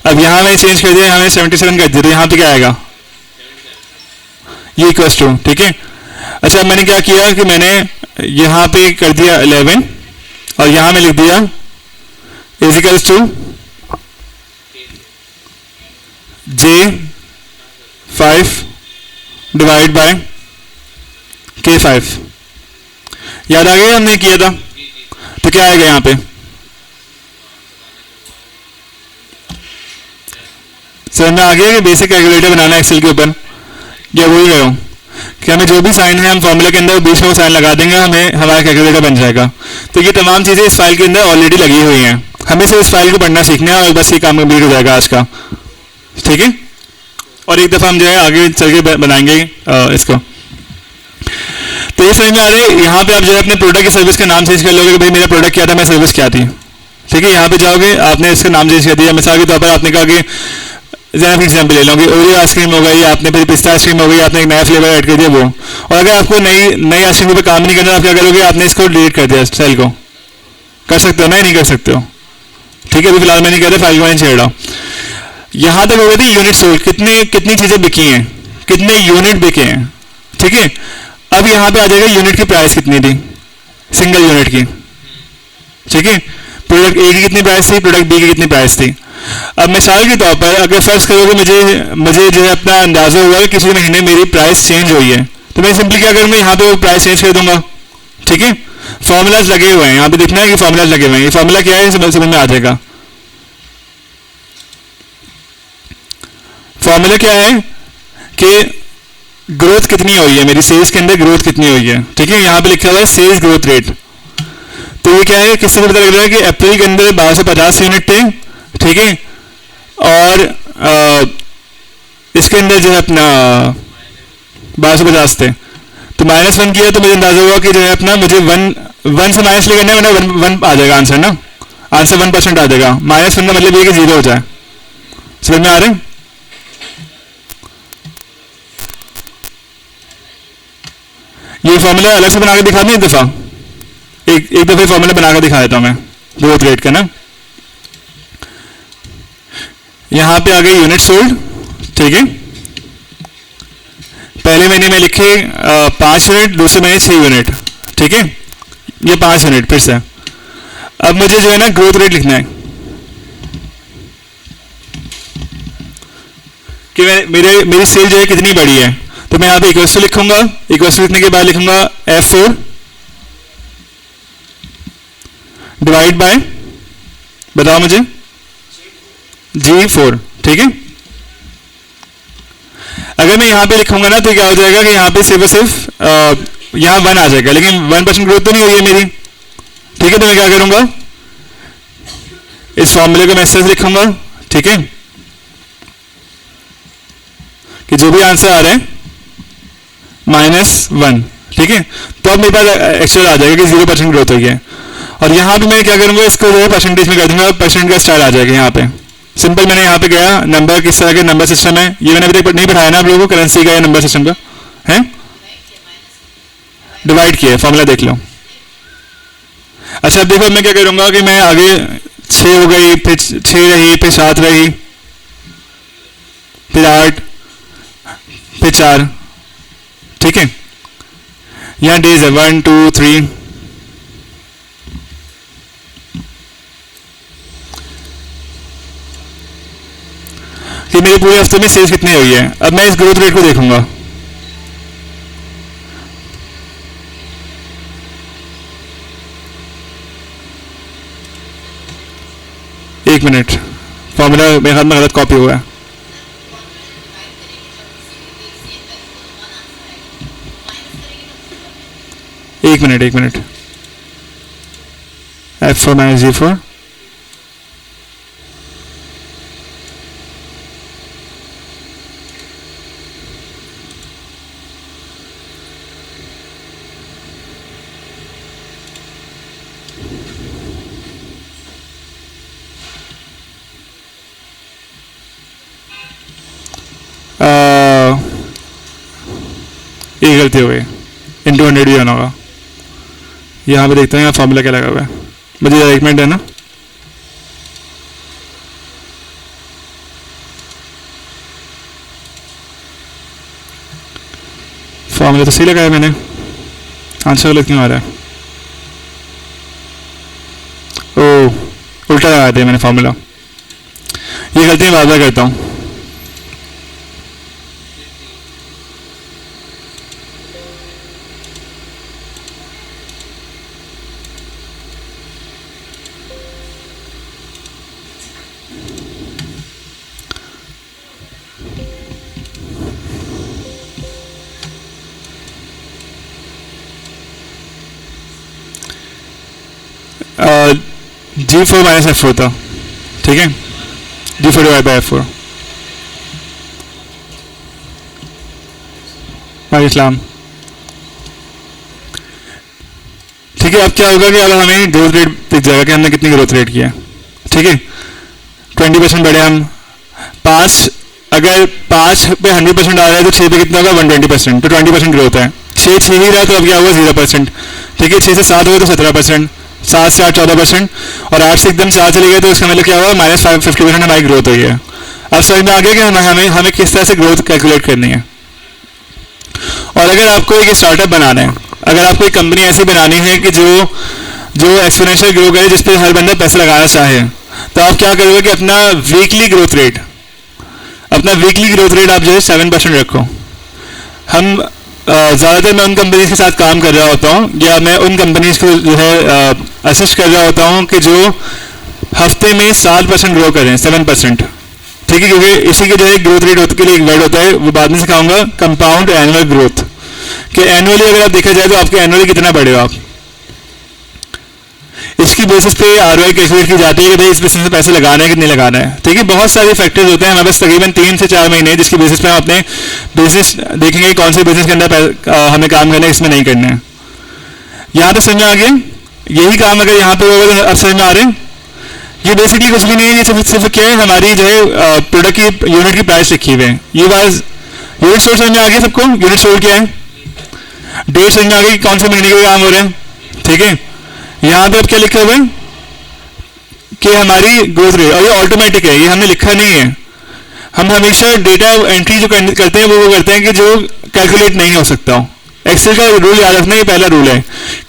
अब यहाँ मैंने चेंज कर दिया, यहाँ मैंने 77 कर दिया, तो यहाँ पे क्या आएगा, ये इक्वल्स टू, ठीक है। अच्छा, मैंने क्या किया कि मैंने यहाँ पे कर दिया 11 और यहाँ में लिख दिया equals to J5 divide by K5। याद आ गया हमने किया था, तो क्या आएगा यहाँ पे, समझ में आ गया कि बेसिक कैलकुलेटर बनाना है एक्सेल के ऊपर, या भूल गए हो कि हमें जो भी साइन है हम फॉर्मूला के अंदर बीच में वो साइन लगा देंगे, हमें हमारा कैलकुलेटर बन जाएगा। तो ये तमाम चीज़ें इस फाइल के अंदर ऑलरेडी लगी हुई हैं, हमें सिर्फ इस फाइल को पढ़ना सीखना है और बस ये काम कंप्लीट हो जाएगा आज का, ठीक है। और एक दफ़ा हम जो है आगे चल के बनाएंगे इसको। तो ये समझ में आ रहा है। यहाँ पे आप जो है अपने प्रोडक्ट की सर्विस का नाम चेंज कर लोगे कि भाई मेरा प्रोडक्ट क्या था, मेरी सर्विस क्या थी। ठीक है, यहाँ पे जाओगे, आपने इसका नाम चेंज कर दिया। मिसाल के तौर पर आपने कहा कि जरा एग्जाम्पल ले लूँगी, ओरियो आइसक्रीम हो गई, आपने फिर पिस्ता आइसक्रीम हो गई, आपने एक नया फ्लेवर ऐड कर दिया वो। और अगर आपको नई नई आइसक्रीम पर काम नहीं करना, आप क्या करोगे, आपने इसको डिलीट कर दिया सेल को। कर सकते हो ना, नहीं कर सकते हो। ठीक है, अभी फिलहाल मैं नहीं कर रहा, फाइल को नहीं छेड़ रहा हूँ। यहाँ तक हो गई थी यूनिट सोल्ड, कितनी चीज़ें बिकी हैं, कितने यूनिट बिके हैं। ठीक है, अब यहाँ पे आ जाएगा यूनिट की प्राइस कितनी थी, सिंगल यूनिट की। ठीक है, प्रोडक्ट ए की कितनी प्राइस थी, प्रोडक्ट बी की कितनी प्राइस थी। अब मिसाल के तौर पर अगर फर्ज करोगे मुझे जो है अपना अंदाजा हुआ कि किसी महीने मेरी प्राइस चेंज हुई है, तो मैं सिंपली क्या करूँगा, यहाँ पे वो प्राइस चेंज कर दूंगा। ठीक है, फॉर्मूलाज लगे हुए हैं, यहाँ पे दिखना है कि फॉर्मूलाज लगे हुए हैं। ये फॉर्मूला क्या है, समझ में आ जाएगा। फॉर्मूला क्या है कि ग्रोथ कितनी हुई है, मेरी सेल्स के अंदर ग्रोथ कितनी हुई है। ठीक है, यहाँ पे लिखा हुआ है सेल्स ग्रोथ रेट। तो ये क्या है, किससे पता लग रहा है कि अप्रैल के अंदर 1250 यूनिट थे। ठीक है, और इसके अंदर जो है अपना 1250 थे, तो -1 किया तो मुझे अंदाजा हुआ कि जो है अपना मुझे वन से माइनस करना है, वरना वन आ जाएगा आंसर ना, आंसर 1% आ जाएगा। -1 का मतलब ये कि 0 हो जाए। समझ में आ रहा है। ये फॉर्मूला अलग से बना के दिखा दूं एक दफा, एक दफे फॉर्मूला बना के दिखा देता हूं मैं ग्रोथ रेट का ना। यहां पे आ गई यूनिट सोल्ड। ठीक है, पहले महीने में लिखे 5 यूनिट, दूसरे महीने 6 यूनिट। ठीक है, ये 5 यूनिट फिर से। अब मुझे जो है ना ग्रोथ रेट लिखना है कि मेरी सेल जो है कितनी बड़ी है। तो मैं यहाँ पे इक्वल्स टू लिखूंगा, इक्वल्स टू लिखने के बाद लिखूंगा F4 डिवाइड बाय, बताओ मुझे, G4। ठीक है, अगर मैं यहाँ पे लिखूंगा ना तो क्या हो जाएगा कि यहाँ पे सिर्फ यहाँ 1 आ जाएगा, लेकिन 1% ग्रोथ तो नहीं हुई है मेरी। ठीक है, तो मैं क्या करूंगा, इस फॉर्मूले को मैं इस तरह से लिखूंगा। ठीक है, कि जो भी आंसर आ रहा है -1। ठीक है, तो अब मेरे पास एक्चुअल आ जाएगा कि 0% ग्रोथ हुई है। और यहाँ पे मैं क्या करूंगा, इसको जो है परसेंटेज में कर दूंगा, परसेंट का स्टार आ जाएगा यहाँ पे। सिंपल, मैंने यहाँ पे गया, नंबर किस तरह के नंबर सिस्टम है, ये मैंने अभी तक नहीं पढ़ाया ना आप लोगों को, करेंसी का या नंबर सिस्टम का है, डिवाइड किया, फॉर्मूला देख लो। अच्छा, अब देखो मैं क्या करूंगा कि मैं आगे 6 हो गई, फिर 6 रही, फिर 7 रही, फिर 8, फिर 4। ठीक है, यहाँ डेज है 1 2 3। कि मेरे पूरे हफ्ते में सेल्स कितनी हुई है। अब मैं इस ग्रोथ रेट को देखूंगा। एक मिनट, फॉर्मूला मेरे हाथ में गलत कॉपी हुआ है। एक मिनट, F4 - G4। ये गलती हो गई, इंटू 100 भी आना होगा। यहाँ पे देखते हैं यहाँ फॉर्मूला क्या लगा हुआ है, मुझे 1 मिनट है ना। फॉर्मूला तो सही लगाया मैंने, आंसर गलत क्यों आ रहा है। ओ, उल्टा लगा दिया मैंने फॉर्मूला। ये गलती मैं बार बार करता हूँ। G4 - F4 था। ठीक है, G4 डिवाइड बाय F4। वालेकुम। ठीक है, अब क्या होगा कि अब हमें ग्रोथ रेट दिख जाएगा कि हमने कितनी ग्रोथ रेट किया है। ठीक है, 20% बढ़े हम। 5, अगर 5 पे 100% आ रहा है तो 6 पे कितना होगा 120%, तो 20% ग्रोथ है। 6 ही रहा तो अब क्या होगा 0%। ठीक है, 6 से 7 हो गए तो 17%, 7 से 8 14%, और 8 से एकदम 4 चले गए तो इसका मतलब क्या होगा -50% हमारी ग्रोथ हुई है। अब समझ में आ गया कि हमें किस तरह से ग्रोथ कैलकुलेट करनी है। और अगर आपको एक स्टार्टअप बनाना है, अगर आपको एक कंपनी ऐसी बनानी है कि जो एक्सपोनेंशियल ग्रो करे, जिस पे हर बंदा पैसा लगाना चाहे, तो आप क्या करोगे कि अपना वीकली ग्रोथ रेट आप जो है 7% रखो। हम ज़्यादातर मैं उन कंपनीज के साथ काम कर रहा होता हूँ, या मैं उन कंपनीज को जो है असिस्ट कर रहा होता हूँ कि जो हफ्ते में 7% ग्रो करें, 7%। ठीक है, क्योंकि इसी के जो है ग्रोथ रेट के लिए एक वर्ड होता है, वो बाद में सिखाऊंगा, कंपाउंड एनुअल ग्रोथ। कि एनुअली अगर आप देखा जाए तो आपके एनुअली कितना बढ़ेगा आप, इसकी बेसिस पे आरओआई कैलकुलेट की जाती है कि भाई इस बिजनेस में पैसे लगाना है कि नहीं लगाना है। ठीक है, बहुत सारे फैक्टर्स होते हैं, हमारे पास तकरीबन 3 से 4 महीने जिसकी बेसिस पे हम अपने बिजनेस देखेंगे कौन से बिजनेस के अंदर हमें काम करना है, इसमें नहीं करना है। यहाँ पे समझ में आ गया, यही काम अगर यहाँ पे होगा तो अब समझ में आ रहे हैं। ये बेसिकली कुछ भी नहीं है, ये सिर्फ क्या है, हमारी जो है प्रोडक्ट की यूनिट की प्राइस लिखी हुई है। ये बात यूनिट सोल्ड समझ में आ गया सबको, यूनिट सोल्ड क्या है, डेट समझ में आ गई कौन से महीने के काम हो रहे हैं। ठीक है, यहाँ पे अब क्या लिखा हुआ है कि हमारी ग्रोथ रेट, और ये ऑटोमेटिक है, ये हमने लिखा नहीं है। हम हमेशा डेटा एंट्री जो करते हैं वो करते हैं कि जो कैलकुलेट नहीं हो सकता हो। एक्सेल का रूल याद रखना, ये पहला रूल है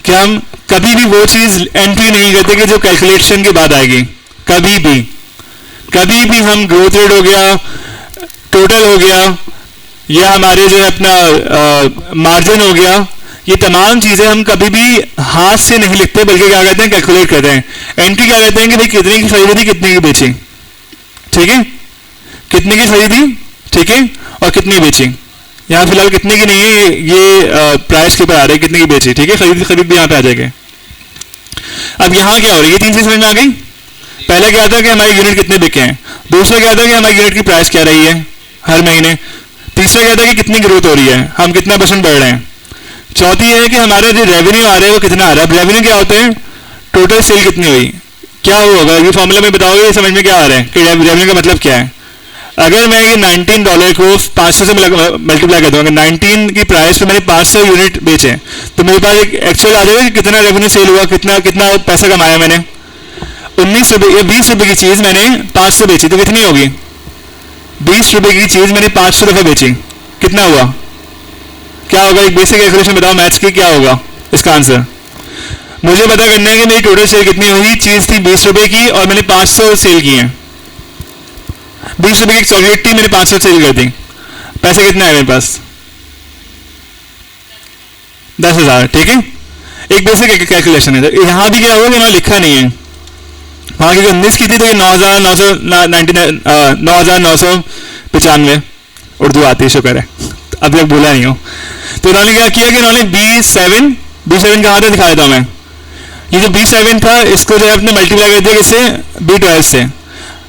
कि हम कभी भी वो चीज़ एंट्री नहीं करते कि जो कैलकुलेशन के बाद आएगी। कभी भी हम ग्रोथ रेट हो गया, टोटल हो गया, या हमारे जो है अपना मार्जिन हो गया, ये तमाम चीज़ें हम कभी भी हाथ से नहीं लिखते, बल्कि क्या कहते हैं, कैलकुलेट करते हैं। एंट्री क्या कहते हैं कि भाई कितने की खरीदी थी, कितने की बेची। ठीक है, कितने की खरीदी, ठीक है, और कितनी बेची। यहाँ फिलहाल कितने की नहीं है, ये प्राइस के ऊपर आ रहा है, कितने की बेची। ठीक है, खरीद भी यहाँ पे आ जाएगा। अब यहाँ क्या हो रहा है, ये 3 चीज़ समझ में आ गई। पहला क्या था कि हमारे यूनिट कितने बिके हैं, दूसरा क्या था कि हमारी यूनिट की प्राइस क्या रही है हर महीने, तीसरा क्या था कि कितनी ग्रोथ हो रही है, हम कितना % बढ़ रहे हैं, चौथी है कि हमारा जो रेवेन्यू आ रहा है वो कितना आ रहा है। अब रेवेन्यू क्या होता है, टोटल सेल कितनी हुई, क्या होगा, ये फॉर्मूला में बताओगे, ये समझ में क्या आ रहा है कि रेवेन्यू का मतलब क्या है। अगर मैं ये $19 को 500 से मल्टीप्लाई कर दूंगा, 19 की प्राइस पे मैंने 500 यूनिट बेचे, तो मेरे पास एक एक्चुअल आ जाएगा कि कितना रेवेन्यू सेल हुआ, कितना पैसा कमाया मैंने। 19 रुपये या 20 रुपये की चीज़ मैंने 500 बेची, तो कितनी होगी, 20 रुपये की चीज़ मैंने 500 दफ़ा बेची, कितना हुआ, क्या होगा, एक बेसिक कैलकुलेशन बताओ मैथ्स की, क्या होगा इसका आंसर। मुझे पता करना है कि मेरी टोटल सेल कितनी हुई, चीज़ थी 20 रुपये की और मैंने 500 सेल की है। 20 रुपये की चॉकलेट थी, मैंने 500 सेल कर दी, पैसे कितना है मेरे पास, 10,000। ठीक है, एक बेसिक कैलकुलेशन है। तो यहाँ भी क्या होगा कि इन्होंने लिखा नहीं है, वहाँ की 19 की थी तो 9,995, उर्दू आती है शुक्र है, अब तक बोला नहीं हो। तो उन्होंने क्या किया कि उन्होंने B7 कहाँ था दिखा देता हूँ मैं। ये जो B7 था इसको जो है अपने मल्टीप्लाई कर दिया किससे, B12 से,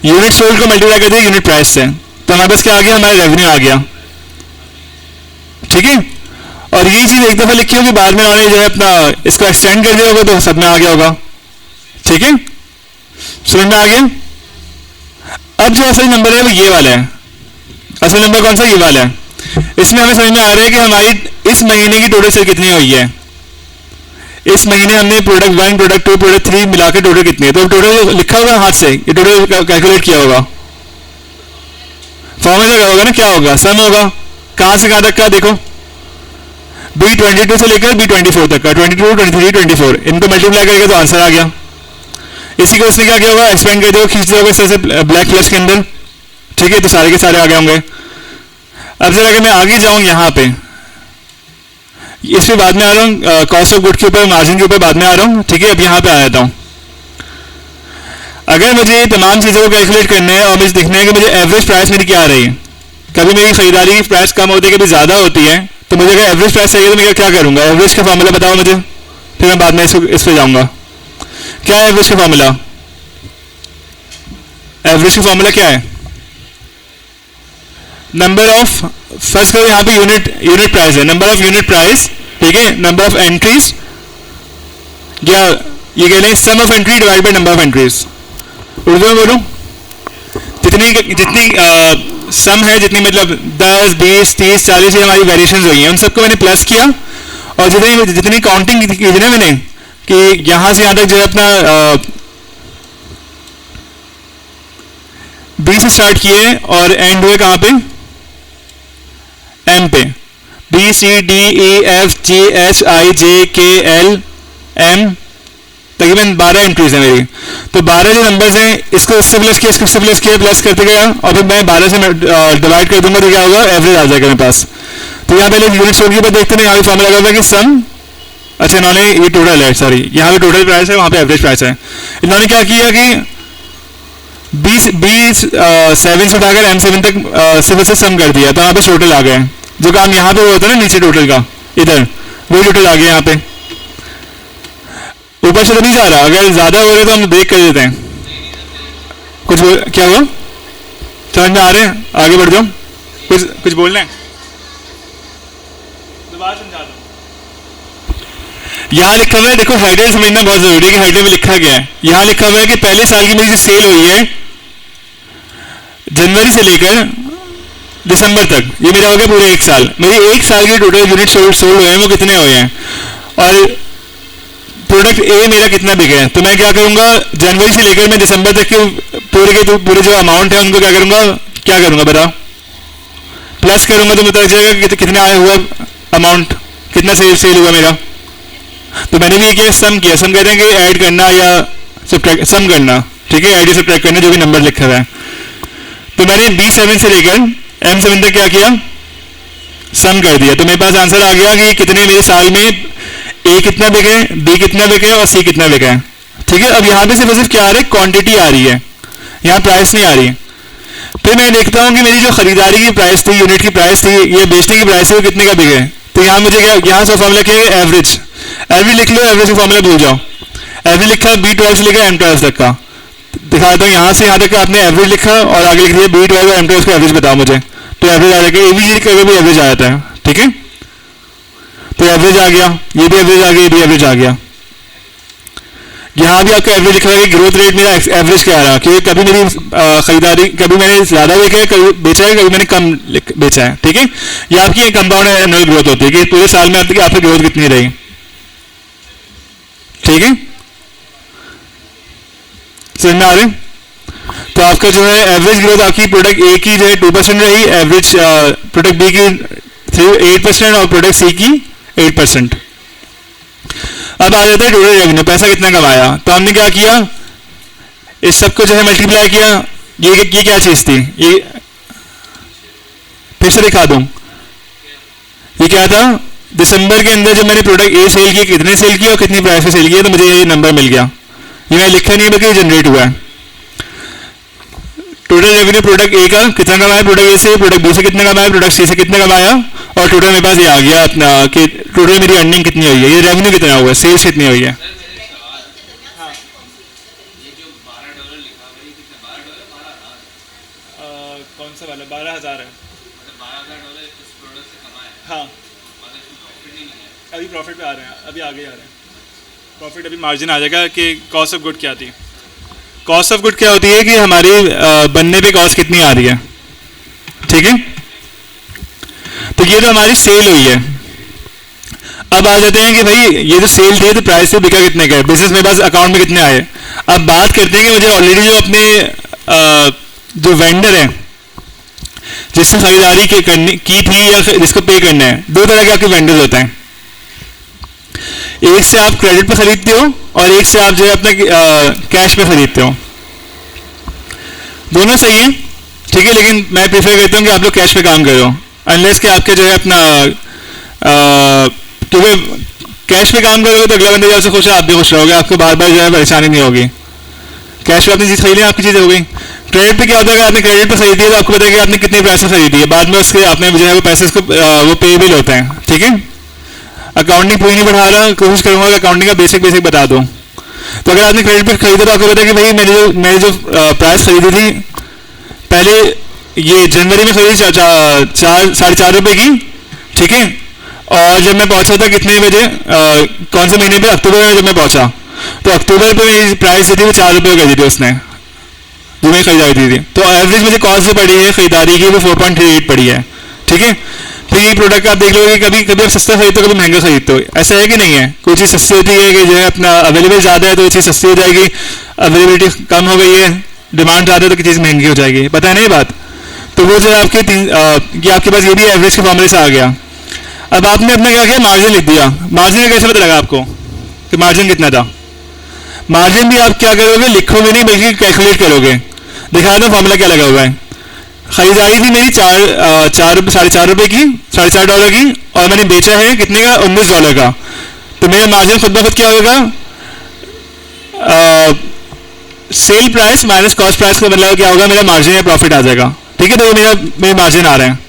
यूनिट सोल्ड को मल्टीप्लाई कर दिया यूनिट प्राइस से, तो हमारे पास क्या आ गया, हमारा रेवेन्यू आ गया। ठीक है, और ये चीज़ एक दफ़ा लिखी होगी, बाद में उन्होंने जो है अपना इसको एक्सटेंड कर दिया होगा तो सब में आ गया होगा। ठीक है, समझ में आ गया। अब जो असल नंबर है वो ये वाला है, असल नंबर कौन सा, ये वाला है। इसमें हमें समझ में आ रहा है कि हमारी इस महीने की टोटल सेल कितनी हुई है। इस महीने हमने प्रोडक्ट 1, प्रोडक्ट 2, प्रोडक्ट 3 मिलाकर टोटल कितनी है, तो टोटल लिखा होगा हाथ से, ये टोटल कैलकुलेट किया होगा, फॉर्मूला क्या होगा ना, क्या होगा, सम होगा। कहाँ से कहाँ तक का देखो, B22 से लेकर B24 तक का, 22, 23, 24, इनको मल्टीप्लाई करके तो आंसर आ गया। इसी को इसने क्या किया होगा, एक्सपेंड कर दिया, खींच दिया होगा इस तरह से ब्लैक प्लस के अंदर। ठीक है, तो सारे के सारे आ गए होंगे। अब जरा अगर मैं आगे जाऊं यहाँ पे, इसके बाद में आ रहा हूँ कॉस्ट ऑफ गुड के ऊपर, मार्जिन के ऊपर बाद में आ रहा हूँ। ठीक है, अब यहाँ पे आ जाता हूँ। अगर मुझे तमाम चीज़ों को कैलकुलेट करना है और मुझे देखना है कि मुझे एवरेज प्राइस मेरी क्या आ रही है, कभी मेरी खरीदारी की प्राइस कम होती है, कभी ज़्यादा होती है, तो मुझे अगर एवरेज प्राइस चाहिए तो मैं क्या करूँगा, एवरेज का फॉर्मूला बताओ मुझे, फिर मैं बाद में इस पर जाऊँगा। क्या है एवरेज का फॉर्मूला, एवरेज का फॉर्मूला क्या है, नंबर ऑफ, फर्स्ट करो यहाँ पे यूनिट प्राइस है, नंबर ऑफ यूनिट प्राइस। ठीक है, नंबर ऑफ एंट्रीज या ये कह रहे हैं sum of entry divide by number of entries. Urdu में बोलूँ, जितनी सम है, जितनी मतलब 10, 20, 30, 40 ये हमारी वेरिएशन हुई हैं, उन सबको मैंने प्लस किया, और जितनी काउंटिंग की थी ना मैंने कि यहाँ से यहाँ तक जो है अपना बी से स्टार्ट किए और एंड हुए कहाँ पे, एम पे। B C D E F G H I J K L M, तकरीबन 12 एंट्रीज हैं मेरी। तो 12 जो नंबर्स हैं, इसको इससे प्लस किया, इसको इससे प्लस किया, प्लस करते गया, और फिर मैं 12 से डिवाइड कर दूंगा तो क्या होगा, एवरेज आ जाएगा मेरे पास। तो यहाँ पहले यूनिट सोल के ऊपर देखते हैं, यहाँ भी फॉर्मूला लगा हुआ है कि सम, अच्छा इन्होंने ये टोटल है, सॉरी यहाँ पे टोटल प्राइस है, वहाँ पे एवरेज प्राइस है। इन्होंने क्या किया कि 7 से उठाकर M7 तक सिर्फ से सम कर दिया, तो यहाँ पे टोटल आ गए। जो काम यहाँ पे होता है ना नीचे टोटल का, इधर वही टोटल आ गया यहाँ पे, ऊपर से तो नहीं जा रहा। अगर ज्यादा हो रहे तो हम ब्रेक कर देते हैं। क्या हुआ, समझ में आ रहे हैं, आगे बढ़ जाओ, कुछ बोलना है, दोबारा समझा दो। यहाँ लिखा हुआ है, देखो हेडर समझना बहुत जरूरी है कि हेडर में लिखा गया है। यहाँ लिखा हुआ है कि पहले साल की मेरी जो सेल हुई है जनवरी से लेकर दिसंबर तक, ये मेरा हो गया पूरे एक साल। मेरी एक साल के टोटल यूनिट सोल्ड हुए हैं वो कितने हुए हैं, और प्रोडक्ट ए मेरा कितना बिका है। तो मैं क्या करूंगा, जनवरी से लेकर मैं दिसंबर तक के पूरे जो अमाउंट है उनको क्या करूंगा बताओ, प्लस करूंगा तो पता चलेगा कि कितना आया हुआ अमाउंट, कितना सेल हुआ मेरा। तो मैंने भी किया, सम किया। सम कहते हैं कि ऐड करना या सब्ट्रैक्ट, सम करना, ठीक है, ऐड या सब्ट्रैक्ट करना, जो भी नंबर लिखा हुआ है। तो मैंने B7 से लेकर M7 तक क्या किया, सम कर दिया। तो मेरे पास आंसर आ गया कि कितने मेरे साल में A कितना बिके, B कितना बिके और C कितना बिका है, ठीक है। अब यहाँ पे सिर्फ क्या आ रहा है, क्वांटिटी आ रही है, यहाँ प्राइस नहीं आ रही। फिर मैं देखता हूँ कि मेरी जो खरीदारी की प्राइस थी, यूनिट की प्राइस थी, ये बेचने की प्राइस है, वो कितने का बिके। तो यहाँ मुझे क्या, यहाँ से फॉर्मूला क्या है, एवरेज। एवरेज लिख लो, एवरेज का फॉर्मूला भूल जाओ। एवरेज लिखा B12 से लेकर M12 तक का, दिखाता हूँ यहाँ से यहाँ तक आपने एवरेज लिखा और आगे लिख दिया B12 और M12 का एवरेज बताओ मुझे। तो एवरेज आ जाएगा, एवरेज लिखकर भी एवरेज आ जाता है, ठीक है। तो एवरेज आ गया, ये भी एवरेज आ गया, ये भी एवरेज आ गया। यहाँ भी आपका एवरेज लिखा है कि ग्रोथ रेट मेरा एवरेज क्या आ रहा है, क्योंकि कभी मेरी खरीदारी, कभी मैंने ज़्यादा बेचा है, कभी बेचा है, कभी मैंने कम बेचा है, ठीक है। ये आपकी कंपाउंड एनुअल ग्रोथ होती है कि पूरे साल में आपकी ग्रोथ कितनी रही, ठीक है, समझ में आ रहे। तो आपका जो है एवरेज ग्रोथ आपकी प्रोडक्ट ए की जो है 2% रही, एवरेज प्रोडक्ट बी की 8% और प्रोडक्ट सी की 8%। अब आ जाता है टोटल रेवेन्यू, पैसा कितना कमाया। तो हमने क्या किया, इस सबको जो है मल्टीप्लाई किया। ये क्या चीज थी, ये फिर से दिखा दूं, ये क्या था, दिसंबर के अंदर जब मैंने प्रोडक्ट ए सेल की, कितने सेल किया और कितनी प्राइस से सेल किया, तो मुझे ये नंबर मिल गया। ये मैं लिखा नहीं है बल्कि जनरेट हुआ है। टोटल रेवेन्यू प्रोडक्ट ए का कितना कमाया, प्रोडक्ट ए से, प्रोडक्ट बी से कितना कमाया, प्रोडक्ट सी से कितना कमाया, और टोटल मेरे पास ये आ गया अपना कि टोटल मेरी अर्निंग कितनी हुई है, ये रेवेन्यू कितना हुआ है, सेल्स कितनी हुई है। कौन सा वाला, 12,000 है, हाँ अभी प्रॉफिट पे आ रहे हैं, अभी आगे आ रहे हैं प्रॉफिट, अभी मार्जिन आ जाएगा कि कॉस्ट ऑफ गुड क्या थी। कॉस्ट ऑफ गुड क्या होती है कि हमारी बनने पे कॉस्ट कितनी आ रही है, ठीक है। तो ये तो हमारी सेल हुई है। अब आ जाते हैं कि भाई ये जो सेल थी तो प्राइस से बिका कितने का है, बिजनेस मेरे पास अकाउंट में कितने आए। अब बात करते हैं कि मुझे ऑलरेडी जो अपने जो वेंडर है जिससे खरीदारी की थी या जिसको पे करना है, दो तरह के आपके वेंडर्स होते हैं। एक से आप क्रेडिट पे खरीदते हो और एक से आप जो है अपने कैश पे खरीदते हो। दोनों सही है, ठीक है, लेकिन मैं प्रेफर करता हूँ कि आप लोग कैश पे काम करो, अनलेस कि आपके जो है अपना क्योंकि कैश पे काम करोगे तो अगला बंदे जब से खुश है आप भी खुश रहोगे, आपको बार बार जो है परेशानी नहीं होगी। कैश पे आपने चीज़ खरीदी, आपकी चीज़ हो गई। क्रेडिट पे क्या होता है कि आपने क्रेडिट पे खरीदी है तो आपको पता है कि आपने कितने पैसे खरीदी है, बाद में उसके आपने जो है वो पैसे उसको वो पेबल होते हैं, ठीक है। अकाउंटिंग पूरी नहीं बढ़ा रहा, कोशिश करूंगा कि अकाउंटिंग का बेसिक बता दूं। तो अगर आपने क्रेडिट पे खरीदा तो आपको पता है कि भाई मैंने जो प्राइस खरीदी थी पहले, ये जनवरी में खरीदी 4.5 रुपये की, ठीक है, और जब मैं पहुंचा था कितने बजे, कौन से महीने पे, अक्टूबर में जब मैं पहुंचा, तो अक्टूबर पे मेरी प्राइस जो थी वो 4 रुपये कर दी थी उसने, जो मैं खरीदारी थी। तो एवरेज मुझे कॉस्ट जो पड़ी है खरीदारी की वो 4.38 पड़ी है, ठीक है। फिर ये प्रोडक्ट आप देख लो कि कभी कभी आप सस्ता खरीदते हो, कभी महंगा खरीदते हो, ऐसा है कि नहीं है? कोई चीज़ सस्ती होती है कि जो है अपना अवेलेबल ज़्यादा है तो वो चीज़ सस्ती हो जाएगी, अवेलेबिलिटी कम हो गई है, डिमांड ज़्यादा है तो चीज़ महंगी हो जाएगी, पता है ना ये बात? तो वो जो है आपकी आपके पास ये भी एवरेज के फॉर्मूले से आ गया। अब आपने अपना क्या किया, मार्जिन लिख दिया। मार्जिन कैसे पता लगा आपको कि मार्जिन कितना था? मार्जिन भी आप क्या करोगे, लिखोगे नहीं बल्कि कैलकुलेट करोगे। दिखा दो फॉर्मूला क्या लगा हुआ है। खरीदारी थी मेरी $4.5 की, $4.5 की, और मैंने बेचा है कितने का, $19 का। तो मेरा मार्जिन खुद ब खुद क्या होगा, sale price minus cost price का मतलब क्या होगा, मेरा मार्जिन या प्रॉफिट आ जाएगा, ठीक है। तो ये मेरे मार्जिन आ रहे हैं।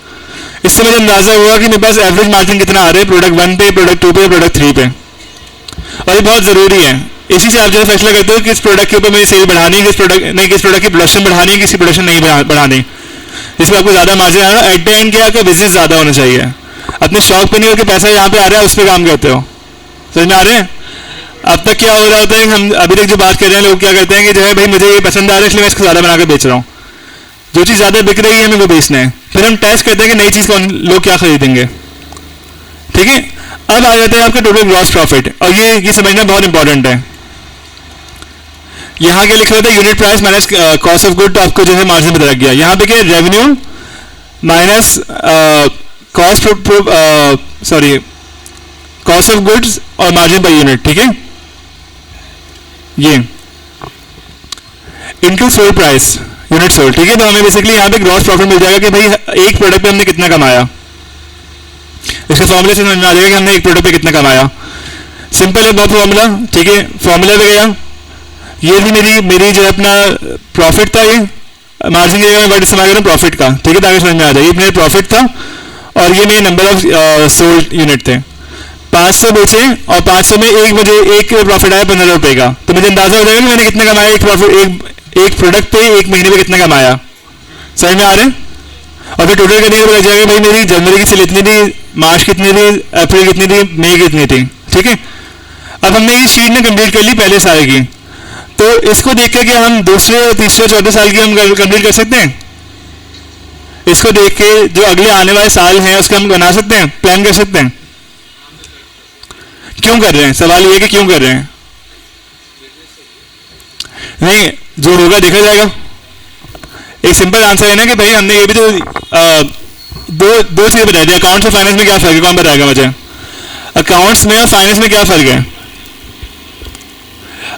इससे मुझे अंदाजा हुआ कि मेरे पास एवरेज मार्जिन कितना आ रहा है प्रोडक्ट 1 पे, प्रोडक्ट 2 पे, प्रोडक्ट 3 पे। और ये बहुत ज़रूरी है, इसी से आप जो है फैसला करते हो कि किस प्रोडक्ट के ऊपर मेरी सेल बढ़ानी है, किस प्रोडक्ट की प्रोडक्शन बढ़ानी है, किसी प्रोडक्शन नहीं बढ़ानी, जिसमें आपको ज़्यादा मार्जिन आ रहा है। एट द एंड क्या, आपका बिजनेस ज़्यादा होना चाहिए। अपने शौक पे नहीं होकर पैसा यहाँ पे आ रहा है उस पर काम करते हो, समझ में आ रहे हैं? अब तक क्या हो रहा होता है, हम अभी तक जो बात कर रहे हैं, लोग क्या करते हैं कि जो है भाई मुझे ये पसंद आ रहा है इसलिए मैं इसको ज़्यादा बना कर बेच रहा हूँ। जो चीज़ ज़्यादा बिक रही है हमें वो बेचना है, फिर हम टेस्ट करते हैं कि नई चीज़ कौन लोग क्या खरीदेंगे, ठीक है। अब आ जाता है आपका टोटल ग्रॉस प्रॉफिट, और ये समझना बहुत इंपॉर्टेंट है। यहाँ क्या लिखा होता है, unit price minus cost of good, तो आपको जो है मार्जिन पता लग गया। यहाँ पे क्या है, revenue minus cost of goods और मार्जिन पर यूनिट, ठीक है। ये into sale price unit sold, ठीक है। तो हमें बेसिकली यहाँ पे ग्रॉस प्रॉफिट मिल जाएगा कि भाई एक प्रोडक्ट पे हमने कितना कमाया। इसके फॉर्मूले से समझ में आ जाएगा कि हमने एक प्रोडक्ट पे कितना कमाया। सिंपल है बहुत फॉर्मूला, ठीक है। फॉर्मूला पे गया, ये भी मेरी जो है अपना प्रॉफिट था, ये मार्जिन की जगह मैं वर्ड इस्तेमाल कर रहा हूँ प्रॉफिट का, ठीक है, ताकि समझ में आ जाए। ये मेरा प्रॉफिट था और ये मेरे नंबर ऑफ सोल्ड यूनिट थे। 500 बेचे और 500 में एक प्रॉफिट आया $15 का, तो मुझे अंदाजा हो जाएगा कि मैंने कितना कमाया एक प्रोडक्ट पे एक महीने में कितना कमाया, समझ में आ रहे हैं? और फिर टोटल करने के बाद लग जाएगा भाई मेरी जनवरी की सेल इतनी थी, मार्च कितनी थी, अप्रैल कितनी थी, मई कितनी थी, ठीक है। अब हमने ये शीट ने कंप्लीट कर ली पहले साल की, तो इसको देख के क्या हम दूसरे, तीसरे, चौथे साल की हम कंप्लीट कर सकते हैं? इसको देख के जो अगले आने वाले साल हैं उसका हम बना सकते हैं, प्लान कर सकते हैं। क्यों कर रहे हैं, सवाल ये है कि क्यों कर रहे हैं? नहीं, जो होगा देखा जाएगा। एक सिंपल आंसर है ना कि भाई हमने ये भी तो दो चीज़ें बताई थी। अकाउंट्स और फाइनेंस में क्या फर्क है, कौन बताएगा मुझे? अकाउंट्स में और फाइनेंस में क्या फर्क है?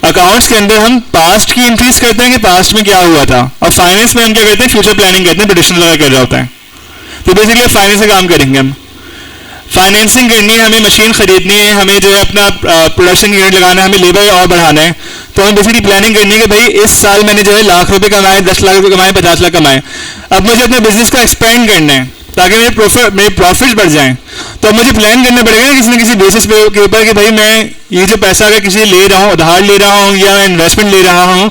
अकाउंट्स के अंदर हम पास्ट की एंट्रीज करते हैं कि पास्ट में क्या हुआ था, और फाइनेंस में हम क्या करते हैं, फ्यूचर प्लानिंग करते हैं, प्रेडिक्शन लगा कर रहा होता है। तो बेसिकली फाइनेंस से काम करेंगे हम। फाइनेंसिंग करनी है, हमें मशीन खरीदनी है, हमें जो है अपना प्रोडक्शन यूनिट लगाना है, हमें लेबर और बढ़ाना है। तो हमें बेसिकली प्लानिंग करनी है कि भाई इस साल मैंने जो है ₹1,00,000 कमाए, 10 लाख रुपए कमाए, 50 लाख कमाए। अब मुझे अपने बिजनेस को एक्सपेंड करना है ताकि मेरे प्रॉफिट्स बढ़ जाएं। तो अब मुझे प्लान करना पड़ेगा किसी न किसी बेसिस पे के ऊपर कि भाई मैं ये जो पैसा अगर किसी ले रहा हूँ, उधार ले रहा हूँ या इन्वेस्टमेंट ले रहा हूँ,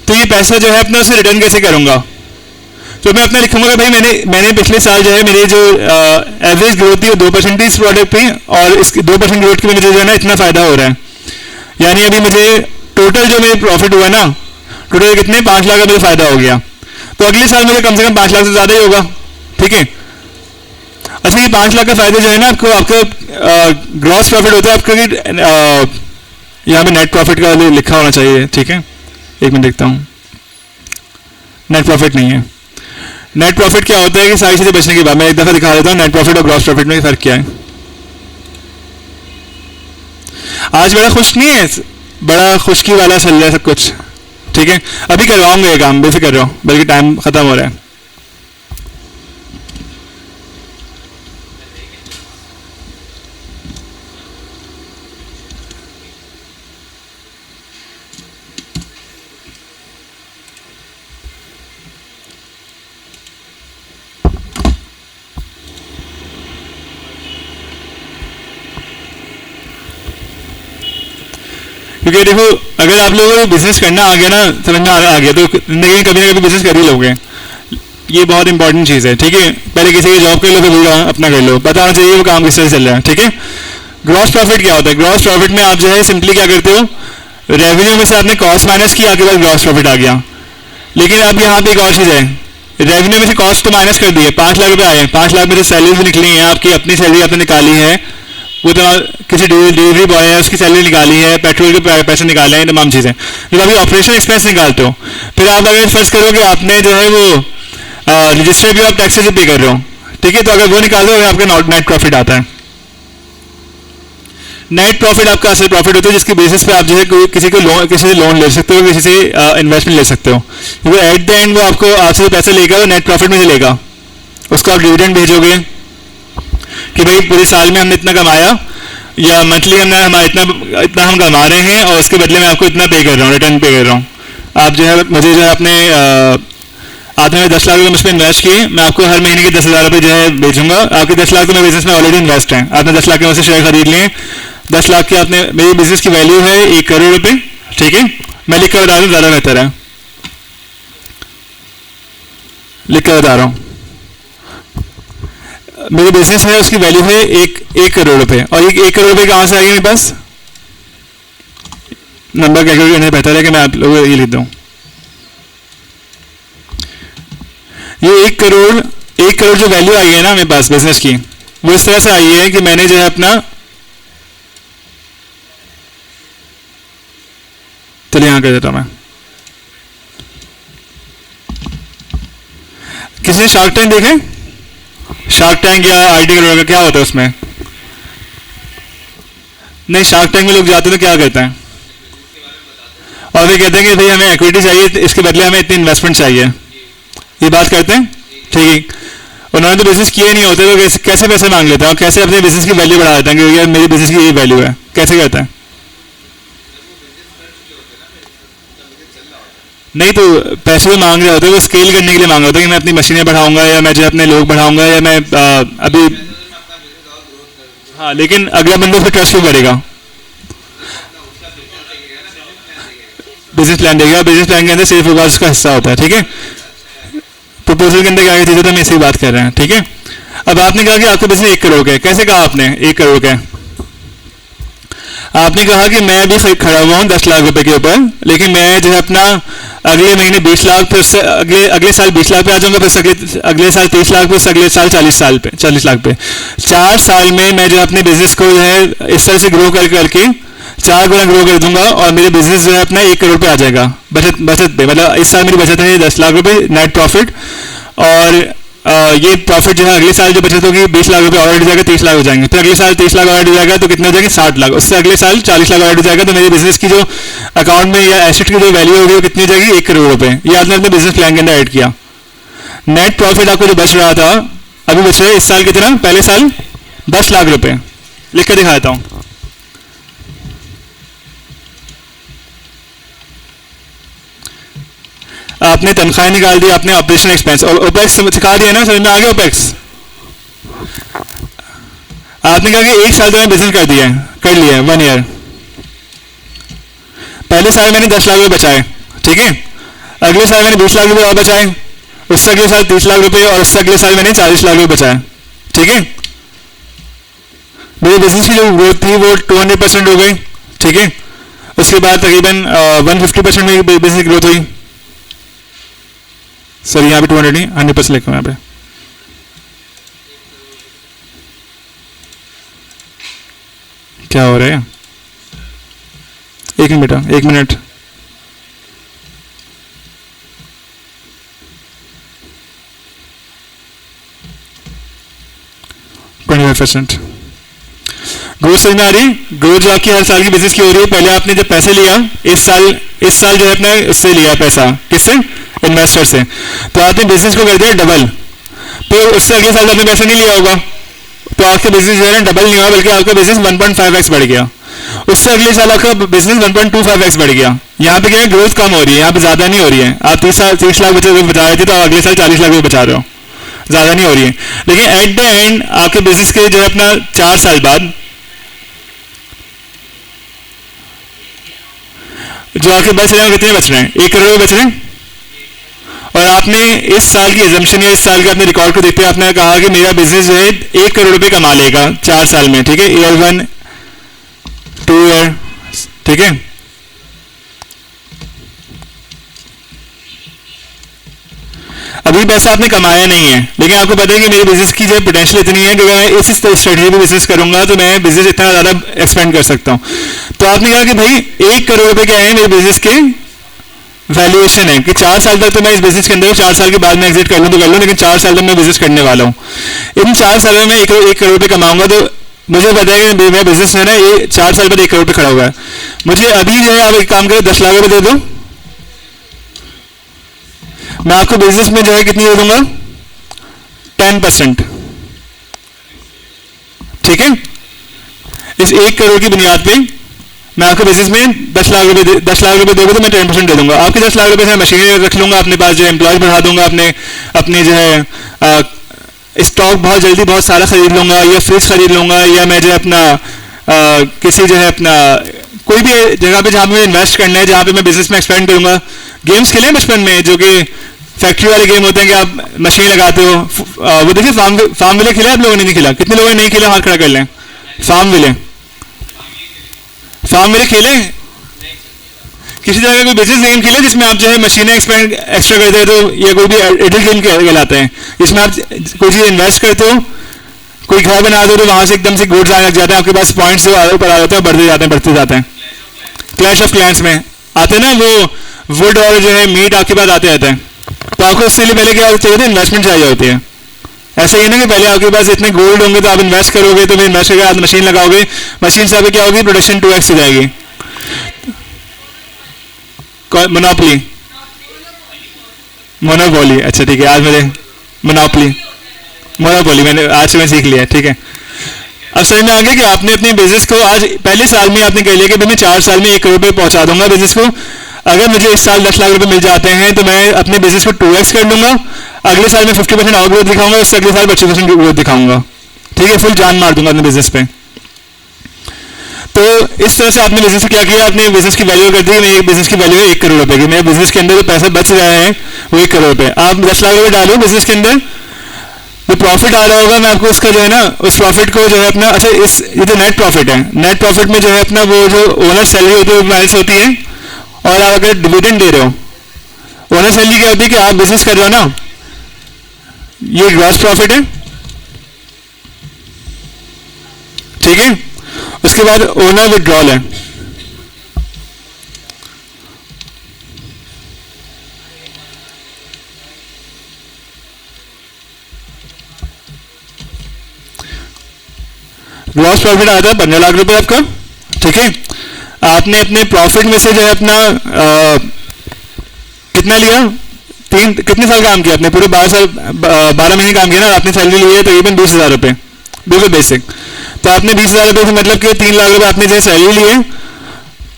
तो ये पैसा जो है अपना उसे रिटर्न कैसे करूँगा। तो मैं अपना लिखूंगा कि भाई मैंने पिछले साल जो है मेरी जो एवरेज ग्रोथ थी वो 2% थी इस प्रोडक्ट पे, और इस 2% ग्रोथ के लिए मुझे जो है ना इतना फ़ायदा हो रहा है। यानी अभी मुझे टोटल जो मेरे प्रॉफिट हुआ ना, टोटल कितने 5 लाख का मुझे फ़ायदा हो गया। तो अगले साल मुझे कम से कम 5 लाख से ज़्यादा ही होगा, ठीक है। अच्छा, ये 5 लाख का फ़ायदा जो है ना आपका ग्रॉस प्रॉफिट होता है आपका, यहाँ पे नेट प्रॉफिट का लिखा होना चाहिए, ठीक है। एक मिनट देखता हूँ, नेट प्रॉफिट नहीं है। नेट प्रॉफिट क्या होता है कि सारी चीज़ें बचने के बाद, मैं एक दफ़ा दिखा देता हूँ नेट प्रॉफिट और ग्रॉस प्रॉफिट में फ़र्क क्या है। आज बड़ा खुश नहीं है, बड़ा खुशकी वाला चल रहा है सब कुछ, ठीक है। अभी करवाऊंगा ये काम, बेफिक्र रहो, बल्कि टाइम ख़त्म हो रहा है। क्योंकि देखो, अगर आप लोगों को बिजनेस करना आ गया ना, समझ में आ गया, तो जिंदगी में कभी ना कभी बिजनेस कर ही लोगे। ये बहुत इंपॉर्टेंट चीज़ है, ठीक है। पहले किसी की जॉब कर लो, फिर अपना कर लो, पता होना चाहिए वो काम किस तरह से चल रहा है, ठीक है। ग्रॉस प्रॉफिट क्या होता है? ग्रॉस प्रॉफिट में आप जो है सिंपली क्या करते हो, रेवेन्यू में से आपने कॉस्ट माइनस किया, आपके पास ग्रॉस प्रॉफिट आ गया। लेकिन अब यहाँ पे एक और चीज़ है, रेवेन्यू में से कॉस्ट तो माइनस कर दिए, 5 लाख रुपए आए, 5 लाख में से सैलरी भी निकली है, आपकी अपनी सैलरी आपने निकाली है, वो तो किसी डिलीवरी बॉय है उसकी सैलरी निकाली है, पेट्रोल के पैसे निकाले हैं, तमाम चीज़ें। जब अभी ऑपरेशन एक्सपेंस निकालते हो, फिर आप अगर फर्स्ट करो कि आपने जो है वो रजिस्टर्ड भी आप टैक्सेस पे कर रहे हो, ठीक है, तो अगर वो निकाल दो आपका नेट प्रॉफिट आता है। नेट प्रॉफिट आपका असल प्रॉफिट होता है जिसके बेसिस पे आप जो है किसी से लोन ले सकते हो, किसी से इन्वेस्टमेंट ले सकते हो, क्योंकि एट द एंड वो आपको आपसे जो पैसा लेगा वो नेट प्रॉफिट में से लेगा। उसको आप डिविडेंड भेजोगे कि भाई पूरे साल में हमने इतना कमाया, या मंथली हमने हमारा इतना हम कमा रहे हैं और उसके बदले में आपको इतना पे कर रहा हूँ, रिटर्न पे कर रहा हूँ। आप जो है मुझे जो है आपने 10 लाख रुपये मुझ पर इन्वेस्ट किए, मैं आपको हर महीने के 10,000 रुपये जो है भेजूंगा। आपके 10 लाख तो मेरे बिजनेस में ऑलरेडी इन्वेस्ट हैं, आपने 10 लाख के मुझसे शेयर खरीद लिए, 10 लाख की आपने, मेरी बिजनेस की वैल्यू है 1 करोड़ रुपये, ठीक है। मैं लिख कर बता रहा हूँ, ज़्यादा बेहतर है, लिख कर बता रहा हूँ। मेरी बिजनेस है उसकी वैल्यू है 1 करोड़ रुपये, और 1 करोड़ रुपये कहाँ से आएगी मेरे पास? नंबर कैलकुलेट करने बेहतर है कि मैं आप लोगों को ये लिख दूँ। ये 1 करोड़ जो वैल्यू आई है ना मेरे पास बिजनेस की, वो इस तरह से आई है कि मैंने जो है अपना, चलिए यहाँ कर देता हूँ मैं। किसी ने शार्क टैंक देखे? शार्क टैंक या आईटी का क्या होता है उसमें? नहीं, शार्क टैंक में लोग जाते हैं तो क्या करते हैं, और वे कहते हैं कि भाई हमें इक्विटी चाहिए, इसके बदले हमें इतनी इन्वेस्टमेंट चाहिए, ये बात करते हैं, ठीक है। उन्होंने तो बिजनेस किए नहीं होते, तो कैसे पैसे मांग लेते हैं और कैसे अपने बिजनेस की वैल्यू बढ़ा देते हैं कि मेरी बिजनेस की ये वैल्यू है, कैसे कहते हैं? नहीं, तो पैसे जो मांग रहे होते हैं वो स्केल करने के लिए मांग रहे होते हैं कि मैं अपनी मशीनें बढ़ाऊंगा, या मैं जो अपने लोग बढ़ाऊंगा, या मैं अभी, हाँ, लेकिन अगला बंदा उस पर ट्रस्ट क्यों करेगा? बिजनेस प्लान देगा, बिजनेस प्लान के अंदर सिर्फ विकास उसका हिस्सा होता है, ठीक है। प्रपोजल के अंदर क्या चीज़ होता है, हम इसी बात कर रहे हैं, ठीक है। अब आपने कहा कि आपका बिजनेस 1 करोड़ का है, कैसे कहा आपने 1 करोड़ का है? आपने कहा कि मैं अभी खड़ा हुआ हूँ 10 लाख रुपए के ऊपर, लेकिन मैं जो है अपना अगले महीने 20 लाख, फिर उससे अगले साल 20 लाख पे आ जाऊंगा, फिर अगले साल 30 लाख पे, उससे अगले साल 40 लाख पे। 4 साल में मैं जो अपने बिजनेस को जो है इस तरह से ग्रो करके 4 गुना ग्रो कर दूंगा, और मेरे बिजनेस जो है अपना 1 करोड़ पे आ जाएगा बचत पे। मतलब इस साल मेरी बचत है 10 लाख रुपए नेट प्रॉफिट, और ये प्रॉफिट जो है अगले साल जो बचत होगी 20 लाख रुपए ऑलरेडी जाएगा, 30 लाख हो जाएंगे, फिर अगले साल 30 लाख ऑलरेडी जाएगा तो कितने हो जाएंगे? 60 लाख। उससे अगले साल 40 लाख ऑलरेडी जाएगा, तो मेरे बिजनेस की जो अकाउंट में या एसेट की जो वैल्यू होगी वो कितनी हो जाएगी? 1 करोड़ रुपए। ये आपने अपने बिजनेस प्लान के अंदर ऐड किया। नेट प्रॉफिट आपको जो बच रहा था, अभी बच रहा है इस साल कितना? पहले साल 10 लाख रुपए। लिख कर दिखाता हूँ। आपने तनख्वाह निकाल दी, आपने ऑपरेशन एक्सपेंस और ओपेक्स सिखा दिया ना, समझ में आ गया ओपेक्स? आपने कहा कि 1 साल तो मैंने बिजनेस कर लिया है 1 ईयर। पहले साल मैंने 10 लाख रुपए बचाए, ठीक है। अगले साल मैंने 20 लाख रुपए और बचाए, उससे अगले साल 30 लाख रुपए, और उससे अगले साल मैंने 40 लाख रुपए बचाए, ठीक है। मेरे बिजनेस की जो ग्रोथ थी वो 200% हो गई, ठीक है। उसके बाद तकरीबन 150% में बिजनेस की ग्रोथ हुई। सर यहाँ पे 200 नहीं, 100% लिखा यहाँ पे। क्या हो रहा है? एक मिनट बेटा, 1 मिनट। %25 ग्रोथ समझ में आ रही है? ग्रोथ जो आपकी हर साल की बिजनेस की हो रही है। पहले आपने जब पैसे लिया, इस साल जो है अपना उससे लिया पैसा, किससे? इन्वेस्टर से। तो आपने बिजनेस को कर दिया डबल, तो उससे अगले साल आपने पैसा नहीं लिया होगा, तो आपका बिजनेस जो है डबल नहीं हुआ, बल्कि आपका बिजनेस 1.5x बढ़ गया। उससे अगले साल आपका बिजनेस 1.25x बढ़ गया। यहाँ पे क्या है? ग्रोथ कम हो रही है, यहाँ पे ज्यादा नहीं हो रही है। आप 30 लाख बचा रहे थे, तो आप अगले साल 40 लाख रुपए बचा रहे हो, ज्यादा नहीं हो रही है। लेकिन एट द एंड आपके बिजनेस के जो है अपना 4 साल बाद जो आपके बच रहे हैं कितने बच रहे हैं? 1 करोड़ बच रहे हैं, और और आपने इस साल की एजम्पशन या इस साल के अपने रिकॉर्ड को देखते हुए आपने कहा कि मेरा बिजनेस जो है 1 करोड़ रुपए कमा लेगा 4 साल में, ठीक है, ईयर 1 2 ईयर, ठीक है। अभी पैसा आपने कमाया नहीं है, लेकिन आपको पता है कि मेरे बिजनेस की जो पोटेंशियल इतनी है कि अगर मैं इस स्ट्रेटजी पे बिजनेस करूंगा तो मैं बिजनेस इतना ज़्यादा एक्सपेंड कर सकता हूं। तो आपने कहा कि भाई 1 करोड़ रुपए क्या है मेरे बिजनेस के वैल्यूएशन है कि 4 साल तक तो मैं इस बिजनेस के अंदर 4 साल के बाद मैं एग्जिट कर लूँ तो कर लूँ, लेकिन 4 साल तक मैं बिजनेस करने वाला हूँ। इन 4 सालों में मैं 1 करोड़ रुपए कमाऊंगा। तो मुझे पता है कि मेरा बिजनेस है ना ये 4 साल बाद 1 करोड़ पे खड़ा हुआ है। मुझे अभी जो है आप एक काम करें 10 लाख रुपए दे दो, मैं आपको बिजनेस में जो है कितनी दे दूंगा 10%, ठीक है। इस 1 करोड़ की बुनियाद पे मैं आपको बिजनेस में 10 लाख रुपए दोगे तो मैं 10% दे दूंगा। आपके 10 लाख रुपए से मशीनरी रख लूंगा अपने पास, जो एम्प्लॉय बढ़ा दूंगा, अपने जो है स्टॉक बहुत जल्दी बहुत सारा खरीद लूंगा, या फ्रिज खरीद लूंगा, या मैं जो है अपना किसी जो है अपना कोई भी जगह पे जहाँ पे इन्वेस्ट करना है, जहाँ पे मैं बिजनेस में एक्सपेंड करूंगा। गेम्स खेले बचपन में जो कि फैक्ट्री वाले गेम होते हैं कि आप मशीन लगाते हो, वो देखिए फार्म विले खेला आप लोगों ने? नहीं खेला? कितने लोगों ने नहीं खेला? हाथ खड़ा कर लें। फार्म विले खेले? किसी तरह का कोई बिजनेस गेम खेले जिसमें आप जो है मशीनें एक्स्ट्रा करते हो, तो या कोई भी एडल गेम कहलाते हैं जिसमें आप कोई चीज़ इन्वेस्ट करते हो, कोई घर बना दो तो वहां से एकदम से गुड्स आने लग जाते हैं, आपके पास पॉइंट्स जो ऊपर आ जाते हैं बढ़ते जाते हैं। क्लैश ऑफ क्लैंस में आते हैं ना वो वुड और जो है मीट आपके पास आते रहते हैं। तो आपको उससे पहले क्या चाहिए था? इन्वेस्टमेंट चाहिए होती है। ऐसा ही ना कि पहले आपके पास इतने गोल्ड होंगे तो आप इन्वेस्ट करोगे, तो फिर इन्वेस्ट करके आप मशीन लगाओगे, मशीन से आपकी क्या होगी? प्रोडक्शन 2x हो जाएगी। मोनोपोली, अच्छा ठीक है, आज मेरे मोनोपोली मैंने आज से मैं सीख लिया, ठीक है। अब समझ में आ गया कि आपने अपने बिजनेस को आज पहले साल में आपने कह लिया कि मैं 4 साल में 1 करोड़ रुपए पहुंचा दूंगा बिजनेस को। अगर मुझे इस साल 10 लाख रुपए मिल जाते हैं तो मैं अपने बिजनेस को 2x कर लूंगा, अगले साल में 50% और ग्रोथ दिखाऊंगा, उससे अगले साल 25% ग्रोथ दिखाऊंगा, ठीक है, फुल जान मार दूंगा अपने बिजनेस पे। तो इस तरह से आपने बिजनेस को क्या किया? आपने बिजनेस की वैल्यू कर दी। मेरे बिजनेस की वैल्यू है 1 करोड़ रुपए की। मेरे बिजनेस के अंदर जो पैसा बच रहा है वो 1 करोड़ रुपए। आप 10 लाख रुपए डालो बिजनेस के अंदर, जो प्रॉफिट आ रहा होगा मैं आपको उसका जो है ना उस प्रॉफिट को जो है अपना, अच्छा ये जो नेट प्रॉफिट है, नेट प्रॉफिट में जो है अपना वो जो ओनर सैलरी होती है वो माइल्स होती है, और आप अगर डिविडेंड दे रहे हो, ओनर सैलरी क्या होती है कि आप बिजनेस कर रहे हो ना, ये ग्रॉस प्रॉफिट है, ठीक है। उसके बाद ओनर विड्रॉल है, ग्रॉस प्रॉफिट आता है 15 लाख रुपए आपका, ठीक है। आपने अपने प्रॉफिट में से जो है अपना कितना लिया? कितने साल काम किया आपने? पूरे 12 महीने काम किया ना, आपने सैलरी ली है तकरीबन 20,000 रुपये, बिल्कुल बेसिक। तो आपने 20,000 रुपये से मतलब कि 3 लाख रुपए आपने जो है सैलरी ली है,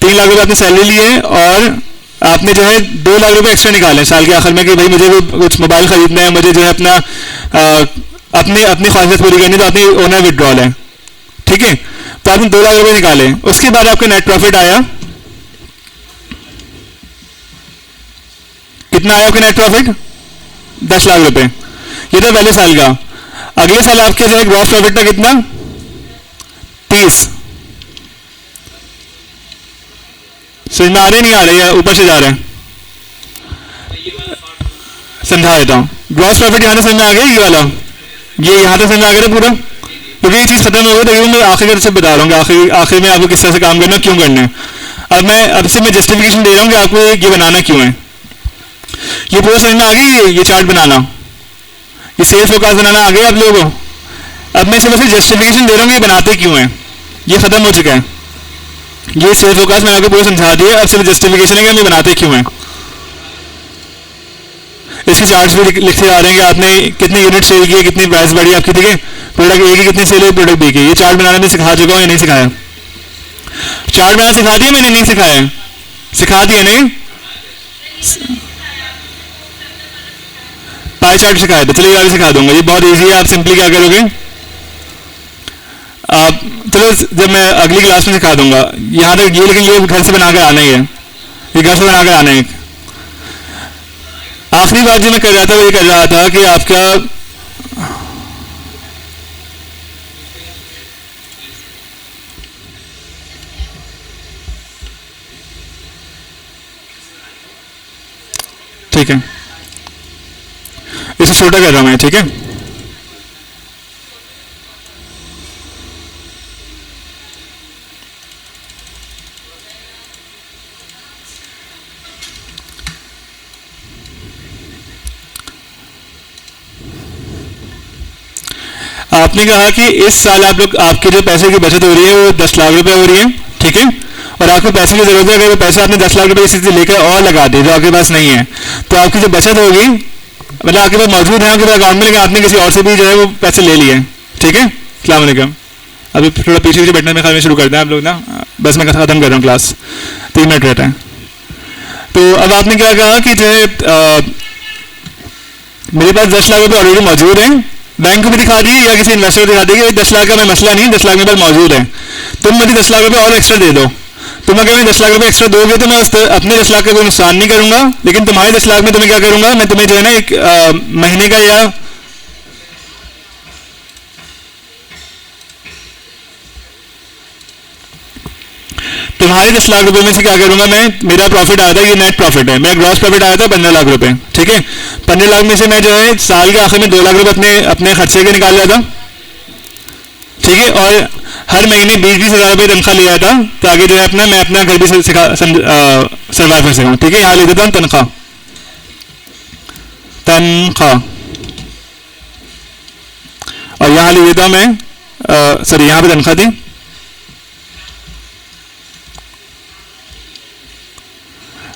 3 लाख रुपए आपने सैलरी ली है, और आपने जो है 2 लाख रुपए एक्स्ट्रा निकाले साल के आखिर में कि भाई मुझे कुछ मोबाइल खरीदना है, मुझे जो है अपना अपनी ख्वाहिश पूरी करनी, तो आपने ओनर विड्रॉल है, ठीक है। तो आपने 2 लाख रुपए निकाले, उसके बाद आपका नेट प्रॉफिट आया, कितना आया आपका नेट प्रॉफिट? 10 लाख रुपए। ये तो पहले साल का। अगले साल आपके जो है ग्रॉस प्रॉफिट था कितना? 30। समझ में आ रहे नहीं आ रहे, या ऊपर से जा रहे हैं? समझा देता हूं। ग्रॉस प्रॉफिट यहां से समझ में आ गया, ये वाला, ये यहां से समझ में आ गया पूरा, क्योंकि ये चीज खत्म हो गई। तो मैं आखिर से बता रहा हूँ कि आखिर में आपको किस तरह से काम करना, क्यों करना है। अब से मैं जस्टिफिकेशन दे रहा हूँ कि आपको ये बनाना क्यों है। ये पूरा समझ में आ गया, ये चार्ट बनाना, ये सेल्स फोरकास्ट बनाना आ गया आप लोगों को। अब मैं सिर्फ जस्टिफिकेशन दे रहा हूँ ये बनाते क्यों है, ये खत्म हो चुका है। ये सेल्स फोरकास्ट मैंने आपको पूरा समझा दिया, अब सिर्फ जस्टिफिकेशन है कि हम ये बनाते क्यों है। इसके चार्ट्स भी लिखते जा रहे हैं कि आपने कितनी यूनिट सेल की, कितनी प्राइस बढ़ी आपकी, ठीक है। प्रोडक्ट ए की कितनी सेल है, प्रोडक्ट बी की। ये चार्ट बनाना मैं सिखा चुका हूँ या नहीं सिखाया? चार्ट बनाना सिखा दिया मैंने, नहीं सिखाया? सिखा दिया नहीं? पाई चार्ट सिखाया था, चलिए अभी सिखा दूंगा। ये बहुत इजी है, आप सिंपली क्या करोगे, आप चलो जब मैं अगली क्लास में सिखा दूंगा। यहाँ तक ये, लेकिन ये घर से बनाकर आना ही है, ये घर से बनाकर आना है। आखिरी बात जो मैं कर रहा था वो ये कर रहा था कि आपका ठीक है, इसे छोटा कर रहा हूं मैं, ठीक है। आपने कहा कि इस साल आप लोग, आपके जो पैसे की बचत हो रही है वो 10 लाख रुपए हो रही है, ठीक है, और आपको पैसे की जरूरत है, अगर वो पैसा आपने 10 लाख रुपए किसी से लेकर और लगा दिए जो आपके पास नहीं है, तो आपकी जो बचत होगी, मतलब आपके पास मौजूद है आपके पास अकाउंट में, लेकिन आपने किसी और से भी जो है वो पैसे ले लिए, ठीक है। अस्सलाम वालेकुम। अभी थोड़ा पीछे पीछे बैठने में ख्याल में शुरू करते हैं आप लोग ना, बस मैं खत्म कर रहा हूँ क्लास, 3 मिनट रहता है। तो अब आपने क्या कहा कि जो है मेरे पास 10 लाख रुपए ऑलरेडी मौजूद है, बैंक को भी दिखा दिए या किसी इन्वेस्टर को दिखा दिए कि 10 लाख का मैं मसला नहीं, 10 लाख मेरे पास मौजूद है, तुम मुझे 10 लाख रुपए और एक्स्ट्रा दे दो। तुम अगर मैं 10 लाख रुपए एक्स्ट्रा दोगे तो मैं अपने 10 लाख का कोई नुकसान नहीं करूंगा, लेकिन तुम्हारे 10 लाख में तुम्हें क्या करूंगा, मैं तुम्हें जो है ना एक महीने का या तुम्हारे 10 लाख रुपए में से क्या करूंगा मैं, मेरा प्रॉफिट आया था, ये नेट प्रॉफिट है, मेरा ग्रॉस प्रॉफिट आया था 15 लाख रुपए, ठीक है। 15 लाख में से मैं जो है साल के आखिर में 2 लाख रुपए अपने अपने खर्चे के निकाल लिया था, ठीक है, और हर महीने 20-20 हज़ार रुपये तनख्वाह लिया था, ताकि जो है अपना मैं अपना घर भी सर्वाइव कर सकूँ, ठीक है। यहाँ लिख देता हूँ तनख्वाह, तनख्वाह, और यहाँ लिख देता हूँ मैं सॉरी यहाँ पे तनख्वाह थी,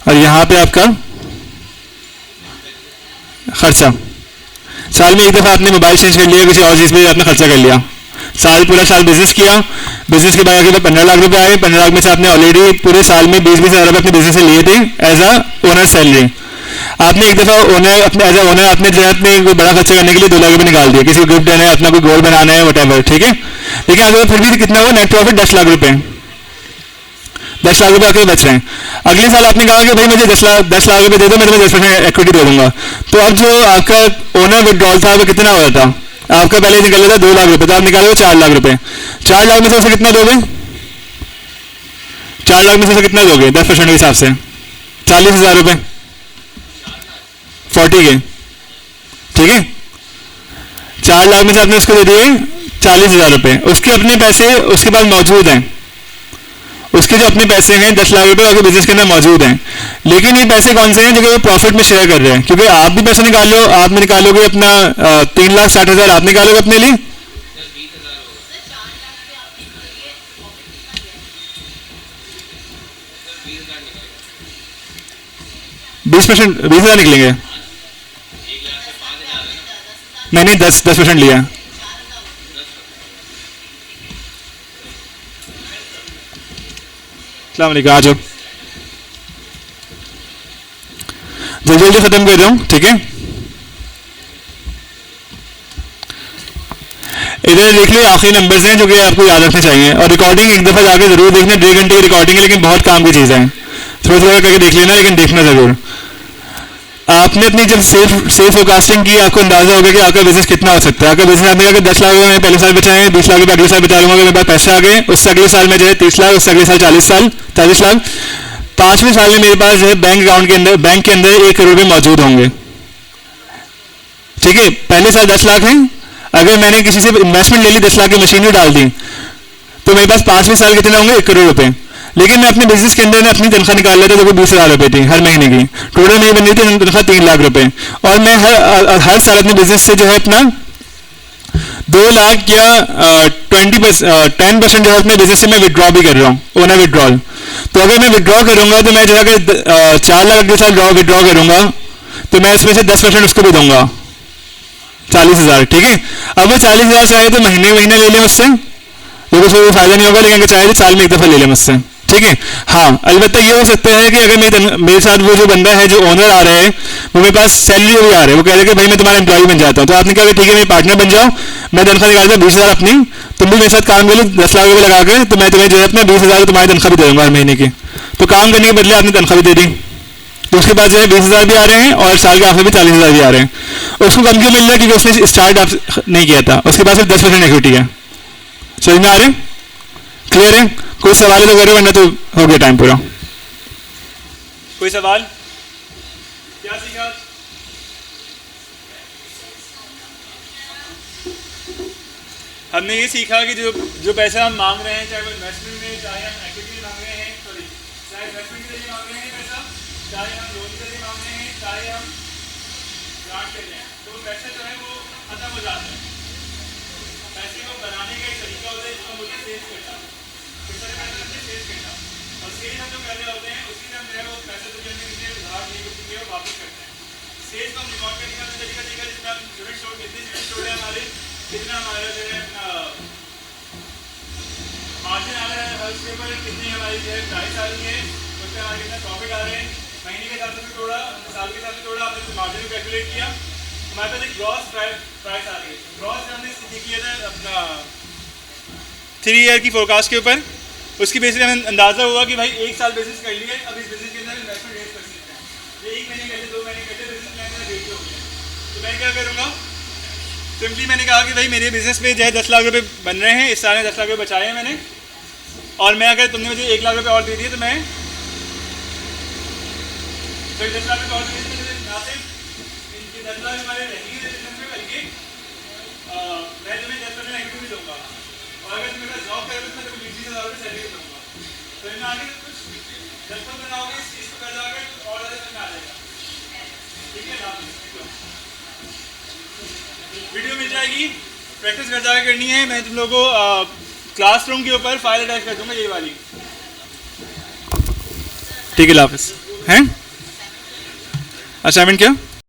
और यहाँ पे आपका खर्चा। साल में एक दफ़ा आपने मोबाइल चेंज कर लिया, किसी और चीज़ पे आपने खर्चा कर लिया, साल पूरा साल बिजनेस किया, बिजनेस के बाद आपके पास 15 लाख रुपए आए, 15 लाख में से आपने ऑलरेडी पूरे साल में 20-20 हज़ार रुपये अपने बिजनेस से लिए थे एज अ ओनर सैलरी। आपने एक दफ़ा ओनर अपने एज अ ओनर आपने जो है अपने कोई बड़ा खर्चा करने के लिए 2 लाख रुपये निकाल दिए, किसी को गिफ्ट देना है, अपना कोई गोल बनाना है, वट एवर, ठीक है। लेकिन अगर फिर भी कितना हुआ नेट प्रॉफिट 10 लाख रुपये, 10 लाख रुपए आपके बच रहे हैं। अगले साल आपने कहा कि भाई मुझे 10 लाख रुपए दे दो, मैं तुम्हें 10% इक्विटी दे दूंगा। तो अब जो आपका ओनर विड्रॉल था वो कितना हो रहा था, आपका पहले निकल रहा था 2 लाख रुपए, तो आप निकालोगे 4 लाख रुपए। 4 लाख में से कितना दोगे, 4 लाख में से कितना दोगे 10% के हिसाब से, 40,000 रुपए, 40 के, ठीक है। 4 लाख में से आपने उसको दे दिए 40,000 रुपए, उसके अपने पैसे उसके पास मौजूद हैं, उसके जो अपने पैसे हैं 10 लाख रुपए आपके बिजनेस के अंदर मौजूद हैं। लेकिन ये पैसे कौन से हैं, जो कि वो प्रॉफिट में शेयर कर रहे हैं, क्योंकि आप भी पैसे निकाल लो, आप निकालोगे अपना 3,60,000 आप निकालोगे अपने लिए, 20% 20,000 निकलेंगे, नहीं 10% लिया, अस्सलाम वालेकुम, आ जाओ, जल्दी जल्दी खत्म कर रहा हूँ, ठीक है। इधर देख लो आखिरी नंबर्स हैं जो कि आपको याद रखने चाहिए, और रिकॉर्डिंग एक दफ़ा जाके जरूर देखना, 1.5 घंटे की रिकॉर्डिंग है, लेकिन बहुत काम की चीज़ है, थोड़ा थोड़ा करके देख लेना, लेकिन देखना जरूर। आपने अपनी जब सेफ फोरकास्टिंग की, आपको अंदाजा होगा कि आपका बिजनेस कितना हो सकता है। आपका बिजनेस आपने कहा 10 लाख में पहले साल बचाए, 20 लाख रुपये अगले साल बचा लूंगा, मेरे पास पैसे आ गए, उससे अगले साल में जो है 30 लाख, उससे अगले साल 40 लाख, 5वें साल में मेरे पास जो है बैंक अकाउंट के अंदर 1 करोड़ रुपये मौजूद होंगे, ठीक है। पहले साल 10 लाख है, अगर मैंने किसी से इन्वेस्टमेंट ले ली 10 लाख की मशीनरी डाल दी, तो मेरे पास 5वें साल कितने होंगे, 1 करोड़ रुपए। लेकिन मैं अपने बिजनेस के अंदर ने अपनी तनख्वाह निकाल लेता जो कि 20,000 रुपये थी हर महीने की, टोटल मेरी बन रही थी तनख्वाह 3 लाख रुपए, और मैं हर साल अपने बिजनेस से जो है अपना 2 लाख या 10% जो है अपने बिजनेस से मैं विड्रॉ भी कर रहा हूँ, ओनर विड्रॉल। तो अगर मैं विड्रॉ करूंगा तो मैं जो है अगर 4 लाख के साथ विड्रॉ करूंगा तो मैं इसमें से 10% उसको भी दूंगा, 40,000, ठीक है। अब वो 40,000 चाहे तो महीने महीने ले लें मुझसे, तो उसको फायदा नहीं होगा, लेकिन अगर चाहे तो साल में एक दफ़ा ले लें मुझसे, ठीक है। हाँ, अलबत्ता ये हो सकता है कि अगर मेरे साथ वो जो बंदा है जो ओनर आ रहे हैं वो मेरे पास सैलरी भी आ रहे हैं, वो कह रहे हैं कि भाई मैं तुम्हारा एम्प्लॉय बन जाता हूँ, तो आपने कहा ठीक है मेरे पार्टनर बन जाओ, मैं तनख्वाह निकालता हूँ 20,000 अपनी, तुम भी मेरे साथ काम कर लो 10 लाख रुपये लगा कर, तो मैं तुम्हें जो है अपना 20,000 तुम्हारी तनख्वाह भी दे दूँगा हर महीने की। तो काम करने के बदले आपने तनख्वाह भी दे दी, तो उसके पास जो है 20,000 भी आ रहे हैं और साल के आखिर में 40,000 भी आ रहे हैं। उसको कम क्यों मिल रहा है? क्योंकि उसने स्टार्ट अप नहीं किया था, उसके पास सिर्फ 10% इक्विटी है। समझ में आ रहे हैं? क्लियर है? कोई सवाल तो करो, वरना तो हो गया टाइम पूरा। कोई सवाल? क्या सीखा? हमने ये सीखा कि जो पैसा हम मांग रहे हैं, चाहे वो इन्वेस्टमेंट में, चाहे हम इक्विटी में मांग रहे हैं, सॉरी चाहे इन्वेस्टमेंट के जरिए मांग रहे हैं पैसा, चाहे हम लोन के जरिए मांग रहे हैं, चाहे हम ग्रांट ले रहे हैं, तो पैसा जो है वो खत्म हो जाता है। पैसे को बनाने का एक तरीका होता है जिसको मुझे सेव करना, किस तरह पैसा हमने सेव करना, और सेव हम जो कर रहे होते हैं उसी में हम जो है वो पैसा जो हमने किसी उधार लिए कुछ किए वो वापस करते हैं। सेव को हम रिकॉर्ड करने का तरीका देखा जिसमें हम यूनिट स्टोर, कितने यूनिट स्टोर है हमारे, कितना हमारा जो है मार्जिन आ रहा है हर उसके ऊपर, कितनी हमारी जो है प्राइस आ रही है, उसमें हमारे कितना प्रॉफिट आ रहे हैं, महीने के हिसाब से भी तोड़ा, साल के हिसाब से तोड़ा, हमने मार्जिन कैलकुलेट किया, हमारे पास एक ग्रॉस प्राइस आ रही है। ग्रॉस हमने स्थिति किया था अपना 3 ईयर की फोरकास्ट के ऊपर, उसकी बेसिस पे हमें अंदाज़ा हुआ कि भाई 1 साल बेसिस कर लिए, अब इस बेसिस के अंदर इन्वेस्टमेंट रेट कर सकते हैं। ये 1 महीने कहते 2 महीने कहते बिजनेस प्लान मेरा रेट हो गया। तो मैं क्या करूँगा, सिंपली मैंने कहा कि भाई मेरे बिजनेस में जो है 10 लाख रुपए बन रहे हैं, इस साल में 10 लाख रुपए बचाए हैं मैंने, और मैं अगर तुमने मुझे 1 लाख रुपए और दे दिए तो मैं 10 लाख रुपए और दे दिए, ना सिर्फ इनके 10 लाख हमारे रहेंगे बिजनेस में, बल्कि मैं तुम्हें 10% इक्विटी भी दूंगा, और अगर तुम मेरे पास जॉब करोगे तो मैं तुम्हें 20,000 रुपये सैलरी दूंगा। तो इनमें आगे कुछ जब तुम बनाओगे इस चीज़ को कर जाओगे तो और ज़्यादा समझ आ जाएगा। ठीक है ना? वीडियो मिल जाएगी, प्रैक्टिस कर जाके करनी है। मैं तुम लोगों को क्लासरूम के ऊपर फाइल अटैच कर दूंगा, ये वाली। ठीक है, हाफिज़ हैं। असाइनमेंट क्या?